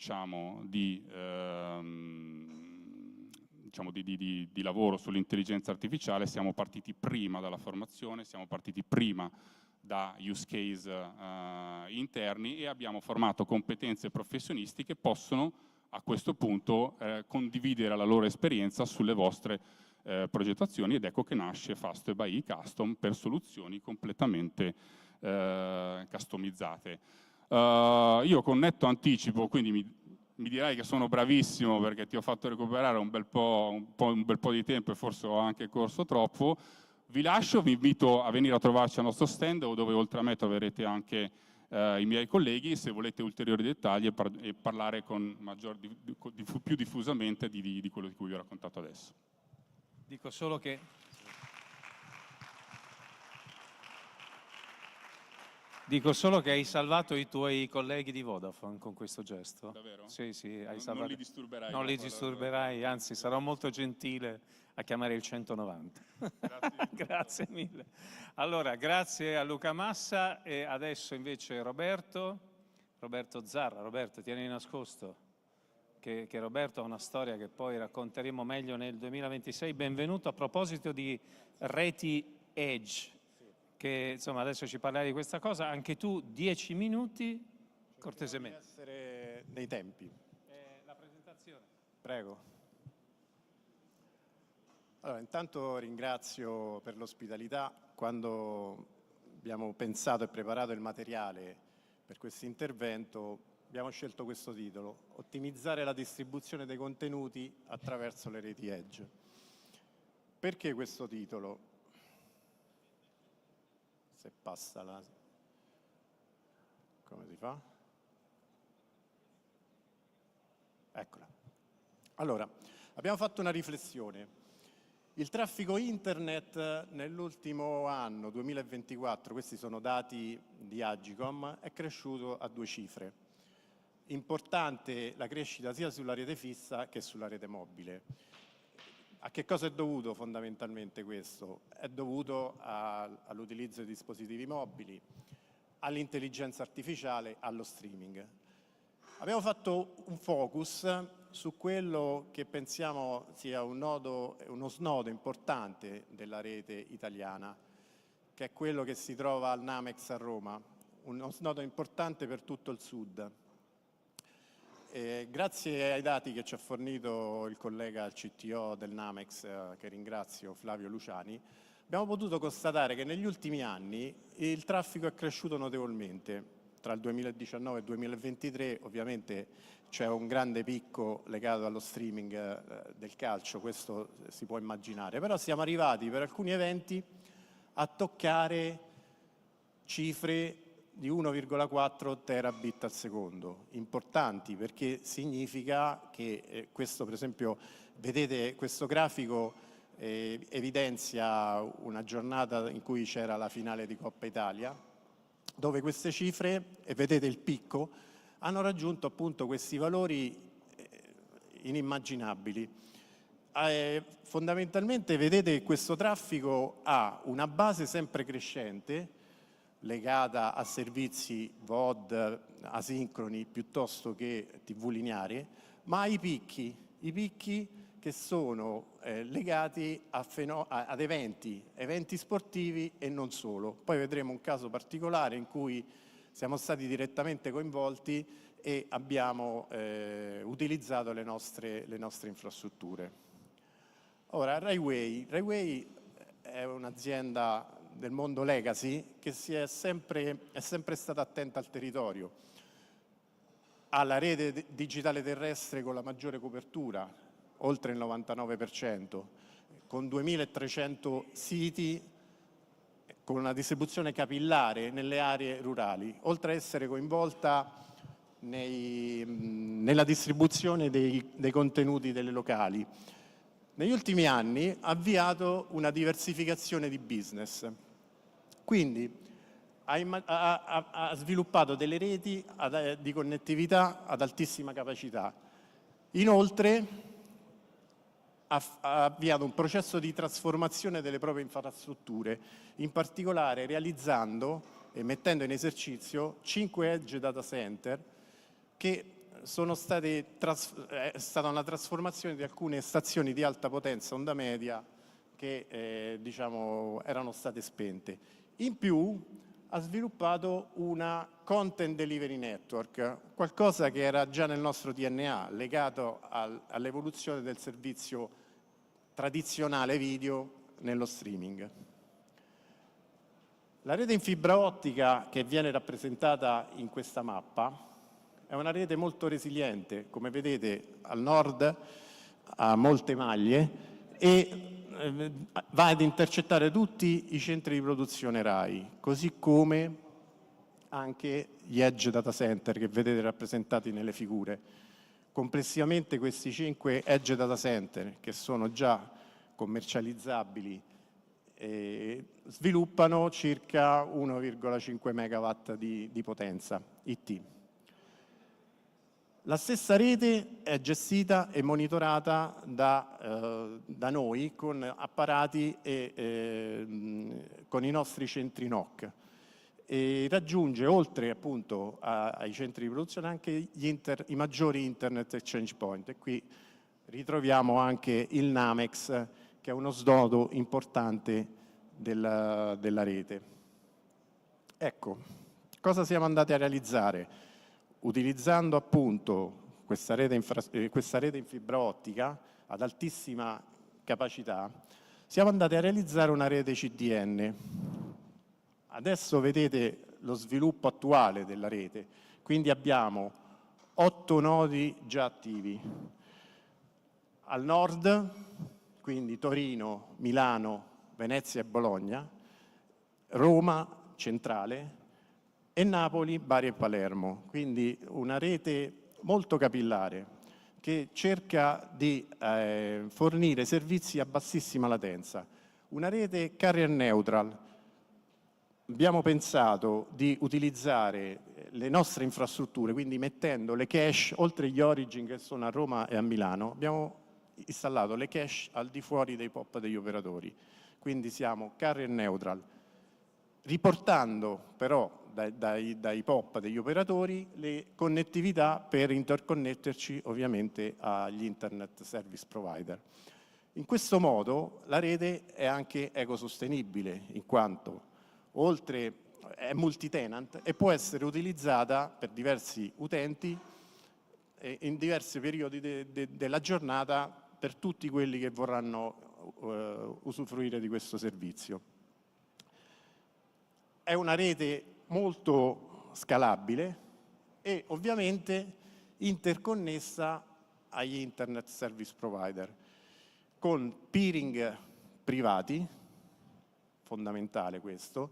S2: lavoro sull'intelligenza artificiale siamo partiti prima dalla formazione, siamo partiti prima da use case interni e abbiamo formato competenze professionisti che possono a questo punto condividere la loro esperienza sulle vostre progettazioni, ed ecco che nasce FastWebAI Custom per soluzioni completamente customizzate. Io con netto anticipo, quindi mi dirai che sono bravissimo perché ti ho fatto recuperare un bel po' di tempo e forse ho anche corso troppo. Vi lascio, vi invito a venire a trovarci al nostro stand, dove oltre a me troverete anche i miei colleghi, se volete ulteriori dettagli e parlare con più diffusamente di quello di cui vi ho raccontato adesso.
S4: Dico solo che hai salvato i tuoi colleghi di Vodafone con questo gesto.
S2: Davvero?
S4: Sì, hai salvato.
S2: Non li disturberai.
S4: Non li disturberai, anzi sarò molto gentile a chiamare il 190.
S2: Grazie.
S4: Grazie mille. Allora, grazie a Luca Massa e adesso invece Roberto Zarra. Roberto, tieni nascosto che Roberto ha una storia che poi racconteremo meglio nel 2026. Benvenuto. A proposito di reti Edge, che insomma adesso ci parlerai di questa cosa, anche tu 10 minuti, cortesemente.
S3: Di essere nei tempi.
S4: La presentazione.
S3: Prego. Allora, intanto ringrazio per l'ospitalità. Quando abbiamo pensato e preparato il materiale per questo intervento, abbiamo scelto questo titolo: ottimizzare la distribuzione dei contenuti attraverso le reti Edge. Perché questo titolo? Se passa la... come si fa? Eccola. Allora, abbiamo fatto una riflessione. Il traffico internet nell'ultimo anno, 2024, questi sono dati di Agicom, è cresciuto a 2 cifre. Importante la crescita sia sulla rete fissa che sulla rete mobile. A che cosa è dovuto fondamentalmente questo? È dovuto all'utilizzo di dispositivi mobili, all'intelligenza artificiale, allo streaming. Abbiamo fatto un focus su quello che pensiamo sia uno snodo importante della rete italiana, che è quello che si trova al Namex a Roma, uno snodo importante per tutto il sud. Grazie ai dati che ci ha fornito il collega, il CTO del Namex, che ringrazio, Flavio Luciani, abbiamo potuto constatare che negli ultimi anni il traffico è cresciuto notevolmente. Tra il 2019 e il 2023 ovviamente c'è un grande picco legato allo streaming del calcio, questo si può immaginare, però siamo arrivati per alcuni eventi a toccare cifre di 1,4 terabit al secondo, importanti perché significa che questo, per esempio, vedete questo grafico evidenzia una giornata in cui c'era la finale di Coppa Italia, dove queste cifre, e vedete il picco, hanno raggiunto appunto questi valori inimmaginabili. Fondamentalmente vedete che questo traffico ha una base sempre crescente, legata a servizi VOD asincroni piuttosto che TV lineari, ma ai picchi che sono legati ad eventi sportivi e non solo. Poi vedremo un caso particolare in cui siamo stati direttamente coinvolti e abbiamo utilizzato le nostre infrastrutture. Ora, Rai Way è un'azienda del mondo legacy che è sempre stata attenta al territorio. Ha la rete digitale terrestre con la maggiore copertura, oltre il 99%, con 2300 siti, con una distribuzione capillare nelle aree rurali, oltre a essere coinvolta nella distribuzione dei contenuti delle locali. Negli ultimi anni ha avviato una diversificazione di business, quindi ha sviluppato delle reti di connettività ad altissima capacità. Inoltre ha avviato un processo di trasformazione delle proprie infrastrutture, in particolare realizzando e mettendo in esercizio 5 edge data center che è stata una trasformazione di alcune stazioni di alta potenza onda media che diciamo erano state spente. In più ha sviluppato una content delivery network, qualcosa che era già nel nostro DNA, legato all'evoluzione del servizio tradizionale video nello streaming. La rete in fibra ottica che viene rappresentata in questa mappa è una rete molto resiliente, come vedete al nord ha molte maglie e va ad intercettare tutti i centri di produzione RAI, così come anche gli edge data center che vedete rappresentati nelle figure. Complessivamente questi 5 edge data center, che sono già commercializzabili, sviluppano circa 1,5 megawatt di potenza IT. La stessa rete è gestita e monitorata da noi con apparati e con i nostri centri NOC e raggiunge, oltre appunto ai centri di produzione, anche i maggiori Internet Exchange Point. E qui ritroviamo anche il Namex, che è uno snodo importante della rete. Ecco, cosa siamo andati a realizzare? Utilizzando appunto questa rete in fibra ottica ad altissima capacità, siamo andati a realizzare una rete CDN. Adesso vedete lo sviluppo attuale della rete, quindi abbiamo 8 nodi già attivi. Al nord, quindi Torino, Milano, Venezia e Bologna, Roma centrale, e Napoli, Bari e Palermo, quindi una rete molto capillare che cerca di fornire servizi a bassissima latenza. Una rete carrier neutral. Abbiamo pensato di utilizzare le nostre infrastrutture, quindi mettendo le cache, oltre gli origin che sono a Roma e a Milano, abbiamo installato le cache al di fuori dei POP degli operatori. Quindi siamo carrier neutral, riportando però dai POP degli operatori le connettività per interconnetterci ovviamente agli internet service provider. In questo modo la rete è anche ecosostenibile, in quanto oltre è multitenant e può essere utilizzata per diversi utenti in diversi periodi della giornata per tutti quelli che vorranno usufruire di questo servizio. È una rete molto scalabile e ovviamente interconnessa agli Internet Service Provider, con peering privati, fondamentale questo,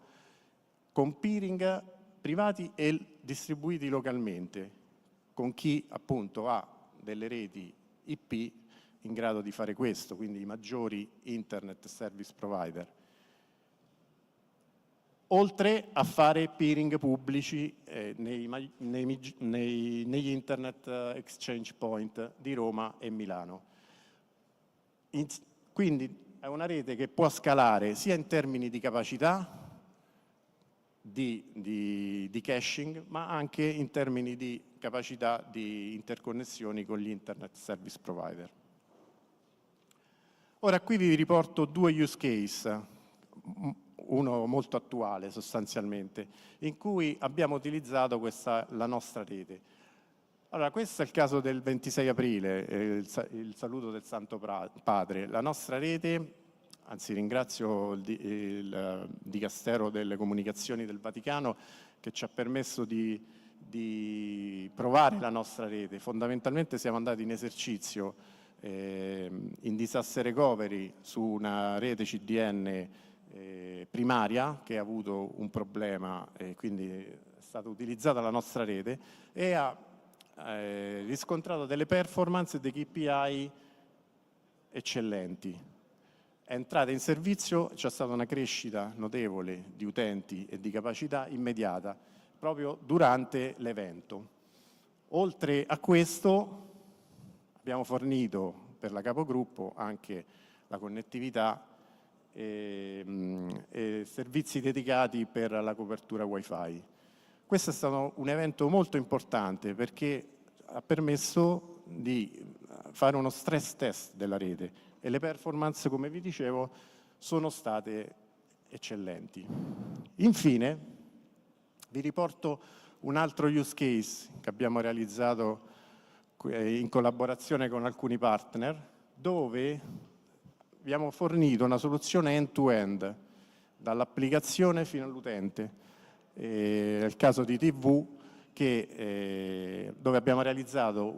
S3: con peering privati e distribuiti localmente, con chi appunto ha delle reti IP in grado di fare questo, quindi i maggiori Internet Service Provider. Oltre a fare peering pubblici negli Internet Exchange Point di Roma e Milano. Quindi è una rete che può scalare sia in termini di capacità di caching, ma anche in termini di capacità di interconnessioni con gli Internet Service Provider. Ora qui vi riporto due use case, uno molto attuale sostanzialmente, in cui abbiamo utilizzato la nostra rete. Allora, questo è il caso del 26 aprile, il saluto del Santo Padre. La nostra rete, anzi ringrazio il Dicastero delle Comunicazioni del Vaticano che ci ha permesso di provare la nostra rete. Fondamentalmente siamo andati in esercizio in disaster recovery su una rete CDN primaria che ha avuto un problema e quindi è stata utilizzata la nostra rete e ha riscontrato delle performance e dei KPI eccellenti. È entrata in servizio, c'è stata una crescita notevole di utenti e di capacità immediata proprio durante l'evento. Oltre a questo abbiamo fornito per la capogruppo anche la connettività e servizi dedicati per la copertura Wi-Fi. Questo è stato un evento molto importante perché ha permesso di fare uno stress test della rete e le performance, come vi dicevo, sono state eccellenti. Infine, vi riporto un altro use case che abbiamo realizzato in collaborazione con alcuni partner, dove abbiamo fornito una soluzione end-to-end, dall'applicazione fino all'utente. È il caso di TV, dove abbiamo realizzato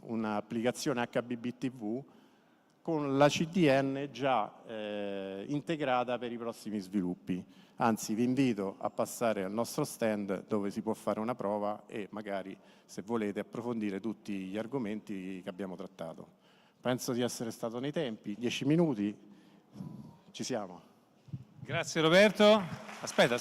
S3: un'applicazione HBB TV con la CDN già integrata per i prossimi sviluppi. Anzi, vi invito a passare al nostro stand dove si può fare una prova e magari, se volete, approfondire tutti gli argomenti che abbiamo trattato. Penso di essere stato nei tempi, 10 minuti, ci siamo.
S4: Grazie Roberto. Aspetta.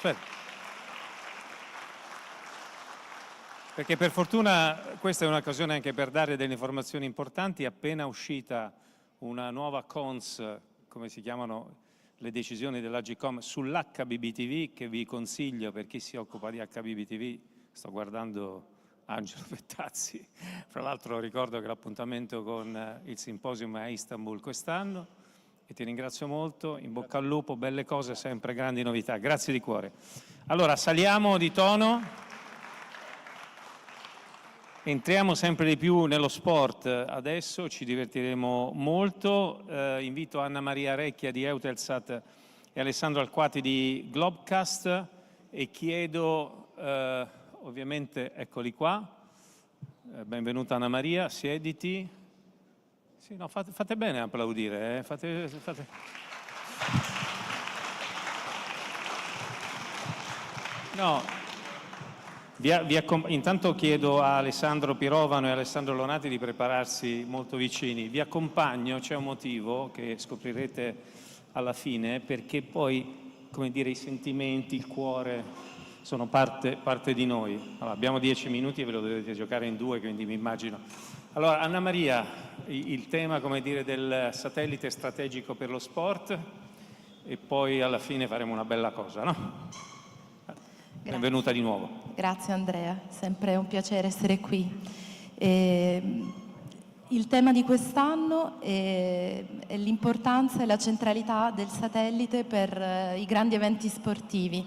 S4: Perché per fortuna questa è un'occasione anche per dare delle informazioni importanti. È appena uscita una nuova cons, come si chiamano le decisioni dell'Agcom, sull'HBBTV, che vi consiglio per chi si occupa di HBBTV. Sto guardando Angelo Pettazzi. Fra l'altro ricordo che l'appuntamento con il simposium è a Istanbul quest'anno e ti ringrazio molto. In bocca al lupo, belle cose, sempre grandi novità. Grazie di cuore. Allora, saliamo di tono. Entriamo sempre di più nello sport, adesso ci divertiremo molto. Invito Anna Maria Recchia di Eutelsat e Alessandro Alquati di Globcast e chiedo, ovviamente, eccoli qua, benvenuta Anna Maria, siediti. Sì, no, fate bene a applaudire, fate... No. Intanto chiedo a Alessandro Pirovano e Alessandro Lonati di prepararsi molto vicini. Vi accompagno, c'è un motivo che scoprirete alla fine, perché poi, come dire, i sentimenti, il cuore sono parte di noi. Allora, abbiamo 10 minuti e ve lo dovete giocare in 2, quindi mi immagino. Allora, Anna Maria, il tema, come dire, del satellite strategico per lo sport e poi alla fine faremo una bella cosa, no? Benvenuta di nuovo.
S5: Grazie Andrea, sempre un piacere essere qui. Il tema di quest'anno è l'importanza e la centralità del satellite per i grandi eventi sportivi.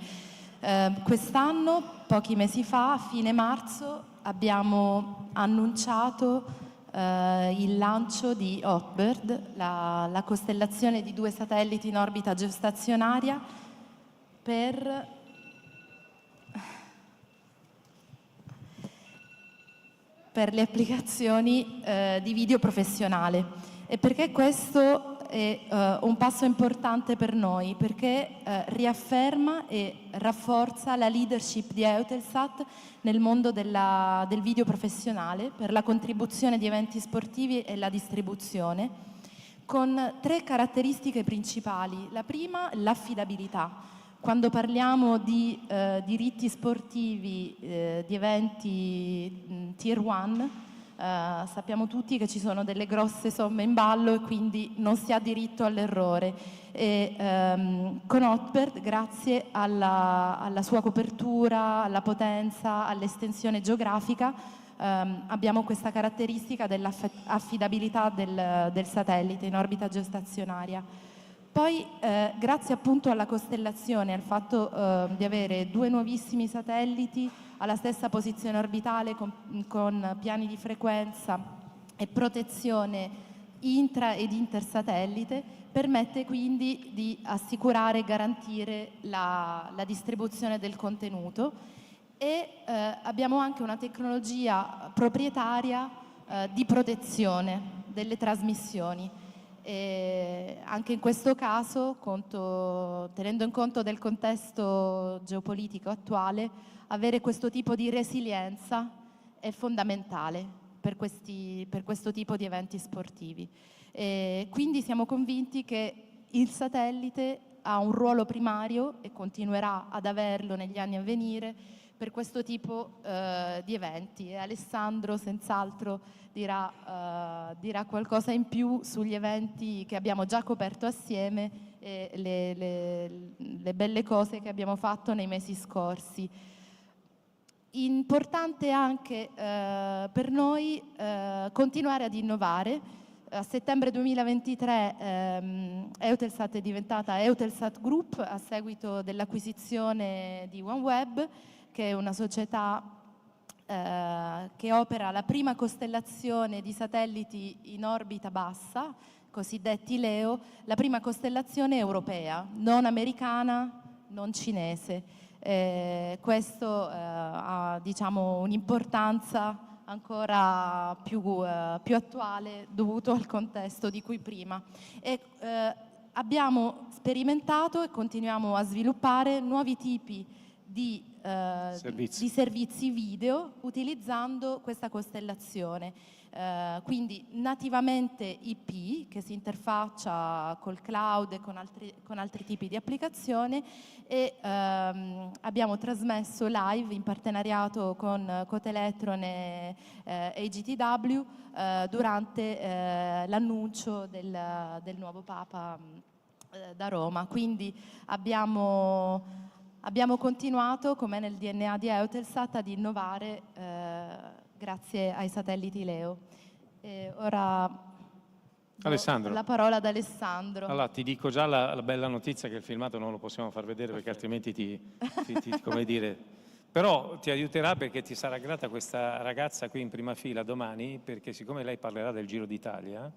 S5: Quest'anno, pochi mesi fa, a fine marzo, abbiamo annunciato il lancio di Hotbird, la costellazione di 2 satelliti in orbita geostazionaria per le applicazioni di video professionale. E perché questo è un passo importante per noi? Perché riafferma e rafforza la leadership di Eutelsat nel mondo del video professionale per la contribuzione di eventi sportivi e la distribuzione, con 3 caratteristiche principali. La prima, l'affidabilità. Quando parliamo di diritti sportivi, di eventi Tier 1, sappiamo tutti che ci sono delle grosse somme in ballo e quindi non si ha diritto all'errore. Con Hotbird, grazie alla sua copertura, alla potenza, all'estensione geografica, abbiamo questa caratteristica dell'affidabilità del satellite in orbita geostazionaria. Poi, grazie appunto alla costellazione, al fatto di avere 2 nuovissimi satelliti alla stessa posizione orbitale con piani di frequenza e protezione intra ed intersatellite, permette quindi di assicurare e garantire la distribuzione del contenuto. E abbiamo anche una tecnologia proprietaria di protezione delle trasmissioni. E anche in questo caso, tenendo in conto del contesto geopolitico attuale, avere questo tipo di resilienza è fondamentale per questo tipo di eventi sportivi. E quindi siamo convinti che il satellite ha un ruolo primario e continuerà ad averlo negli anni a venire per questo tipo di eventi. E Alessandro senz'altro dirà qualcosa in più sugli eventi che abbiamo già coperto assieme e le belle cose che abbiamo fatto nei mesi scorsi. Importante anche per noi continuare ad innovare. A settembre 2023 Eutelsat è diventata Eutelsat Group a seguito dell'acquisizione di OneWeb, che è una società che opera la prima costellazione di satelliti in orbita bassa, cosiddetti LEO, la prima costellazione europea, non americana, non cinese. Questo ha, diciamo, un'importanza ancora più attuale dovuto al contesto di cui prima. Abbiamo sperimentato e continuiamo a sviluppare nuovi tipi di servizi video utilizzando questa costellazione. Quindi nativamente IP che si interfaccia col cloud e con altri tipi di applicazione, e abbiamo trasmesso live in partenariato con Cotelectron e AGTW durante l'annuncio del nuovo Papa da Roma. Quindi abbiamo continuato, come nel DNA di Eutelsat, ad innovare grazie ai satelliti LEO. Ora
S4: Alessandro.
S5: La parola ad Alessandro.
S4: Allora, ti dico già la bella notizia che il filmato non lo possiamo far vedere perché altrimenti come dire, però ti aiuterà, perché ti sarà grata questa ragazza qui in prima fila domani, perché siccome lei parlerà del Giro d'Italia,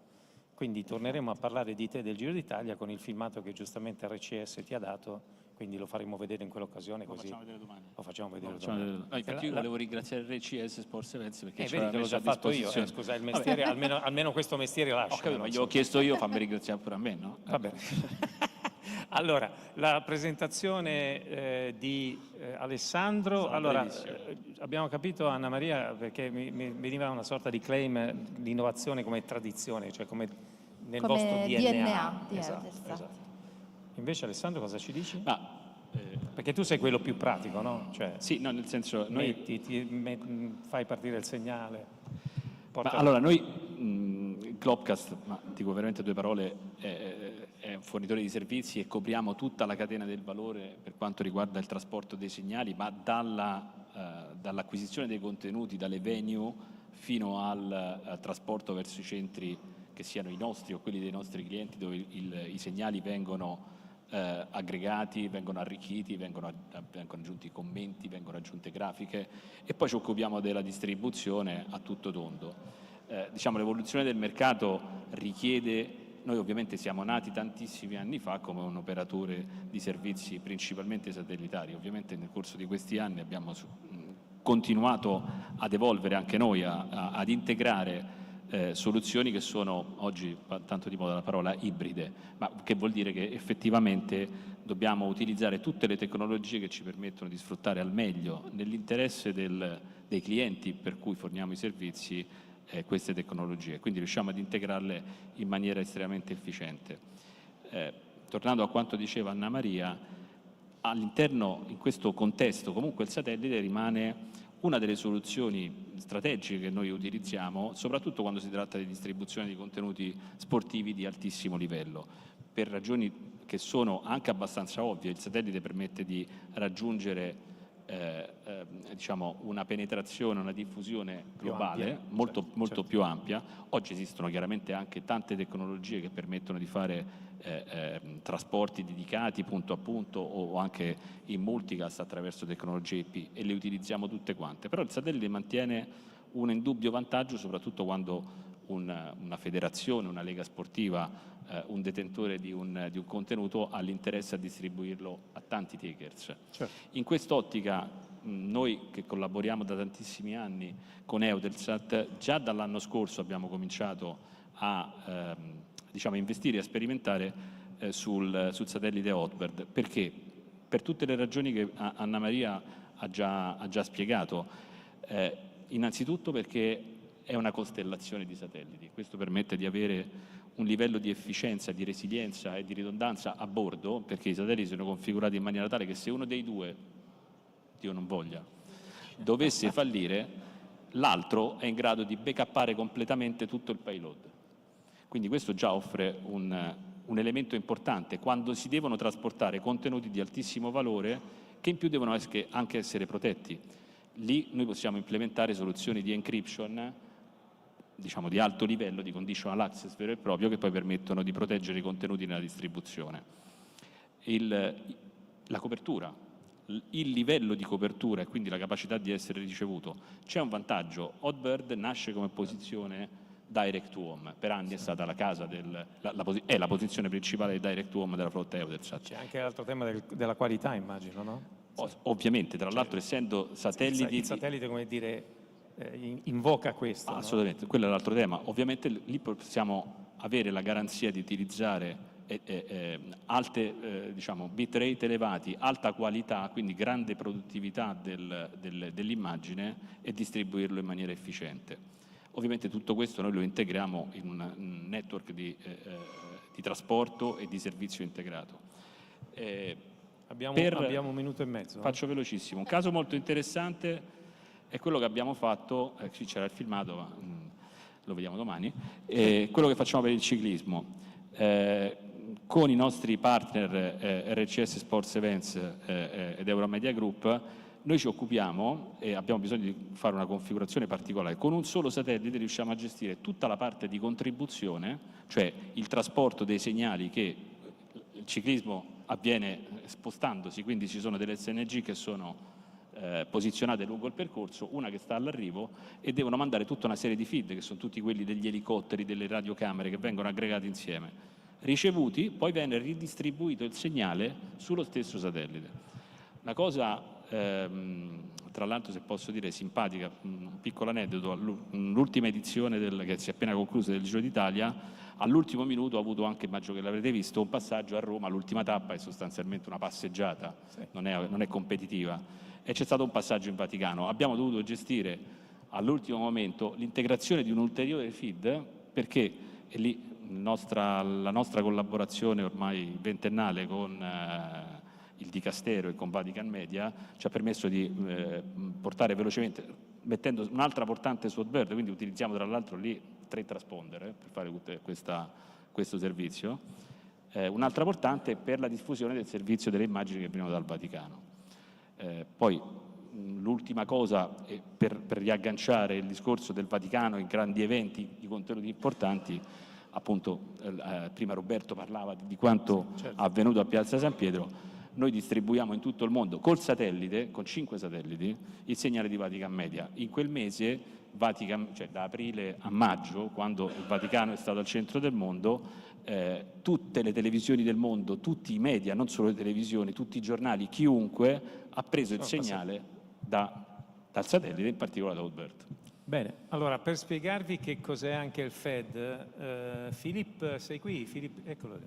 S4: quindi torneremo a parlare di te del Giro d'Italia con il filmato che giustamente RCS ti ha dato. Quindi lo faremo vedere in quell'occasione, così lo facciamo vedere domani.
S6: No, infatti io volevo ringraziare RCS Sports Events perché
S4: vedi che l'ho già fatto io, scusa, il mestiere, almeno questo mestiere lascia.
S6: Ma gliel'ho chiesto io, fammi ringraziare pure a me, no?
S4: Va bene. Allora, la presentazione di Alessandro, allora abbiamo capito, Anna Maria, perché mi veniva una sorta di claim di innovazione come tradizione, cioè come nel vostro DNA. Esatto. Invece Alessandro cosa ci dici? Perché tu sei quello più pratico, no? Cioè,
S6: sì, no, nel senso
S4: fai partire il segnale.
S6: Allora, noi Globcast, ma dico veramente 2 parole, è un fornitore di servizi e copriamo tutta la catena del valore per quanto riguarda il trasporto dei segnali, ma dall'acquisizione dei contenuti, dalle venue, fino al trasporto verso i centri che siano i nostri o quelli dei nostri clienti, dove i segnali vengono aggregati, vengono arricchiti, vengono aggiunti commenti, vengono aggiunte grafiche e poi ci occupiamo della distribuzione a tutto tondo. Diciamo, l'evoluzione del mercato richiede. Noi ovviamente siamo nati tantissimi anni fa come un operatore di servizi principalmente satellitari, ovviamente nel corso di questi anni abbiamo continuato ad evolvere anche noi, ad integrare soluzioni che sono oggi, tanto di moda la parola, ibride, ma che vuol dire che effettivamente dobbiamo utilizzare tutte le tecnologie che ci permettono di sfruttare al meglio, nell'interesse dei clienti per cui forniamo i servizi, queste tecnologie, quindi riusciamo ad integrarle in maniera estremamente efficiente. Tornando a quanto diceva Anna Maria, all'interno, in questo contesto, comunque il satellite rimane una delle soluzioni strategiche che noi utilizziamo, soprattutto quando si tratta di distribuzione di contenuti sportivi di altissimo livello, per ragioni che sono anche abbastanza ovvie. Il satellite permette di raggiungere diciamo una penetrazione, una diffusione globale molto più ampia. Oggi esistono chiaramente anche tante tecnologie che permettono di fare trasporti dedicati punto a punto o anche in multicast attraverso tecnologie IP e le utilizziamo tutte quante, però il satellite mantiene un indubbio vantaggio soprattutto quando una federazione, una lega sportiva, un detentore di un contenuto ha l'interesse a distribuirlo a tanti takers.
S3: Certo.
S6: In quest'ottica noi che collaboriamo da tantissimi anni con Eutelsat, già dall'anno scorso abbiamo cominciato a diciamo, investire e a sperimentare sul satellite Hotbird. Perché? Per tutte le ragioni che Anna Maria ha già spiegato. Innanzitutto perché è una costellazione di satelliti. Questo permette di avere un livello di efficienza, di resilienza e di ridondanza a bordo, perché i satelliti sono configurati in maniera tale che se uno dei due, Dio non voglia, dovesse fallire, l'altro è in grado di backuppare completamente tutto il payload. Quindi questo già offre un elemento importante quando si devono trasportare contenuti di altissimo valore che in più devono anche essere protetti. Lì noi possiamo implementare soluzioni di encryption, diciamo di alto livello, di conditional access vero e proprio, che poi permettono di proteggere i contenuti nella distribuzione. La copertura, il livello di copertura e quindi la capacità di essere ricevuto. C'è un vantaggio: Hotbird nasce come posizione direct to home, per anni è stata la casa è la posizione principale del direct to home della flotta Eutelsat.
S4: C'è anche l'altro tema della qualità, immagino, no?
S6: Ovviamente, tra l'altro, essendo satelliti...
S4: Il satellite, come dire, invoca questo.
S6: Assolutamente, no? Quello è l'altro tema. Ovviamente lì possiamo avere la garanzia di utilizzare alte diciamo, bitrate elevati, alta qualità, quindi grande produttività dell'immagine e distribuirlo in maniera efficiente. Ovviamente tutto questo noi lo integriamo in un network di trasporto e di servizio integrato.
S4: Abbiamo un minuto e mezzo.
S6: Faccio velocissimo. Un caso molto interessante è quello che abbiamo fatto, qui c'era il filmato, ma lo vediamo domani, quello che facciamo per il ciclismo. Con i nostri partner RCS Sports Events ed Euromedia Group, noi ci occupiamo e abbiamo bisogno di fare una configurazione particolare. Con un solo satellite riusciamo a gestire tutta la parte di contribuzione, cioè il trasporto dei segnali che il ciclismo avviene spostandosi, quindi ci sono delle SNG che sono posizionate lungo il percorso, una che sta all'arrivo, e devono mandare tutta una serie di feed, che sono tutti quelli degli elicotteri, delle radiocamere, che vengono aggregati insieme. Ricevuti, poi viene ridistribuito il segnale sullo stesso satellite. Una cosa, tra l'altro, se posso dire, simpatica, un piccolo aneddoto: l'ultima edizione che si è appena conclusa del Giro d'Italia, all'ultimo minuto ho avuto anche, immagino che l'avrete visto, un passaggio a Roma. L'ultima tappa è sostanzialmente una passeggiata, sì. non è competitiva, e c'è stato un passaggio in Vaticano. Abbiamo dovuto gestire all'ultimo momento l'integrazione di un ulteriore feed, perché è lì la nostra collaborazione ormai ventennale con il Dicastero e con Vatican Media ci ha permesso di portare velocemente, mettendo un'altra portante su Hotbird, quindi utilizziamo tra l'altro lì 3 transponder per fare questo servizio, un'altra portante per la diffusione del servizio delle immagini che vengono dal Vaticano. Poi l'ultima cosa, per riagganciare il discorso del Vaticano in grandi eventi di contenuti importanti, appunto prima Roberto parlava di quanto avvenuto a Piazza San Pietro. Noi distribuiamo in tutto il mondo col satellite, con 5 satelliti, il segnale di Vatican Media. In quel mese, cioè da aprile a maggio, quando il Vaticano è stato al centro del mondo, tutte le televisioni del mondo, tutti i media, non solo le televisioni, tutti i giornali, chiunque ha preso il segnale dal satellite, in particolare da Udbert.
S4: Bene, allora per spiegarvi che cos'è anche il FED, Filippo, sei qui? Filippo, eccolo lì.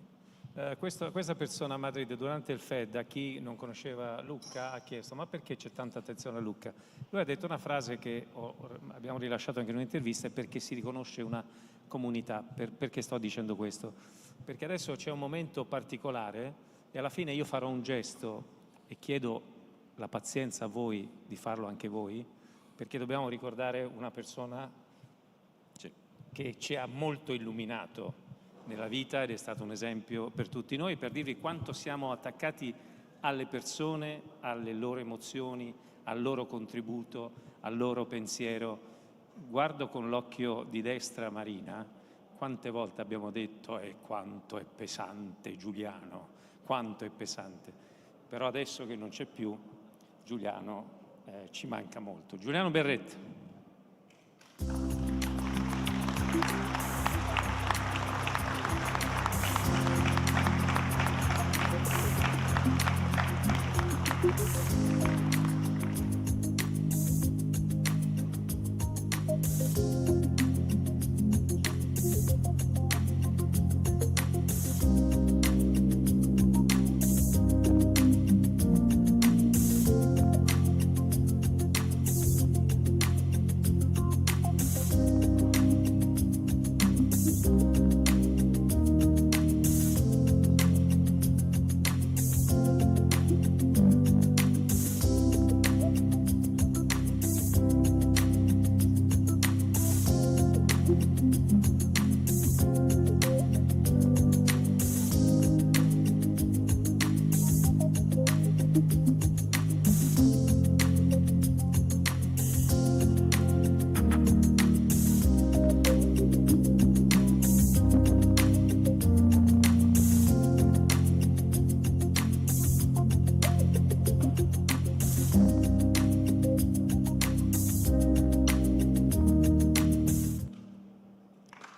S4: Questa persona a Madrid durante il FED, a chi non conosceva Lucca, ha chiesto ma perché c'è tanta attenzione a Lucca? Lui ha detto una frase che abbiamo rilasciato anche in un'intervista, è perché si riconosce una comunità. Perché sto dicendo questo? Perché adesso c'è un momento particolare e alla fine io farò un gesto e chiedo la pazienza a voi di farlo anche voi, perché dobbiamo ricordare una persona che ci ha molto illuminato nella vita ed è stato un esempio per tutti noi, per dirvi quanto siamo attaccati alle persone, alle loro emozioni, al loro contributo, al loro pensiero. Guardo con l'occhio di destra Marina, quante volte abbiamo detto quanto è pesante Giuliano, quanto è pesante. Però adesso che non c'è più, Giuliano ci manca molto. Giuliano Berretti.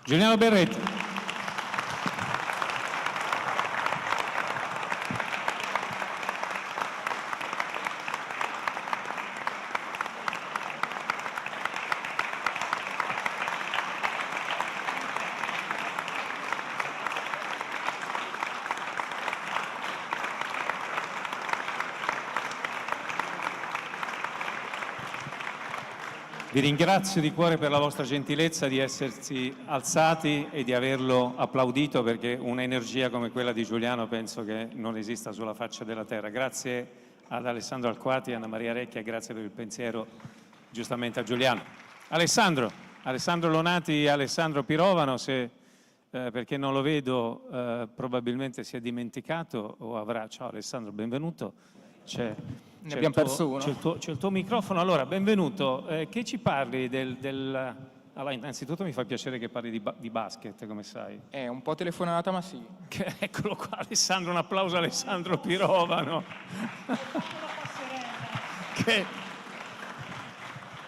S4: Giuliano Berretti. Vi ringrazio di cuore per la vostra gentilezza di essersi alzati e di averlo applaudito, perché un'energia come quella di Giuliano penso che non esista sulla faccia della terra. Grazie ad Alessandro Alquati e Anna Maria Recchia, grazie per il pensiero giustamente a Giuliano. Alessandro Lonati e Alessandro Pirovano, perché non lo vedo, probabilmente si è dimenticato o avrà. Ciao Alessandro, benvenuto.
S7: Ne abbiamo perso uno.
S4: C'è il tuo microfono. Allora, benvenuto. Che ci parli allora, innanzitutto mi fa piacere che parli di basket, come sai.
S7: È un po' telefonata, ma sì.
S4: Eccolo qua, Alessandro, un applauso a Alessandro Pirovano.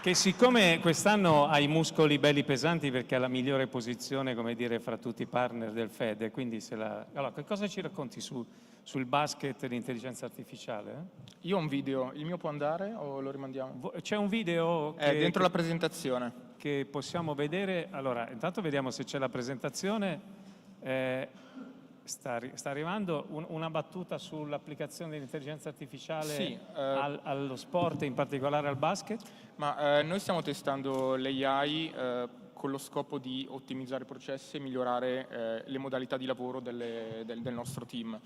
S4: che siccome quest'anno ha i muscoli belli pesanti perché ha la migliore posizione, come dire, fra tutti i partner del FED, quindi Allora, che cosa ci racconti sul basket e l'intelligenza artificiale?
S7: Io ho un video, il mio può andare o lo rimandiamo?
S4: C'è un video
S7: dentro la presentazione
S4: che possiamo vedere. Allora, intanto vediamo se c'è la presentazione. Sta arrivando una battuta sull'applicazione dell'intelligenza artificiale allo sport e in particolare al basket?
S7: Ma noi stiamo testando l'AI con lo scopo di ottimizzare i processi e migliorare le modalità di lavoro del nostro team.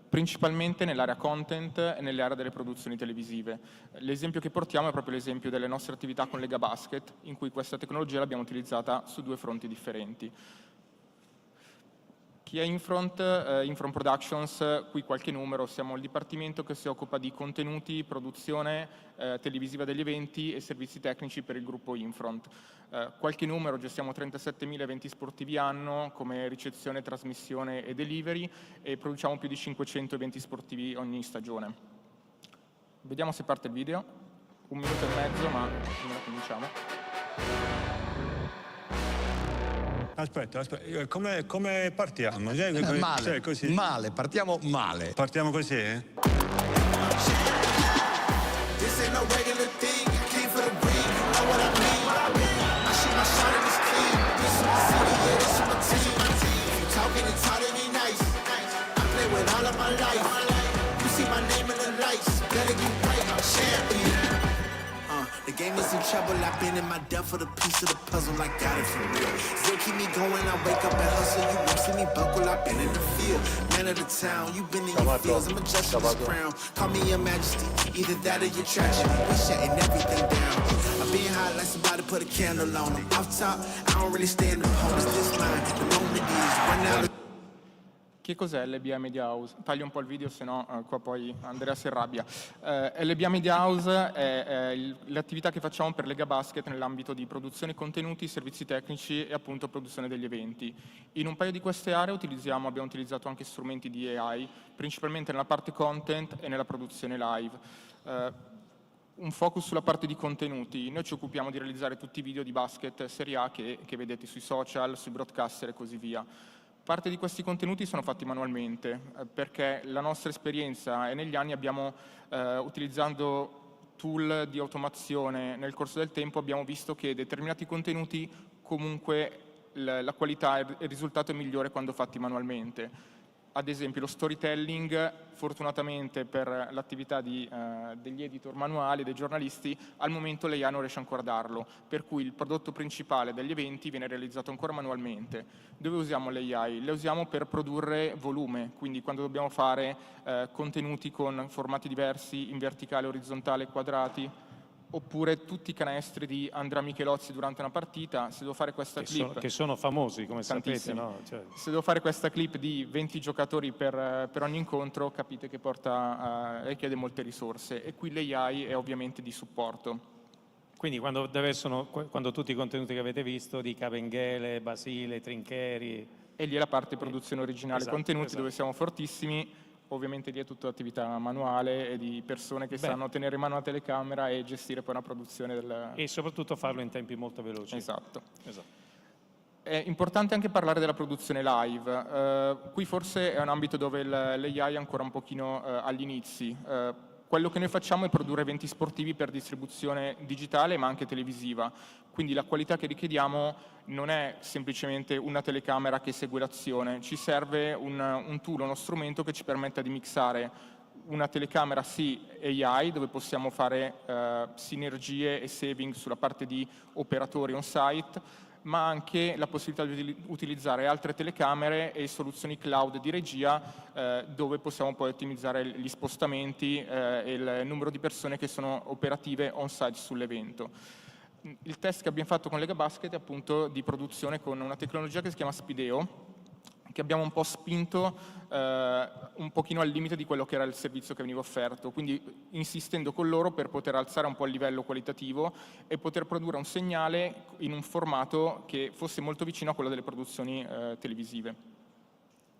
S7: Principalmente nell'area content e nell'area delle produzioni televisive. L'esempio che portiamo è proprio l'esempio delle nostre attività con Lega Basket, in cui questa tecnologia l'abbiamo utilizzata su 2 fronti differenti. Chi è Infront Productions, qui qualche numero, siamo il dipartimento che si occupa di contenuti, produzione televisiva degli eventi e servizi tecnici per il gruppo Infront. Qualche numero, gestiamo 37.000 eventi sportivi anno come ricezione, trasmissione e delivery e produciamo più di 500 eventi sportivi ogni stagione. Vediamo se parte il video, 1 minuto e mezzo, ma cominciamo.
S13: Aspetta, come partiamo?
S14: Male,
S13: cioè, così?
S14: male, partiamo male.
S13: Partiamo così?
S23: The game is in trouble, I've been in my depth for the piece of the puzzle, I got it for real. Still keep me going, I wake up and hustle, you won't see me buckle, I've been in the field. Man of the town, you've been in your fields, I'm adjusting this crown. Call me your majesty, either that or your tragedy, we shutting everything down. I've been high like somebody put a candle on them. Off top, I don't really stand the pose, this line, the moment is run out of...
S7: Che cos'è LBA Media House? Taglio un po' il video, se no qua poi Andrea si arrabbia. LBA Media House è l'attività che facciamo per Lega Basket nell'ambito di produzione contenuti, servizi tecnici e appunto produzione degli eventi. In un paio di queste aree abbiamo utilizzato anche strumenti di AI, principalmente nella parte content e nella produzione live. Un focus sulla parte di contenuti. Noi ci occupiamo di realizzare tutti i video di basket Serie A che vedete sui social, sui broadcaster e così via. Parte di questi contenuti sono fatti manualmente, perché la nostra esperienza e negli anni abbiamo, utilizzando tool di automazione nel corso del tempo, abbiamo visto che determinati contenuti comunque la qualità e il risultato è migliore quando fatti manualmente. Ad esempio lo storytelling, fortunatamente per l'attività degli editor manuali, dei giornalisti, al momento l'AI non riesce ancora a darlo, per cui il prodotto principale degli eventi viene realizzato ancora manualmente. Dove usiamo l'AI? Le usiamo per produrre volume, quindi quando dobbiamo fare contenuti con formati diversi, in verticale, orizzontale, quadrati, oppure tutti i canestri di Andrea Michelozzi durante una partita, se devo fare questa clip...
S4: Che sono famosi, come sapete, no? Cioè...
S7: Se devo fare questa clip di 20 giocatori per ogni incontro, capite che richiede molte risorse, e qui l'AI è ovviamente di supporto.
S4: Quindi quando tutti i contenuti che avete visto, di Cabenghele, Basile, Trincheri...
S7: E lì è la parte produzione originale,
S4: esatto,
S7: contenuti
S4: esatto.
S7: Dove siamo fortissimi. Ovviamente lì è tutta attività manuale e di persone che sanno tenere in mano la telecamera e gestire poi una produzione del...
S4: E soprattutto farlo in tempi molto veloci.
S7: Esatto. È importante anche parlare della produzione live. Qui forse è un ambito dove l'AI è ancora un pochino agli inizi. Quello che noi facciamo è produrre eventi sportivi per distribuzione digitale ma anche televisiva, quindi la qualità che richiediamo non è semplicemente una telecamera che segue l'azione, ci serve un tool, uno strumento che ci permetta di mixare una telecamera AI dove possiamo fare sinergie e saving sulla parte di operatori on-site, ma anche la possibilità di utilizzare altre telecamere e soluzioni cloud di regia dove possiamo poi ottimizzare gli spostamenti e il numero di persone che sono operative on-site sull'evento. Il test che abbiamo fatto con Lega Basket è appunto di produzione con una tecnologia che si chiama Spideo, che abbiamo un po' spinto un pochino al limite di quello che era il servizio che veniva offerto, quindi insistendo con loro per poter alzare un po' il livello qualitativo e poter produrre un segnale in un formato che fosse molto vicino a quello delle produzioni televisive.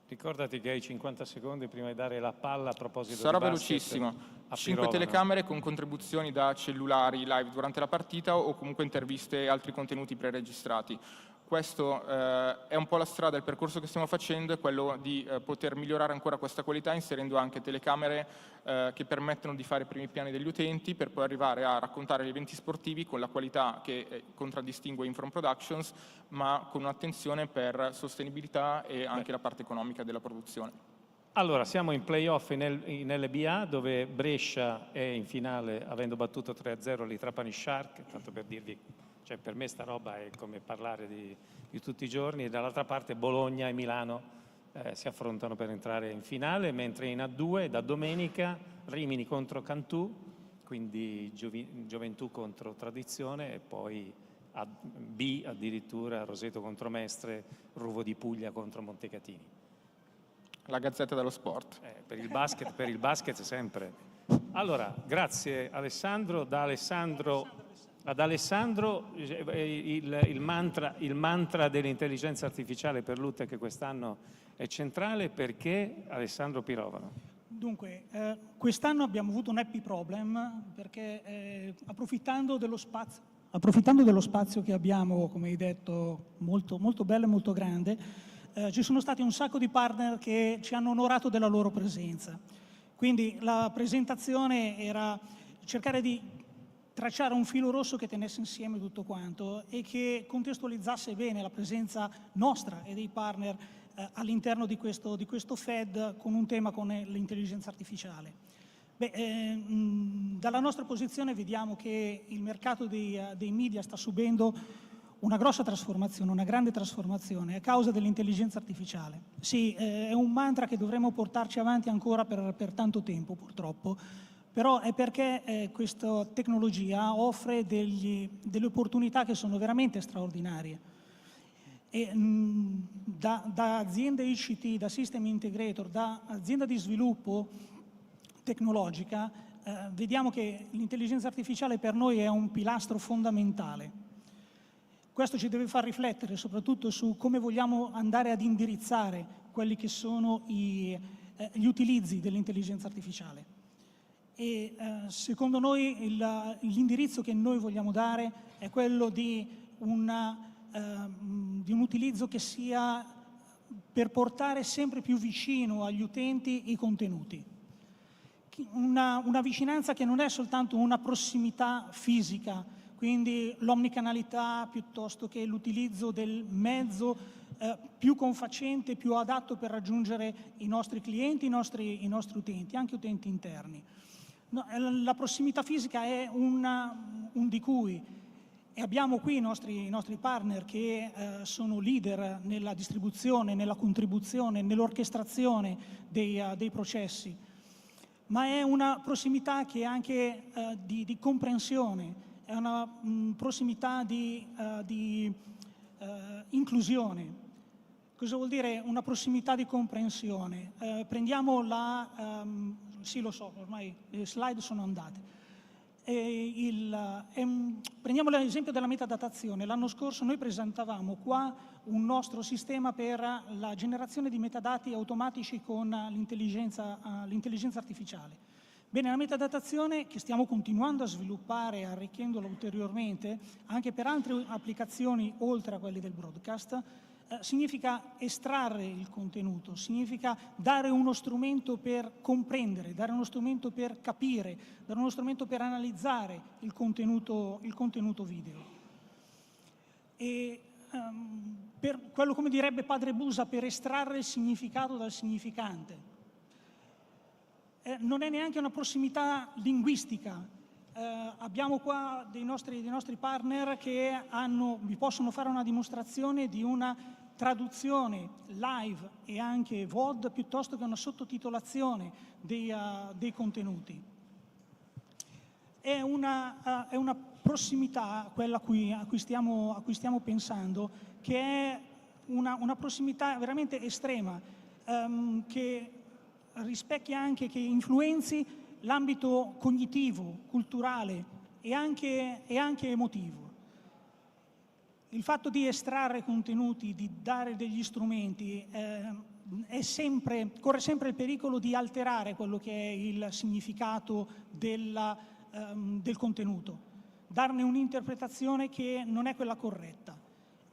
S4: Ricordati che hai 50 secondi prima di dare la palla a proposito
S7: Sarà
S4: di basket.
S7: velocissimo. 5
S4: Pirovano.
S7: telecamere con contribuzioni da cellulari live durante la partita o comunque interviste e altri contenuti preregistrati. Questo è un po' la strada, il percorso che stiamo facendo è quello di poter migliorare ancora questa qualità inserendo anche telecamere che permettono di fare i primi piani degli utenti per poi arrivare a raccontare gli eventi sportivi con la qualità che contraddistingue Infront Productions, ma con un'attenzione per sostenibilità e anche la parte economica della produzione.
S4: Allora, siamo in playoff in LBA dove Brescia è in finale avendo battuto 3-0 li Trapani Shark, tanto per dirvi, cioè per me sta roba è come parlare di tutti i giorni, e dall'altra parte Bologna e Milano si affrontano per entrare in finale, mentre in A2 da domenica Rimini contro Cantù, quindi Gioventù contro Tradizione, e poi a B addirittura Roseto contro Mestre, Ruvo di Puglia contro Montecatini.
S7: la Gazzetta dello Sport.
S4: Per il basket sempre. Allora, grazie Alessandro. Da Alessandro ad Alessandro il mantra dell'intelligenza artificiale per l'UTEC quest'anno è centrale, perché Alessandro Pirovano.
S11: Dunque, quest'anno abbiamo avuto un happy problem perché approfittando dello spazio che abbiamo, come hai detto, molto, molto bello e molto grande, ci sono stati un sacco di partner che ci hanno onorato della loro presenza. Quindi la presentazione era cercare di tracciare un filo rosso che tenesse insieme tutto quanto e che contestualizzasse bene la presenza nostra e dei partner all'interno di questo Fed con un tema come l'intelligenza artificiale. Dalla nostra posizione vediamo che il mercato dei media sta subendo una grossa trasformazione, una grande trasformazione a causa dell'intelligenza artificiale. Sì, è un mantra che dovremo portarci avanti ancora per tanto tempo, purtroppo, però è perché questa tecnologia offre delle opportunità che sono veramente straordinarie. E, da azienda ICT, da system integrator, da azienda di sviluppo tecnologica, vediamo che l'intelligenza artificiale per noi è un pilastro fondamentale. Questo ci deve far riflettere soprattutto su come vogliamo andare ad indirizzare quelli che sono gli utilizzi dell'intelligenza artificiale. E secondo noi l'indirizzo che noi vogliamo dare è quello di un utilizzo che sia per portare sempre più vicino agli utenti i contenuti. Una vicinanza che non è soltanto una prossimità fisica, quindi l'omnicanalità piuttosto che l'utilizzo del mezzo più confacente, più adatto per raggiungere i nostri clienti, i nostri utenti, anche utenti interni. No, la prossimità fisica è un di cui, e abbiamo qui i nostri partner che sono leader nella distribuzione, nella contribuzione, nell'orchestrazione dei processi, ma è una prossimità che è anche di comprensione, è una prossimità di inclusione. Cosa vuol dire una prossimità di comprensione? Prendiamo sì, lo so, ormai le slide sono andate. Prendiamo l'esempio della metadatazione. L'anno scorso noi presentavamo qua un nostro sistema per la generazione di metadati automatici con l'intelligenza artificiale. Bene, la metadatazione che stiamo continuando a sviluppare, arricchendola ulteriormente, anche per altre applicazioni oltre a quelle del broadcast, significa estrarre il contenuto, significa dare uno strumento per comprendere, dare uno strumento per capire, dare uno strumento per analizzare il contenuto video. E per quello, come direbbe padre Busa, per estrarre il significato dal significante. Non è neanche una prossimità linguistica. Abbiamo qua dei nostri partner che vi possono fare una dimostrazione di una traduzione live e anche VOD piuttosto che una sottotitolazione dei contenuti. È una prossimità, quella a cui stiamo pensando, che è una prossimità veramente estrema, che rispecchia anche, che influenzi l'ambito cognitivo, culturale e anche emotivo. Il fatto di estrarre contenuti, di dare degli strumenti, corre sempre il pericolo di alterare quello che è il significato del contenuto, darne un'interpretazione che non è quella corretta.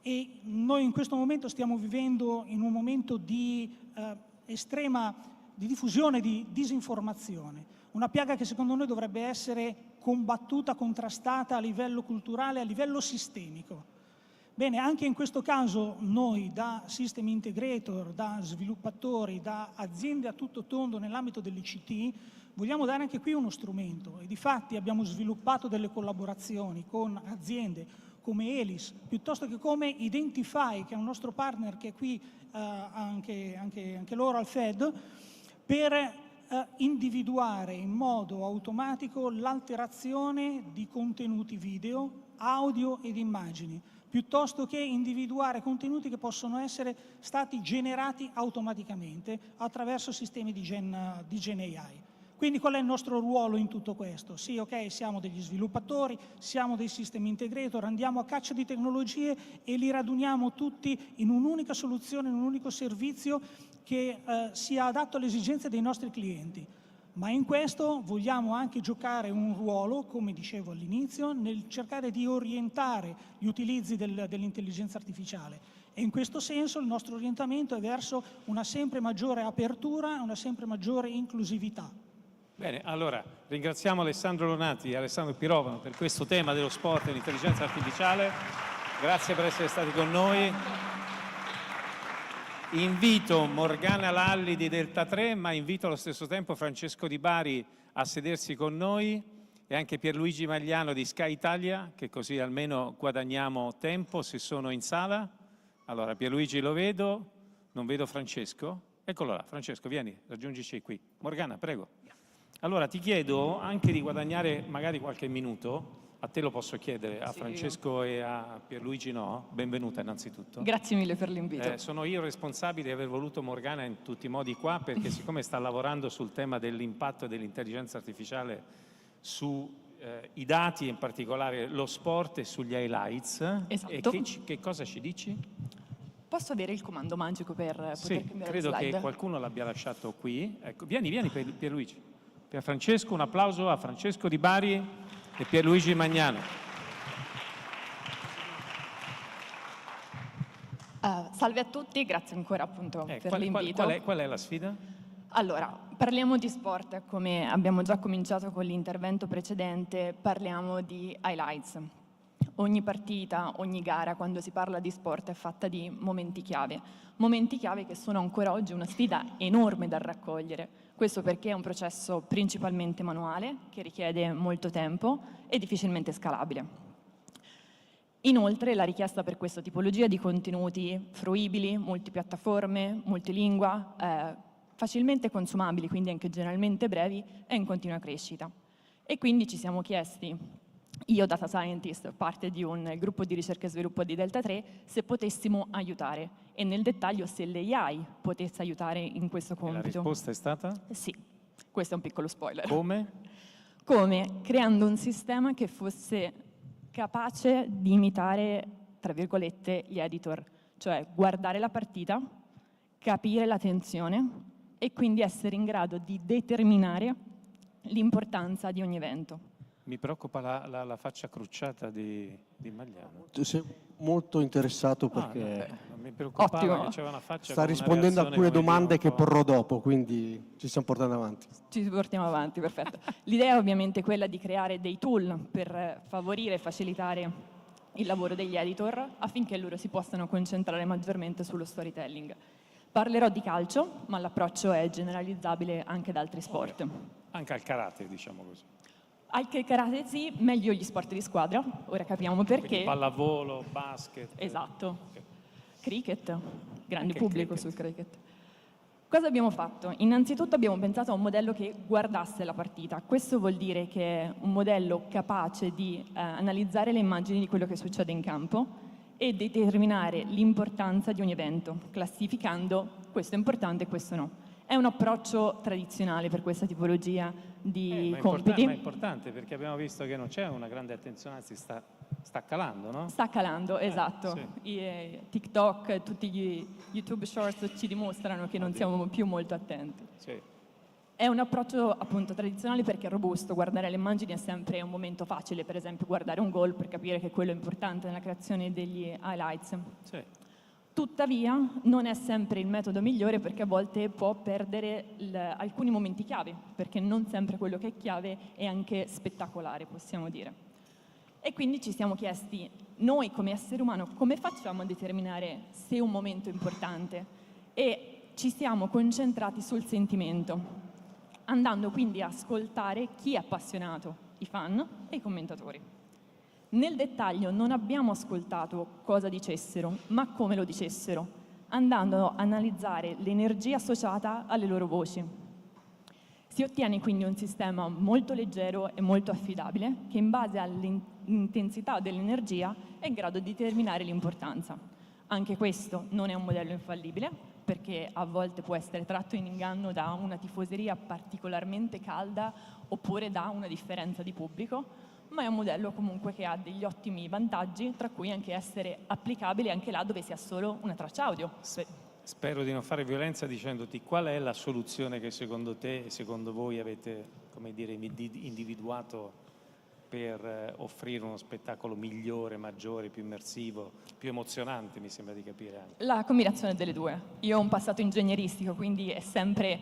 S11: E noi in questo momento stiamo vivendo in un momento di estrema diffusione di disinformazione, una piaga che secondo noi dovrebbe essere combattuta, contrastata a livello culturale, a livello sistemico. Bene, anche in questo caso noi da system integrator, da sviluppatori, da aziende a tutto tondo nell'ambito dell'ICT, vogliamo dare anche qui uno strumento e difatti abbiamo sviluppato delle collaborazioni con aziende come Elis, piuttosto che come Identify, che è un nostro partner che è qui anche loro al Fed, per individuare in modo automatico l'alterazione di contenuti video, audio ed immagini, piuttosto che individuare contenuti che possono essere stati generati automaticamente attraverso sistemi di Gen AI. Quindi qual è il nostro ruolo in tutto questo? Sì, ok, siamo degli sviluppatori, siamo dei sistemi integrator, andiamo a caccia di tecnologie e li raduniamo tutti in un'unica soluzione, in un unico servizio che sia adatto alle esigenze dei nostri clienti. Ma in questo vogliamo anche giocare un ruolo, come dicevo all'inizio, nel cercare di orientare gli utilizzi dell'intelligenza artificiale. E in questo senso il nostro orientamento è verso una sempre maggiore apertura e una sempre maggiore inclusività.
S4: Bene, allora ringraziamo Alessandro Lonati e Alessandro Pirovano per questo tema dello sport e dell'intelligenza artificiale. Grazie per essere stati con noi. Invito Morgana Lalli di Delta 3, ma invito allo stesso tempo Francesco Di Bari a sedersi con noi e anche Pierluigi Magliano di Sky Italia, che così almeno guadagniamo tempo se sono in sala. Allora, Pierluigi lo vedo, non vedo Francesco. Eccolo là, Francesco, vieni, raggiungici qui. Morgana, prego. Allora, ti chiedo anche di guadagnare magari qualche minuto. A te lo posso chiedere, a Francesco e a Pierluigi no? Benvenuta innanzitutto.
S15: Grazie mille per l'invito.
S4: Sono io responsabile di aver voluto Morgana in tutti i modi qua, perché siccome sta lavorando sul tema dell'impatto dell'intelligenza artificiale sui dati, in particolare lo sport e sugli highlights.
S15: Esatto.
S4: E che cosa ci dici?
S15: Posso avere il comando magico per poter cambiare
S4: credo
S15: slide?
S4: che qualcuno l'abbia lasciato qui. Ecco, vieni Pierluigi. Per Francesco, un applauso a Francesco Di Bari e Pierluigi Magnano.
S15: Salve a tutti, grazie ancora appunto per l'invito.
S4: Qual è la sfida?
S15: Allora, parliamo di sport, come abbiamo già cominciato con l'intervento precedente, parliamo di highlights. Ogni partita, ogni gara, quando si parla di sport, è fatta di momenti chiave che sono ancora oggi una sfida enorme da raccogliere. Questo perché è un processo principalmente manuale, che richiede molto tempo e difficilmente scalabile. Inoltre, la richiesta per questa tipologia di contenuti fruibili, multipiattaforme, multilingua, facilmente consumabili, quindi anche generalmente brevi, è in continua crescita. E quindi ci siamo chiesti, io data scientist, parte di un gruppo di ricerca e sviluppo di Delta 3, se potessimo aiutare e nel dettaglio se l'AI potesse aiutare in questo compito.
S4: La risposta è stata?
S15: Sì, questo è un piccolo spoiler.
S4: Come?
S15: Come? Creando un sistema che fosse capace di imitare, tra virgolette, gli editor, cioè guardare la partita, capire la tensione e quindi essere in grado di determinare l'importanza di ogni evento.
S4: Mi preoccupa la faccia crucciata di Magliano.
S16: Sei molto interessato perché
S4: non mi preoccupava che c'era una faccia
S16: sta
S4: con
S16: rispondendo a
S4: una
S16: alcune
S4: reazione,
S16: domande che porrò dopo, quindi ci stiamo portando avanti.
S15: Ci portiamo avanti, perfetto. L'idea è ovviamente quella di creare dei tool per favorire e facilitare il lavoro degli editor affinché loro si possano concentrare maggiormente sullo storytelling. Parlerò di calcio, ma l'approccio è generalizzabile anche ad altri sport.
S4: Anche al karate, diciamo così.
S15: Anche il karate sì, meglio gli sport di squadra, ora capiamo perché.
S4: Quindi pallavolo, basket.
S15: Esatto.
S4: Okay.
S15: Cricket, grande
S4: anche
S15: pubblico
S4: cricket.
S15: sul cricket. Cosa abbiamo fatto? Innanzitutto abbiamo pensato a un modello che guardasse la partita. Questo vuol dire che è un modello capace di analizzare le immagini di quello che succede in campo e determinare l'importanza di ogni evento, classificando questo è importante e questo no. È un approccio tradizionale per questa tipologia di compiti.
S4: Ma è importante perché abbiamo visto che non c'è una grande attenzione, anzi sta calando, no?
S15: Sta calando, esatto.
S4: Sì.
S15: TikTok, tutti gli YouTube Shorts ci dimostrano che non siamo più molto attenti.
S4: Sì.
S15: È un approccio appunto tradizionale perché è robusto, guardare le immagini è sempre un momento facile, per esempio guardare un gol per capire che quello è importante nella creazione degli highlights.
S4: Sì.
S15: Tuttavia non è sempre il metodo migliore perché a volte può perdere alcuni momenti chiave, perché non sempre quello che è chiave è anche spettacolare, possiamo dire. E quindi ci siamo chiesti, noi come essere umano, come facciamo a determinare se un momento è importante? E ci siamo concentrati sul sentimento, andando quindi a ascoltare chi è appassionato, i fan e i commentatori. Nel dettaglio non abbiamo ascoltato cosa dicessero, ma come lo dicessero, andando a analizzare l'energia associata alle loro voci. Si ottiene quindi un sistema molto leggero e molto affidabile che in base all'intensità dell'energia è in grado di determinare l'importanza. Anche questo non è un modello infallibile, perché a volte può essere tratto in inganno da una tifoseria particolarmente calda oppure da una differenza di pubblico, ma è un modello comunque che ha degli ottimi vantaggi, tra cui anche essere applicabile anche là dove si ha solo una traccia audio.
S4: Spero di non fare violenza dicendoti qual è la soluzione che secondo te e secondo voi avete, come dire, individuato per offrire uno spettacolo migliore, maggiore, più immersivo, più emozionante, mi sembra di capire anche.
S15: La combinazione delle due. Io ho un passato ingegneristico, quindi è sempre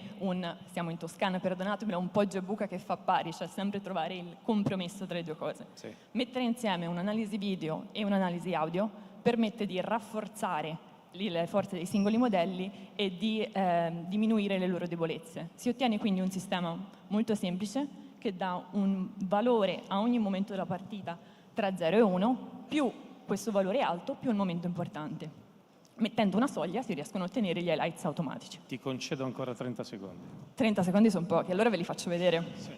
S15: siamo in Toscana, perdonatemelo, un poggio e buca che fa pari, cioè sempre trovare il compromesso tra le due cose.
S4: Sì.
S15: Mettere insieme un'analisi video e un'analisi audio permette di rafforzare le forze dei singoli modelli e di diminuire le loro debolezze. Si ottiene quindi un sistema molto semplice che dà un valore a ogni momento della partita tra 0 e 1, più questo valore alto, più il momento importante. Mettendo una soglia si riescono a ottenere gli highlights automatici.
S4: Ti concedo ancora 30 secondi.
S15: 30 secondi sono pochi, allora ve li faccio vedere.
S4: Sì.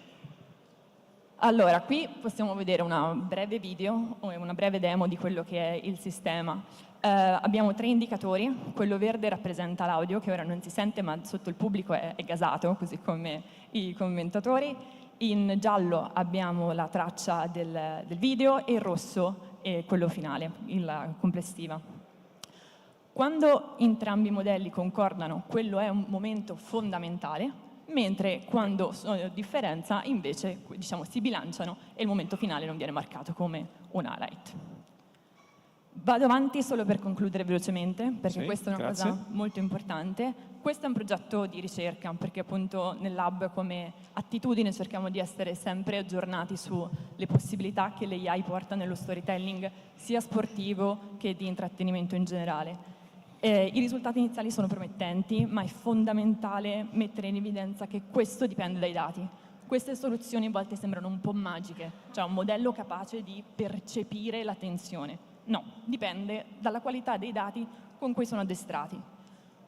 S15: Allora, qui possiamo vedere una breve video o una breve demo di quello che è il sistema. Abbiamo 3 indicatori, quello verde rappresenta l'audio che ora non si sente ma sotto il pubblico è gasato, così come i commentatori. In giallo abbiamo la traccia del video e il rosso è quello finale, la complessiva. Quando entrambi i modelli concordano, quello è un momento fondamentale, mentre quando sono in differenza invece si bilanciano e il momento finale non viene marcato come un highlight. Vado avanti solo per concludere velocemente, perché questa è una cosa molto importante. Questo è un progetto di ricerca, perché appunto nel lab come attitudine cerchiamo di essere sempre aggiornati sulle possibilità che l'AI porta nello storytelling, sia sportivo che di intrattenimento in generale. I risultati iniziali sono promettenti, ma è fondamentale mettere in evidenza che questo dipende dai dati. Queste soluzioni a volte sembrano un po' magiche, cioè un modello capace di percepire la tensione. No, dipende dalla qualità dei dati con cui sono addestrati.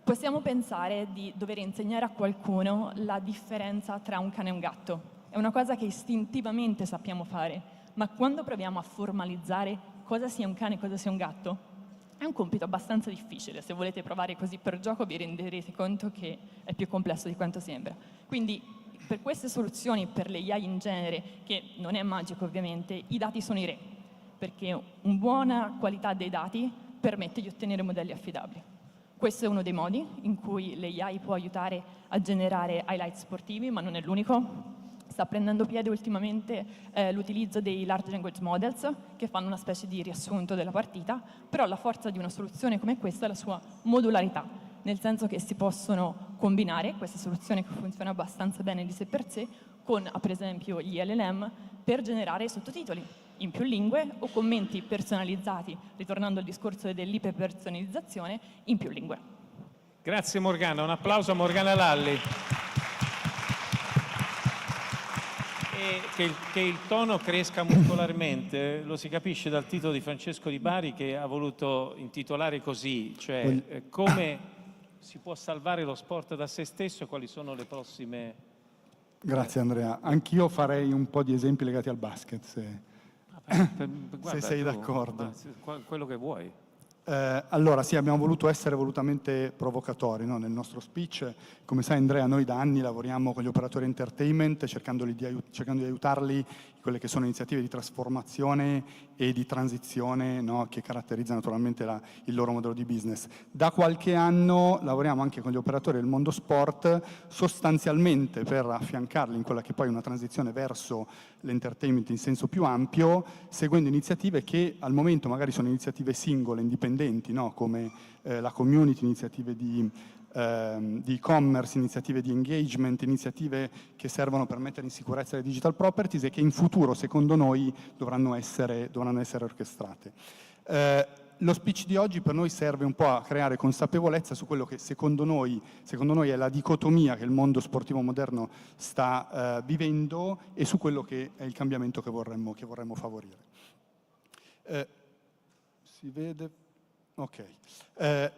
S15: Possiamo pensare di dover insegnare a qualcuno la differenza tra un cane e un gatto. È una cosa che istintivamente sappiamo fare, ma quando proviamo a formalizzare cosa sia un cane e cosa sia un gatto, è un compito abbastanza difficile. Se volete provare così per gioco vi renderete conto che è più complesso di quanto sembra. Quindi per queste soluzioni, per le AI in genere, che non è magico ovviamente, i dati sono i re, perché una buona qualità dei dati permette di ottenere modelli affidabili. Questo è uno dei modi in cui l'AI può aiutare a generare highlight sportivi, ma non è l'unico. Sta prendendo piede ultimamente l'utilizzo dei large language models, che fanno una specie di riassunto della partita, però la forza di una soluzione come questa è la sua modularità, nel senso che si possono combinare queste soluzioni che funzionano abbastanza bene di sé per sé con, per esempio, gli LLM per generare sottotitoli in più lingue o commenti personalizzati, ritornando al discorso dell'iperpersonalizzazione, in più lingue.
S4: Grazie Morgana, un applauso a Morgana Lalli. E che il tono cresca muscolarmente lo si capisce dal titolo di Francesco Di Bari, che ha voluto intitolare così, cioè come si può salvare lo sport da se stesso e quali sono le prossime...
S9: Grazie Andrea, anch'io farei un po' di esempi legati al basket, se sei d'accordo.
S4: Quello che vuoi.
S9: Allora sì, abbiamo voluto essere volutamente provocatori, no? Nel nostro speech. Come sai Andrea, noi da anni lavoriamo con gli operatori entertainment cercando di aiutarli in quelle che sono iniziative di trasformazione e di transizione, no? Che caratterizzano naturalmente il loro modello di business. Da qualche anno lavoriamo anche con gli operatori del mondo sport, sostanzialmente per affiancarli in quella che poi è una transizione verso l'entertainment in senso più ampio, seguendo iniziative che al momento magari sono iniziative singole, indipendenti, no? Come la community, iniziative di e-commerce, iniziative di engagement, iniziative che servono per mettere in sicurezza le digital properties e che in futuro, secondo noi, dovranno essere orchestrate. Lo speech di oggi per noi serve un po' a creare consapevolezza su quello che secondo noi è la dicotomia che il mondo sportivo moderno sta vivendo e su quello che è il cambiamento che vorremmo favorire. Si vede? Ok.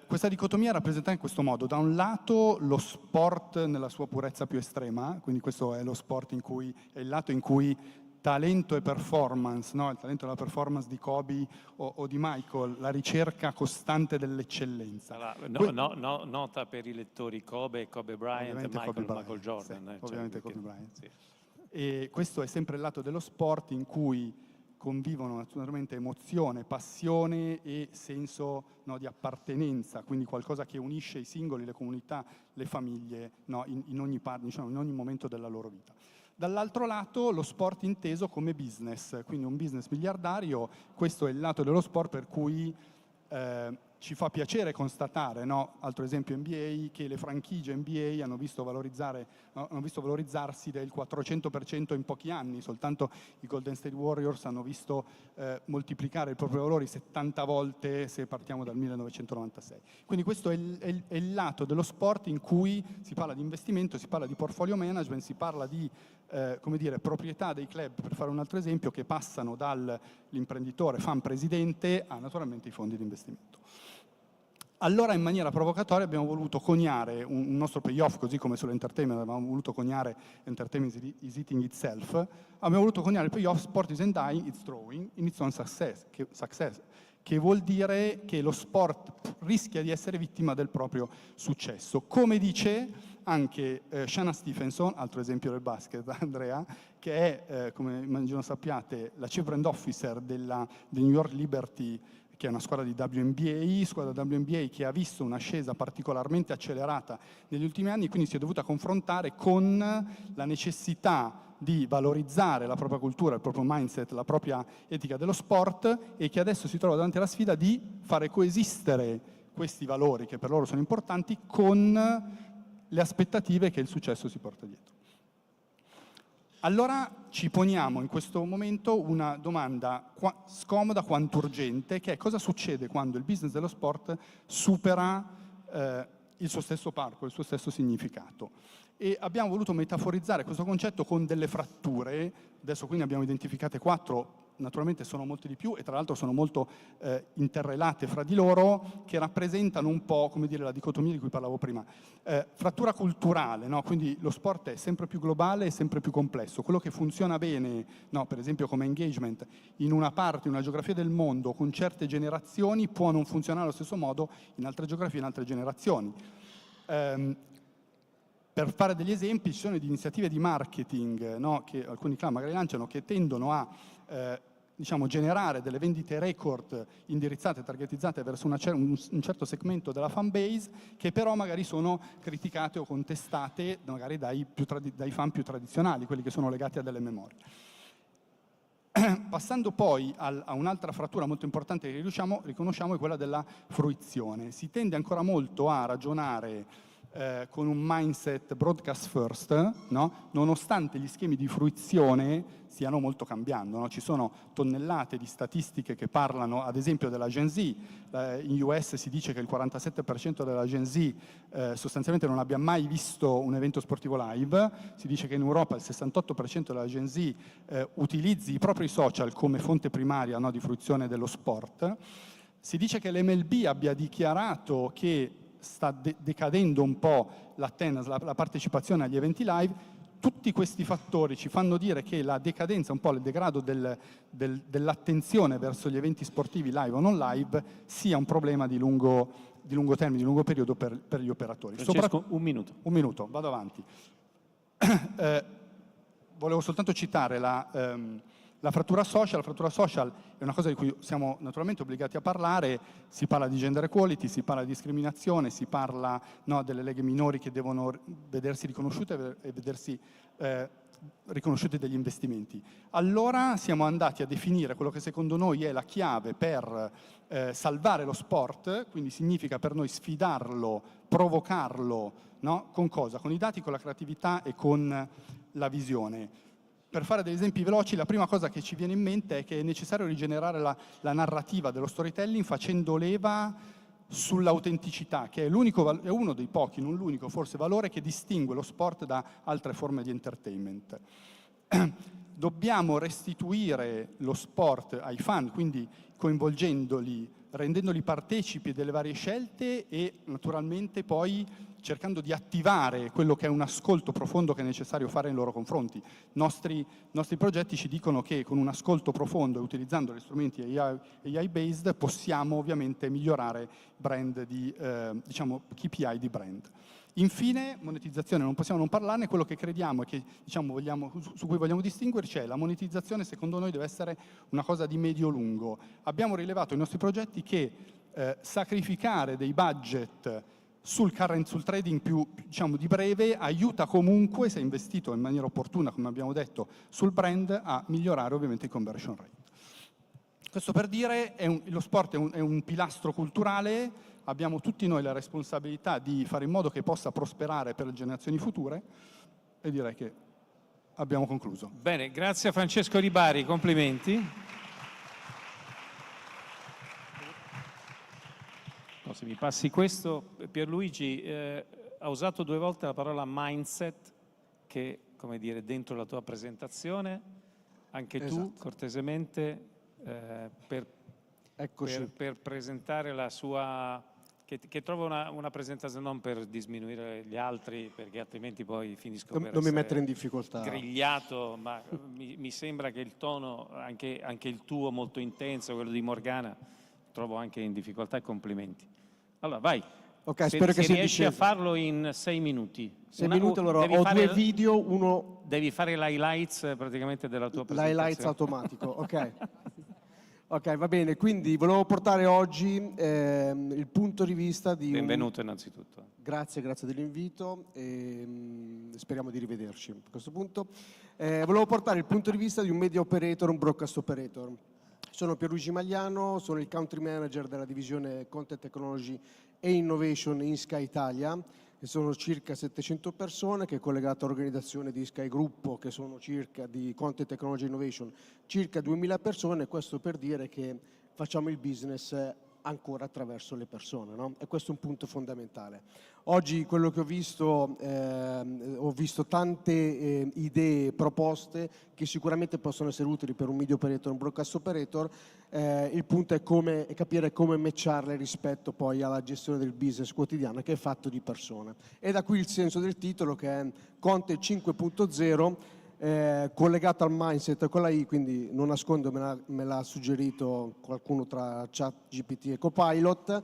S9: Questa dicotomia rappresenta in questo modo: da un lato lo sport nella sua purezza più estrema, quindi questo è lo sport in cui è il lato in cui talento e performance, no? Il talento e la performance di Kobe o di Michael, la ricerca costante dell'eccellenza.
S4: Nota per i lettori: Kobe Bryant e Michael Jordan.
S9: Sì, ovviamente Kobe Bryant. Sì. E questo è sempre il lato dello sport in cui convivono naturalmente emozione, passione e senso, no, di appartenenza, quindi qualcosa che unisce i singoli, le comunità, le famiglie, no, in ogni momento della loro vita. Dall'altro lato lo sport inteso come business, quindi un business miliardario. Questo è il lato dello sport per cui ci fa piacere constatare, no? Altro esempio NBA, che le franchigie NBA hanno visto valorizzarsi del 400% in pochi anni. Soltanto i Golden State Warriors hanno visto moltiplicare i propri valori 70 volte se partiamo dal 1996. Quindi questo è il lato dello sport in cui si parla di investimento, si parla di portfolio management, si parla di come dire, proprietà dei club, per fare un altro esempio, che passano dall'imprenditore fan presidente a naturalmente i fondi di investimento. Allora, in maniera provocatoria, abbiamo voluto coniare un nostro payoff, così come sull'entertainment abbiamo voluto coniare entertainment is eating itself, abbiamo voluto coniare il payoff sport isn't dying, it's throwing in its own success, che vuol dire che lo sport rischia di essere vittima del proprio successo. Come dice anche Shanna Stephenson, altro esempio del basket, Andrea, che è, come immagino sappiate, la Chief Brand Officer del New York Liberty, che è una squadra di WNBA che ha visto un'ascesa particolarmente accelerata negli ultimi anni, quindi si è dovuta confrontare con la necessità di valorizzare la propria cultura, il proprio mindset, la propria etica dello sport, e che adesso si trova davanti alla sfida di fare coesistere questi valori, che per loro sono importanti, con le aspettative che il successo si porta dietro. Allora ci poniamo in questo momento una domanda scomoda quanto urgente, che è: cosa succede quando il business dello sport supera il suo stesso parco, il suo stesso significato? E abbiamo voluto metaforizzare questo concetto con delle fratture. Adesso quindi abbiamo identificate 4, naturalmente sono molte di più e tra l'altro sono molto interrelate fra di loro, che rappresentano un po', come dire, la dicotomia di cui parlavo prima. Frattura culturale, no? Quindi lo sport è sempre più globale e sempre più complesso. Quello che funziona bene, no, per esempio come engagement, in una parte, in una geografia del mondo, con certe generazioni, può non funzionare allo stesso modo in altre geografie, in altre generazioni. Per fare degli esempi, ci sono delle iniziative di marketing, no, che alcuni club magari lanciano, che tendono a generare delle vendite record indirizzate, targetizzate verso un certo segmento della fan base, che però magari sono criticate o contestate magari dai fan più tradizionali, quelli che sono legati a delle memorie. Passando poi a un'altra frattura molto importante che riconosciamo, è quella della fruizione. Si tende ancora molto a ragionare con un mindset broadcast first, no? Nonostante gli schemi di fruizione stiano molto cambiando, no? Ci sono tonnellate di statistiche che parlano, ad esempio, della Gen Z. In US si dice che il 47% della Gen Z sostanzialmente non abbia mai visto un evento sportivo live. Si dice che in Europa il 68% della Gen Z utilizzi i propri social come fonte primaria, no, di fruizione dello sport. Si dice che l'MLB abbia dichiarato che sta decadendo un po' l'attendance, la partecipazione agli eventi live. Tutti questi fattori ci fanno dire che la decadenza, un po' il degrado dell'attenzione verso gli eventi sportivi live o non live, sia un problema di lungo termine, di lungo periodo per gli operatori.
S4: Francesco, un minuto.
S9: Un minuto, vado avanti. Volevo soltanto citare la frattura social. La frattura social è una cosa di cui siamo naturalmente obbligati a parlare. Si parla di gender equality, si parla di discriminazione, si parla, no, delle leghe minori che devono vedersi riconosciute e vedersi riconosciuti degli investimenti. Allora siamo andati a definire quello che secondo noi è la chiave per salvare lo sport, quindi significa per noi sfidarlo, provocarlo, no? Con cosa? Con i dati, con la creatività e con la visione. Per fare degli esempi veloci, la prima cosa che ci viene in mente è che è necessario rigenerare la narrativa dello storytelling facendo leva sull'autenticità, che è uno dei pochi, non l'unico forse, valore che distingue lo sport da altre forme di entertainment. Dobbiamo restituire lo sport ai fan, quindi coinvolgendoli rendendoli partecipi delle varie scelte e naturalmente poi cercando di attivare quello che è un ascolto profondo che è necessario fare nei loro confronti. I nostri progetti ci dicono che con un ascolto profondo e utilizzando gli strumenti AI-based possiamo ovviamente migliorare brand diciamo KPI di brand. Infine, monetizzazione, non possiamo non parlarne, quello che crediamo e che diciamo, su cui vogliamo distinguerci è la monetizzazione, secondo noi deve essere una cosa di medio-lungo. Abbiamo rilevato nei nostri progetti che sacrificare dei budget sul trading più diciamo, di breve aiuta comunque, se investito in maniera opportuna, come abbiamo detto, sul brand, a migliorare ovviamente il conversion rate. Questo per dire, lo sport è un pilastro culturale, abbiamo tutti noi la responsabilità di fare in modo che possa prosperare per le generazioni future e direi che abbiamo concluso.
S4: Bene, grazie a Francesco Ribari, complimenti. Se mi passi questo, Pierluigi ha usato 2 volte la parola mindset, che come dire dentro la tua presentazione, anche tu cortesemente per presentare la sua, che trovo una presentazione non per disminuire gli altri, perché altrimenti poi finisco per
S16: non mi mettere in difficoltà.
S4: Grigliato, ma mi sembra che il tono, anche il tuo molto intenso, quello di Morgana, trovo anche in difficoltà e complimenti. Allora, vai.
S16: Okay, spero che
S4: se
S16: sia
S4: riesci a farlo in 6 minuti.
S16: 6 minuti, allora ho 2 video, uno...
S4: Devi fare l'highlights praticamente della tua presentazione.
S16: L'highlights automatico, ok. Ok, va bene, quindi volevo portare oggi il punto di vista di...
S4: Benvenuto innanzitutto.
S16: Grazie dell'invito e speriamo di rivederci a questo punto. Volevo portare il punto di vista di un media operator, un broadcast operator. Sono Pierluigi Magliano, sono il country manager della divisione Content Technology e Innovation in Sky Italia, che sono circa 700 persone, che è collegata all'organizzazione di Sky Gruppo, che sono circa di Content Technology Innovation, circa 2000 persone, questo per dire che facciamo il business ancora attraverso le persone, no? E questo è un punto fondamentale. Oggi quello che ho visto tante idee, proposte che sicuramente possono essere utili per un media operator, un broadcast operator. Il punto è capire come matcharle rispetto poi alla gestione del business quotidiano, che è fatto di persone. E da qui il senso del titolo, che è Content 5.0, collegato al mindset con la I, quindi non nascondo, me l'ha suggerito qualcuno tra ChatGPT e Copilot.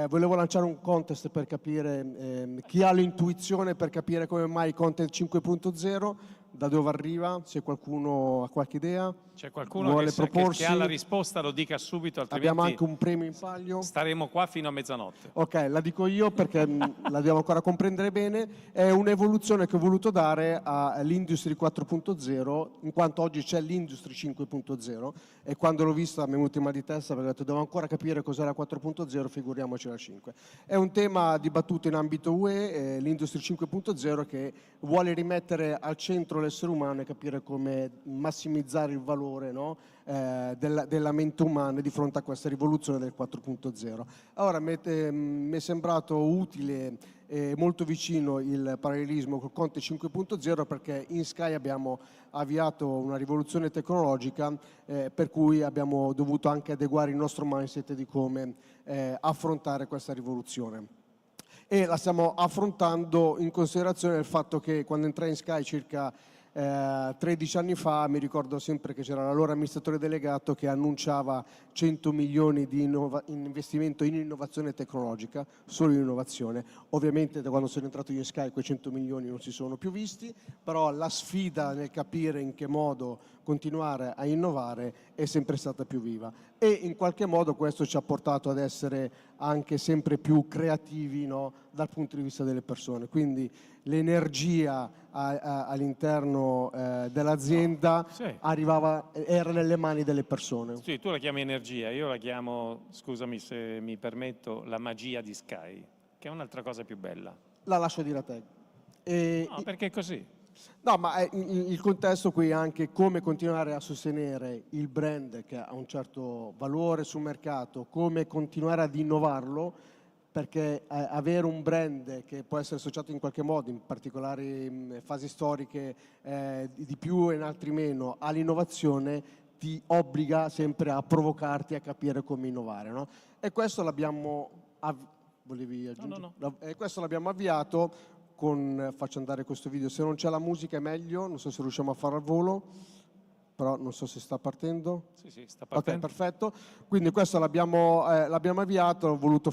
S16: Volevo lanciare un contest per capire chi ha l'intuizione per capire come mai Content 5.0, da dove arriva, se qualcuno ha qualche idea.
S4: C'è qualcuno
S16: vuole
S4: che ha la risposta, lo dica subito, altrimenti
S16: abbiamo anche un premio in palio.
S4: Staremo qua fino a mezzanotte.
S16: Ok, la dico io perché la devo ancora comprendere bene. È un'evoluzione che ho voluto dare all'Industry 4.0, in quanto oggi c'è l'Industry 5.0 e quando l'ho vista mi è venuto in mal di testa perché ho detto devo ancora capire cos'è la 4.0, figuriamoci la 5. È un tema dibattuto in ambito UE, l'Industry 5.0, che vuole rimettere al centro l'essere umano e capire come massimizzare il valore, no? della mente umana di fronte a questa rivoluzione del 4.0. Allora mi è sembrato utile e molto vicino il parallelismo col Conte 5.0 perché in Sky abbiamo avviato una rivoluzione tecnologica per cui abbiamo dovuto anche adeguare il nostro mindset di come affrontare questa rivoluzione. E la stiamo affrontando in considerazione del fatto che quando entrai in Sky circa 13 anni fa, mi ricordo sempre che c'era l'allora amministratore delegato che annunciava 100 milioni di investimento in innovazione tecnologica, solo in innovazione. Ovviamente da quando sono entrato io in Sky quei 100 milioni non si sono più visti, però la sfida nel capire in che modo continuare a innovare è sempre stata più viva e in qualche modo questo ci ha portato ad essere anche sempre più creativi, no? Dal punto di vista delle persone. Quindi l'energia all'interno dell'azienda era nelle mani delle persone.
S4: Sì, tu la chiami energia, io la chiamo, scusami se mi permetto, la magia di Sky, che è un'altra cosa più bella.
S16: La lascio dire a te.
S4: No, perché è così.
S16: No, ma il contesto qui è anche come continuare a sostenere il brand che ha un certo valore sul mercato, come continuare ad innovarlo, perché avere un brand che può essere associato in qualche modo, in particolari fasi storiche di più e in altri meno, all'innovazione ti obbliga sempre a provocarti a capire come innovare, no? E questo l'abbiamo volevi aggiungere? Questo l'abbiamo avviato con, faccio andare questo video, se non c'è la musica è meglio, non so se riusciamo a fare al volo, però non so se sta partendo.
S4: Sì, sta partendo.
S16: Ok, perfetto. Quindi questo l'abbiamo avviato, ho voluto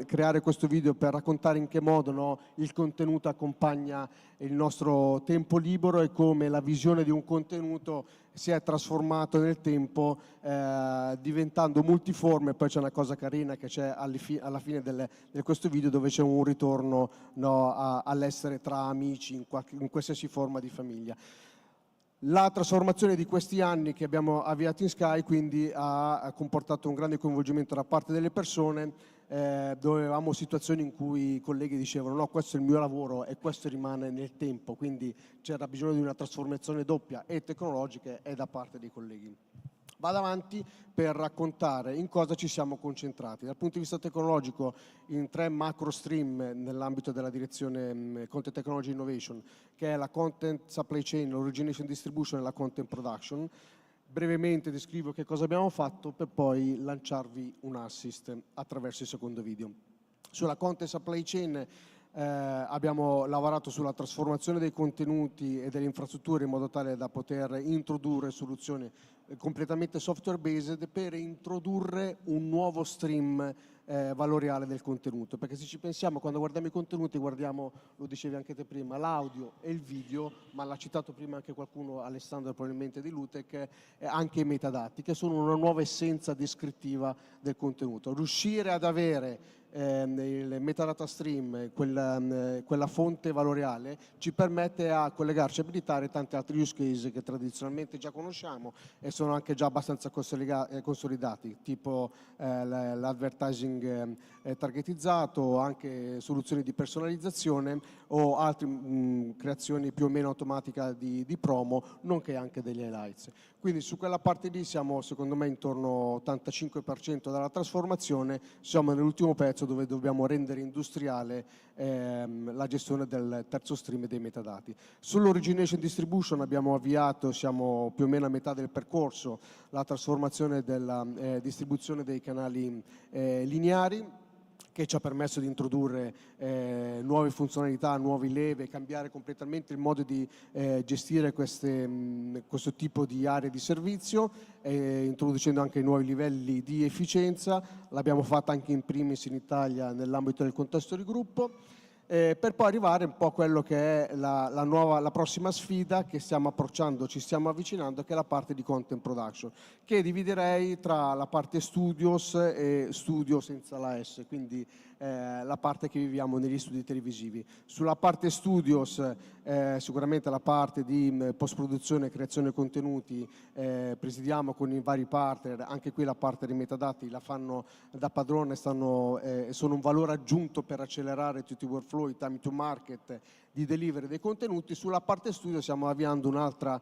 S16: creare questo video per raccontare in che modo, no, il contenuto accompagna il nostro tempo libero e come la visione di un contenuto si è trasformato nel tempo diventando multiforme. Poi c'è una cosa carina che c'è alla fine di questo video, dove c'è un ritorno, no, all'essere tra amici in qualsiasi forma di famiglia. La trasformazione di questi anni che abbiamo avviato in Sky quindi ha comportato un grande coinvolgimento da parte delle persone, dove avevamo situazioni in cui i colleghi dicevano no, questo è il mio lavoro e questo rimane nel tempo, quindi c'era bisogno di una trasformazione doppia e tecnologica e da parte dei colleghi. Vado avanti per raccontare in cosa ci siamo concentrati. Dal punto di vista tecnologico, in 3 macro stream nell'ambito della direzione Content Technology Innovation, che è la Content Supply Chain, l'Origination Distribution e la Content Production. Brevemente descrivo che cosa abbiamo fatto per poi lanciarvi un assist attraverso il secondo video. Sulla Content Supply Chain abbiamo lavorato sulla trasformazione dei contenuti e delle infrastrutture in modo tale da poter introdurre soluzioni completamente software based per introdurre un nuovo stream valoriale del contenuto, perché se ci pensiamo, quando guardiamo i contenuti guardiamo, lo dicevi anche te prima, l'audio e il video, ma l'ha citato prima anche qualcuno, Alessandro probabilmente di Lutec, anche i metadati, che sono una nuova essenza descrittiva del contenuto. Riuscire ad avere il metadata stream, quella fonte valoriale, ci permette a collegarci e abilitare tanti altri use case che tradizionalmente già conosciamo e sono anche già abbastanza consolidati, tipo l'advertising targetizzato, anche soluzioni di personalizzazione o altre creazioni più o meno automatica di promo, nonché anche degli highlights. Quindi su quella parte lì siamo, secondo me, intorno all'85% della trasformazione, siamo nell'ultimo pezzo dove dobbiamo rendere industriale la gestione del terzo stream e dei metadati. Sull'Origination Distribution abbiamo avviato, siamo più o meno a metà del percorso, la trasformazione della distribuzione dei canali lineari, che ci ha permesso di introdurre nuove funzionalità, nuove leve, cambiare completamente il modo di gestire questo tipo di aree di servizio, introducendo anche nuovi livelli di efficienza. L'abbiamo fatta anche in primis in Italia nell'ambito del contesto di gruppo, per poi arrivare un po' a quello che è la prossima sfida che stiamo approcciando, ci stiamo avvicinando, che è la parte di content production, che dividerei tra la parte studios e studio senza la S, quindi la parte che viviamo negli studi televisivi. Sulla parte studios sicuramente la parte di post-produzione e creazione contenuti presidiamo con i vari partner, anche qui la parte dei metadati la fanno da padrone, sono un valore aggiunto per accelerare tutti i workflow, i time to market di delivery dei contenuti. Sulla parte studio stiamo avviando un'altra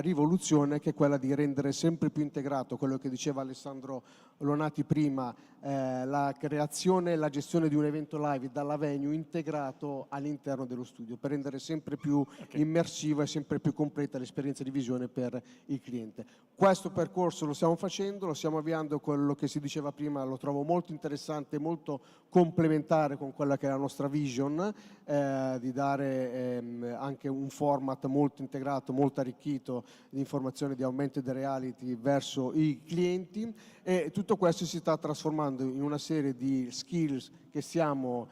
S16: rivoluzione, che è quella di rendere sempre più integrato quello che diceva Alessandro Lonati prima, la creazione e la gestione di un evento live dalla venue integrato all'interno dello studio, per rendere sempre più immersiva e sempre più completa l'esperienza di visione per il cliente. Questo percorso lo stiamo facendo, lo stiamo avviando, quello che si diceva prima lo trovo molto interessante, molto complementare con quella che è la nostra vision, di dare anche un format molto integrato, molto arricchito di informazioni di augmented reality verso i clienti, e tutto questo si sta trasformando in una serie di skills che stiamo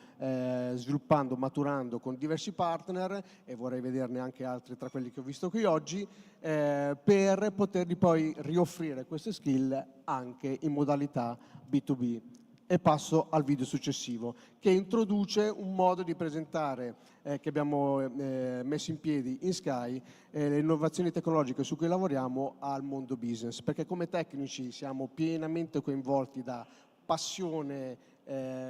S16: sviluppando, maturando con diversi partner, e vorrei vederne anche altri tra quelli che ho visto qui oggi, per poterli poi rioffrire queste skill anche in modalità B2B. E passo al video successivo, che introduce un modo di presentare che abbiamo messo in piedi in Sky, le innovazioni tecnologiche su cui lavoriamo al mondo business, perché come tecnici siamo pienamente coinvolti da passione,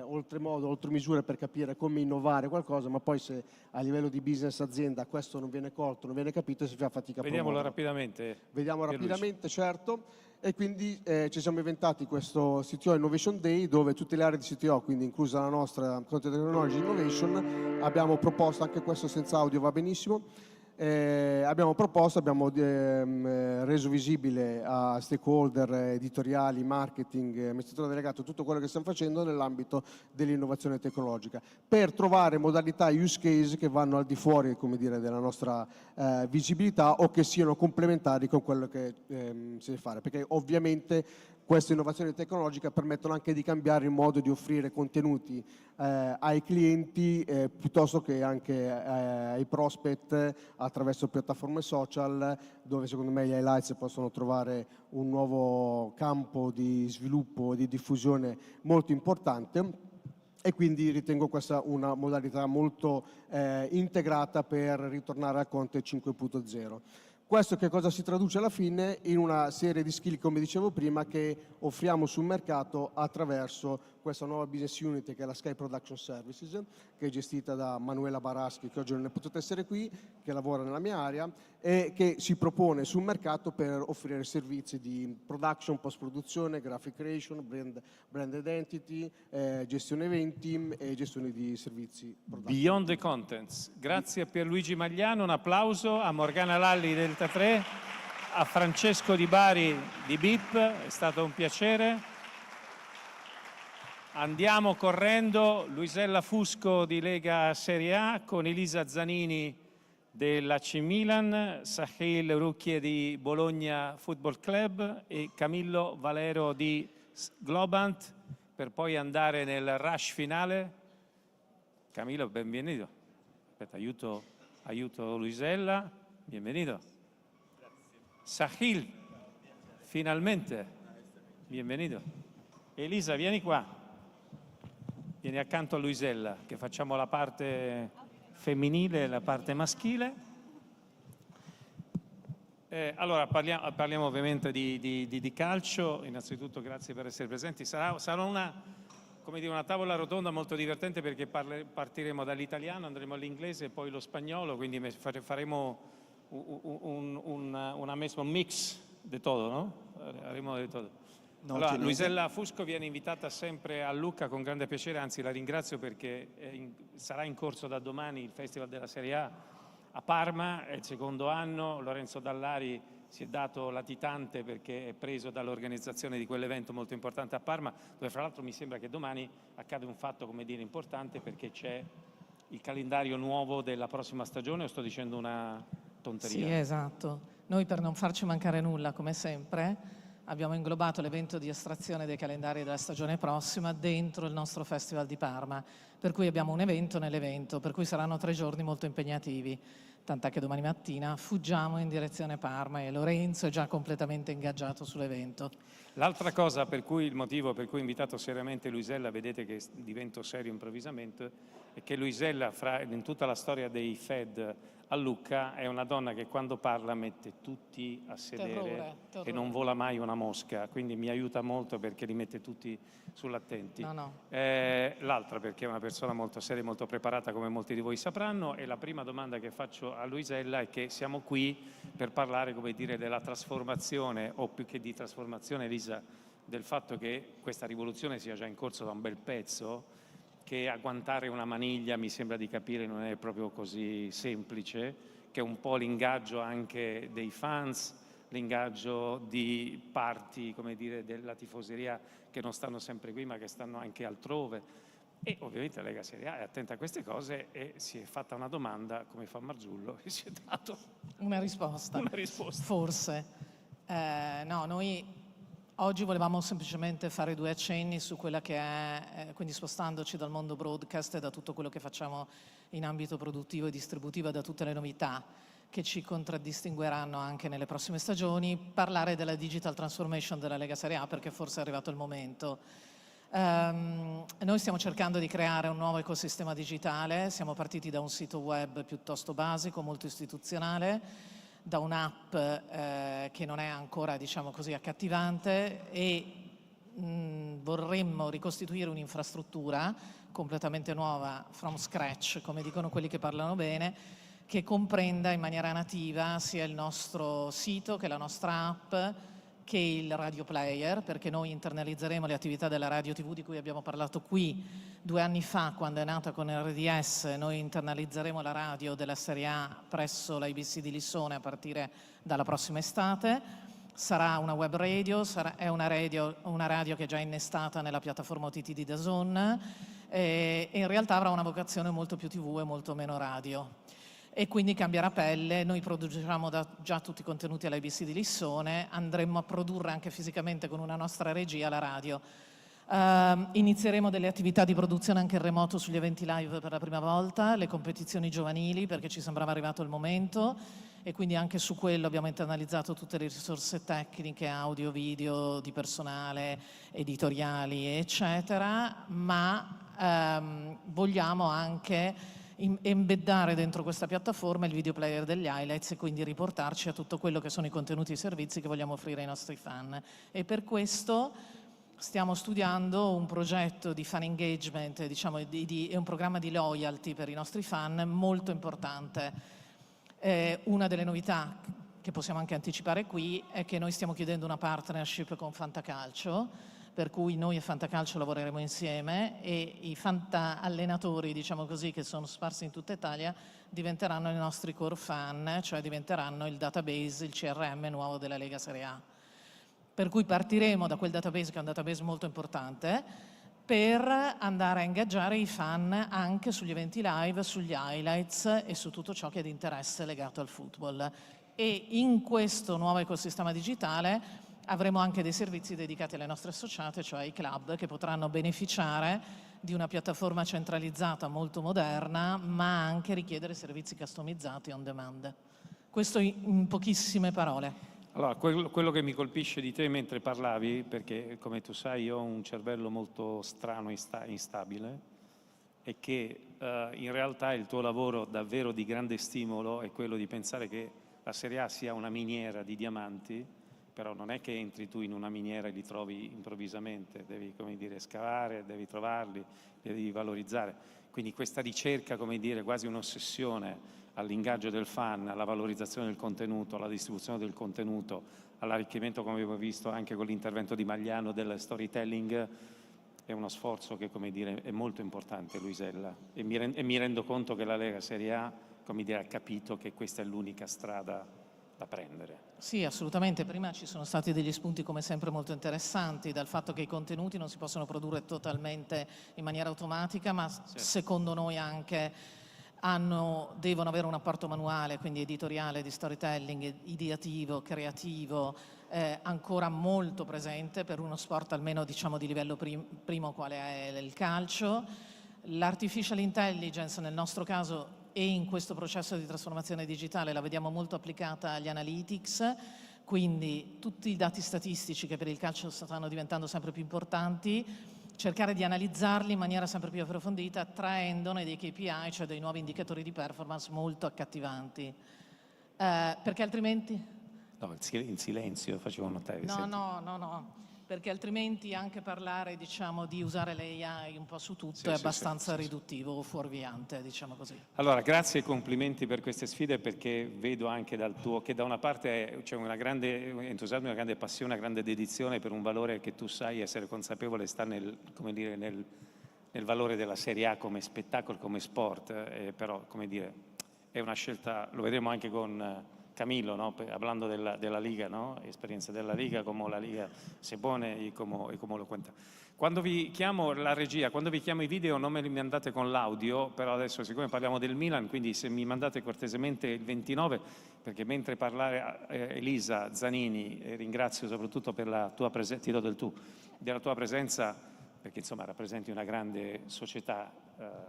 S16: oltremodo, oltre misura, per capire come innovare qualcosa, ma poi se a livello di business azienda questo non viene colto, non viene capito, si fa fatica a
S4: Vediamolo
S16: promuoverlo.
S4: rapidamente.
S16: Vediamo rapidamente, certo. E quindi ci siamo inventati questo CTO Innovation Day, dove tutte le aree di CTO, quindi inclusa la nostra Content Technology Innovation, abbiamo proposto, anche questo senza audio va benissimo, abbiamo proposto, abbiamo reso visibile a stakeholder editoriali, marketing, amministratore delegato, tutto quello che stiamo facendo nell'ambito dell'innovazione tecnologica, per trovare modalità use case che vanno al di fuori, come dire, della nostra visibilità o che siano complementari con quello che si deve fare, perché ovviamente queste innovazioni tecnologiche permettono anche di cambiare il modo di offrire contenuti ai clienti piuttosto che anche ai prospect attraverso piattaforme social, dove secondo me gli highlights possono trovare un nuovo campo di sviluppo e di diffusione molto importante, e quindi ritengo questa una modalità molto integrata per ritornare al Content 5.0. Questo che cosa si traduce alla fine? In una serie di skill, come dicevo prima, che offriamo sul mercato attraverso questa nuova business unit che è la Sky Production Services, che è gestita da Manuela Baraschi, che oggi non è potuta essere qui, che lavora nella mia area e che si propone sul mercato per offrire servizi di production, post-produzione, graphic creation, brand identity, gestione eventi e gestione di servizi.
S4: Beyond the Contents. Grazie a Pierluigi Magliano, un applauso a Morgana Lalli del 3, a Francesco Di Bari di BIP, è stato un piacere. Andiamo correndo, Luisella Fusco di Lega Serie A con Elisa Zanini dell'AC Milan, Sahil Rucchie di Bologna Football Club e Camillo Valero di Globant, per poi andare nel rush finale. Camillo, benvenuto. Aspetta, aiuto Luisella, benvenuto. Sahil, finalmente, benvenuto. Elisa, vieni qua. Vieni accanto a Luisella, che facciamo la parte femminile e la parte maschile. Allora, parliamo ovviamente di calcio. Innanzitutto grazie per essere presenti. Sarà una tavola rotonda molto divertente, perché partiremo dall'italiano, andremo all'inglese e poi lo spagnolo, quindi faremo un mix di tutto, no? Haremo di tutto.
S10: No,
S4: allora, Luisella Fusco viene invitata sempre a Lucca con grande piacere, anzi la ringrazio perché sarà in corso da domani il Festival della Serie a Parma, è il secondo anno. Lorenzo Dallari si è dato latitante perché è preso dall'organizzazione di quell'evento molto importante a Parma, dove fra l'altro mi sembra che domani accade un fatto, come dire, importante, perché c'è il calendario nuovo della prossima stagione, o sto dicendo una tonteria?
S10: Sì, esatto. Noi, per non farci mancare nulla, come sempre, abbiamo inglobato l'evento di estrazione dei calendari della stagione prossima dentro il nostro Festival di Parma, per cui abbiamo un evento nell'evento, per cui saranno 3 giorni molto impegnativi, tant'è che domani mattina fuggiamo in direzione Parma e Lorenzo è già completamente ingaggiato sull'evento.
S4: L'altra cosa, il motivo per cui ho invitato seriamente Luisella, vedete che divento serio improvvisamente, è che Luisella, in tutta la storia dei Fed a Lucca, è una donna che quando parla mette tutti a sedere e non vola mai una mosca, quindi mi aiuta molto perché li mette tutti sull'attenti. L'altra perché è una persona molto seria e molto preparata, come molti di voi sapranno, e la prima domanda che faccio a Luisella è che siamo qui per parlare, come dire, della trasformazione, o più che di trasformazione, Elisa, del fatto che questa rivoluzione sia già in corso da un bel pezzo, che agguantare una maniglia, mi sembra di capire, non è proprio così semplice, che è un po' l'ingaggio anche dei fans, l'ingaggio di parti, come dire, della tifoseria che non stanno sempre qui ma che stanno anche altrove, e ovviamente la Lega Serie A è attenta a queste cose e si è fatta una domanda, come fa Marzullo, e si è dato
S10: una risposta.
S4: Una risposta.
S10: Forse. No, noi oggi volevamo semplicemente fare 2 accenni su quella che è, quindi spostandoci dal mondo broadcast e da tutto quello che facciamo in ambito produttivo e distributivo e da tutte le novità che ci contraddistingueranno anche nelle prossime stagioni, parlare della digital transformation della Lega Serie A, perché forse è arrivato il momento. Noi stiamo cercando di creare un nuovo ecosistema digitale, siamo partiti da un sito web piuttosto basico, molto istituzionale, da un'app che non è ancora, diciamo così, accattivante, e vorremmo ricostituire un'infrastruttura completamente nuova, from scratch, come dicono quelli che parlano bene, che comprenda in maniera nativa sia il nostro sito che la nostra app, che il radio player, perché noi internalizzeremo le attività della radio TV di cui abbiamo parlato qui 2 anni fa, quando è nata con RDS. Noi internalizzeremo la radio della Serie A presso l'IBC di Lissone a partire dalla prossima estate. Sarà una web radio, è una radio che è già innestata nella piattaforma OTT di DAZN, e in realtà avrà una vocazione molto più TV e molto meno radio. E quindi cambierà pelle. Noi produciamo già tutti i contenuti all'IBC di Lissone, andremo a produrre anche fisicamente con una nostra regia la radio. Inizieremo delle attività di produzione anche in remoto sugli eventi live per la prima volta, le competizioni giovanili, perché ci sembrava arrivato il momento, e quindi anche su quello abbiamo internalizzato tutte le risorse tecniche, audio, video, di personale, editoriali, eccetera, ma vogliamo anche embeddare dentro questa piattaforma il video player degli highlights e quindi riportarci a tutto quello che sono i contenuti e i servizi che vogliamo offrire ai nostri fan. E per questo stiamo studiando un progetto di fan engagement, diciamo, e un programma di loyalty per i nostri fan molto importante. Una delle novità che possiamo anche anticipare qui è che noi stiamo chiedendo una partnership con Fantacalcio, per cui noi e Fantacalcio lavoreremo insieme, e i allenatori, diciamo così, che sono sparsi in tutta Italia, diventeranno i nostri core fan, cioè diventeranno il database, il CRM nuovo della Lega Serie A. Per cui partiremo da quel database, che è un database molto importante, per andare a ingaggiare i fan anche sugli eventi live, sugli highlights e su tutto ciò che è di interesse legato al football. E in questo nuovo ecosistema digitale avremo anche dei servizi dedicati alle nostre associate, cioè ai club, che potranno beneficiare di una piattaforma centralizzata molto moderna, ma anche richiedere servizi customizzati on demand. Questo in pochissime parole.
S4: Allora, quello che mi colpisce di te mentre parlavi, perché come tu sai io ho un cervello molto strano e instabile, è che in realtà il tuo lavoro davvero di grande stimolo è quello di pensare che la Serie A sia una miniera di diamanti, però non è che entri tu in una miniera e li trovi improvvisamente, devi, come dire, scavare, devi trovarli, li devi valorizzare. Quindi questa ricerca, come dire, quasi un'ossessione all'ingaggio del fan, alla valorizzazione del contenuto, alla distribuzione del contenuto, all'arricchimento, come abbiamo visto anche con l'intervento di Magliano, del storytelling, è uno sforzo che, come dire, è molto importante, Luisella, e mi rendo conto che la Lega Serie A, come dire, ha capito che questa è l'unica strada da prendere.
S10: Sì, assolutamente. Prima ci sono stati degli spunti come sempre molto interessanti, dal fatto che i contenuti non si possono produrre totalmente in maniera automatica, ma secondo noi anche devono avere un apporto manuale, quindi editoriale, di storytelling, ideativo, creativo, ancora molto presente per uno sport almeno, diciamo, di livello primo quale è il calcio. L'artificial intelligence nel nostro caso e in questo processo di trasformazione digitale la vediamo molto applicata agli analytics, quindi tutti i dati statistici che per il calcio stanno diventando sempre più importanti, cercare di analizzarli in maniera sempre più approfondita, traendone dei KPI, cioè dei nuovi indicatori di performance molto accattivanti. Perché altrimenti?
S4: No, in silenzio facevo notare.
S10: No, perché altrimenti anche parlare, diciamo, di usare l'AI un po' su tutto è abbastanza riduttivo o fuorviante, diciamo così.
S4: Allora, grazie e complimenti per queste sfide, perché vedo anche dal tuo che da una parte c'è una grande entusiasmo, una grande passione, una grande dedizione per un valore che tu sai essere consapevole sta nel, come dire, nel valore della Serie A come spettacolo, come sport, però, come dire, è una scelta, lo vedremo anche con Camillo, no? Hablando della Liga, no? Esperienza della Liga, come la Liga si pone e come lo cuenta. Quando vi chiamo la regia, quando vi chiamo i video non me li mandate con l'audio, però adesso siccome parliamo del Milan, quindi se mi mandate cortesemente il 29, perché mentre parlare Elisa Zanini, ringrazio soprattutto per la tua presenza, ti do del tu, della tua presenza, perché insomma rappresenti una grande società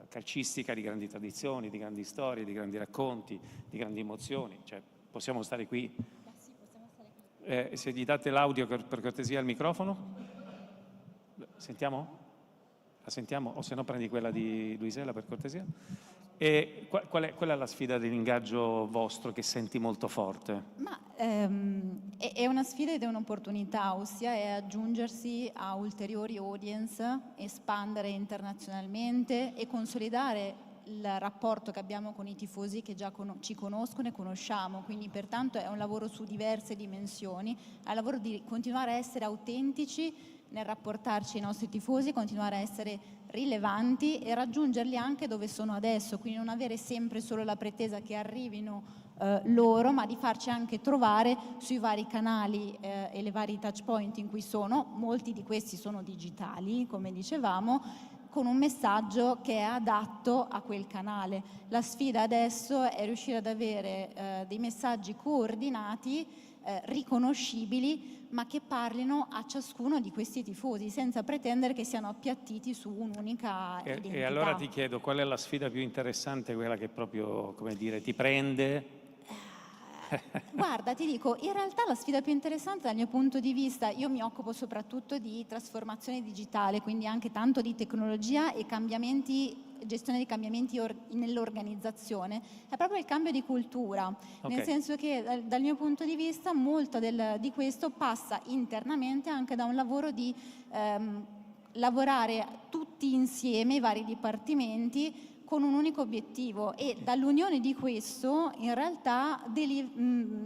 S4: calcistica di grandi tradizioni, di grandi storie, di grandi racconti, di grandi emozioni, cioè possiamo stare qui?
S8: Sì, possiamo stare qui.
S4: Se gli date l'audio per cortesia al microfono? Sentiamo? La sentiamo? O se no prendi quella di Luisella per cortesia? E qual è la sfida dell'ingaggio vostro che senti molto forte?
S8: Ma è una sfida ed è un'opportunità, ossia è aggiungersi a ulteriori audience, espandere internazionalmente e consolidare il rapporto che abbiamo con i tifosi che già ci conoscono e conosciamo, quindi pertanto è un lavoro su diverse dimensioni, è un lavoro di continuare a essere autentici nel rapportarci ai nostri tifosi, continuare a essere rilevanti e raggiungerli anche dove sono adesso, quindi non avere sempre solo la pretesa che arrivino loro, ma di farci anche trovare sui vari canali e le vari touch point in cui sono, molti di questi sono digitali, come dicevamo, con un messaggio che è adatto a quel canale. La sfida adesso è riuscire ad avere dei messaggi coordinati, riconoscibili, ma che parlino a ciascuno di questi tifosi, senza pretendere che siano appiattiti su un'unica identità.
S4: E allora ti chiedo, qual è la sfida più interessante, quella che proprio, come dire, ti prende?
S8: Guarda, ti dico, in realtà la sfida più interessante dal mio punto di vista, io mi occupo soprattutto di trasformazione digitale, quindi anche tanto di tecnologia e gestione dei cambiamenti nell'organizzazione, è proprio il cambio di cultura, nel senso che dal mio punto di vista molto di questo passa internamente anche da un lavoro di lavorare tutti insieme, i vari dipartimenti, con un unico obiettivo, e dall'unione di questo in realtà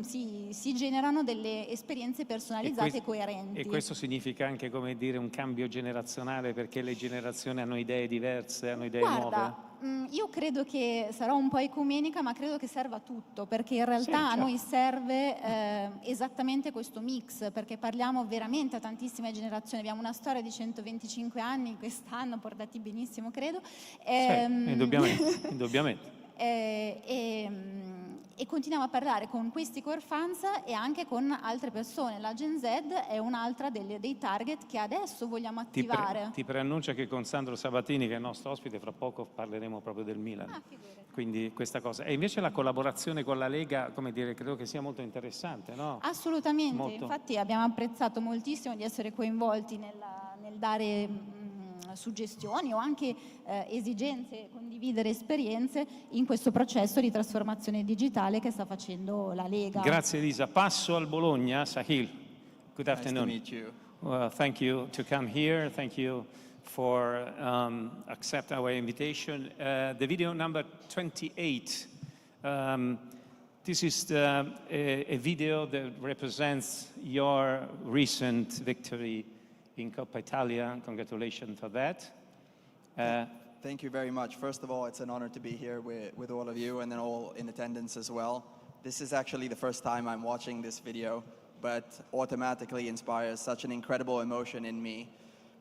S8: si generano delle esperienze personalizzate e coerenti.
S4: E questo significa anche, come dire, un cambio generazionale, perché le generazioni hanno idee diverse, hanno idee nuove?
S8: Io credo che sarò un po' ecumenica, ma credo che serva tutto, perché in realtà a noi serve esattamente questo mix, perché parliamo veramente a tantissime generazioni, abbiamo una storia di 125 anni quest'anno, portati benissimo credo.
S4: Indubbiamente.
S8: E continuiamo a parlare con questi core fans e anche con altre persone. La Gen Z è un'altra dei target che adesso vogliamo attivare.
S4: Ti preannuncio che con Sandro Sabatini, che è il nostro ospite, fra poco parleremo proprio del Milan. Quindi questa cosa. E invece la collaborazione con la Lega, come dire, credo che sia molto interessante, no?
S8: Assolutamente,
S4: Molto.
S8: Infatti abbiamo apprezzato moltissimo di essere coinvolti nel dare suggestioni o anche esigenze, condividere esperienze in questo processo di trasformazione digitale che sta facendo la Lega.
S4: Grazie Elisa. Passo al Bologna. Sahil, good afternoon.
S12: Nice to meet you.
S4: Well, thank you to come here. Thank you for accept our invitation. The video number 28. This is a video that represents your recent victory in Coppa Italia. Congratulations for that.
S12: Thank you very much. First of all, it's an honor to be here with all of you and then all in attendance as well. This is actually the first time I'm watching this video, but automatically inspires such an incredible emotion in me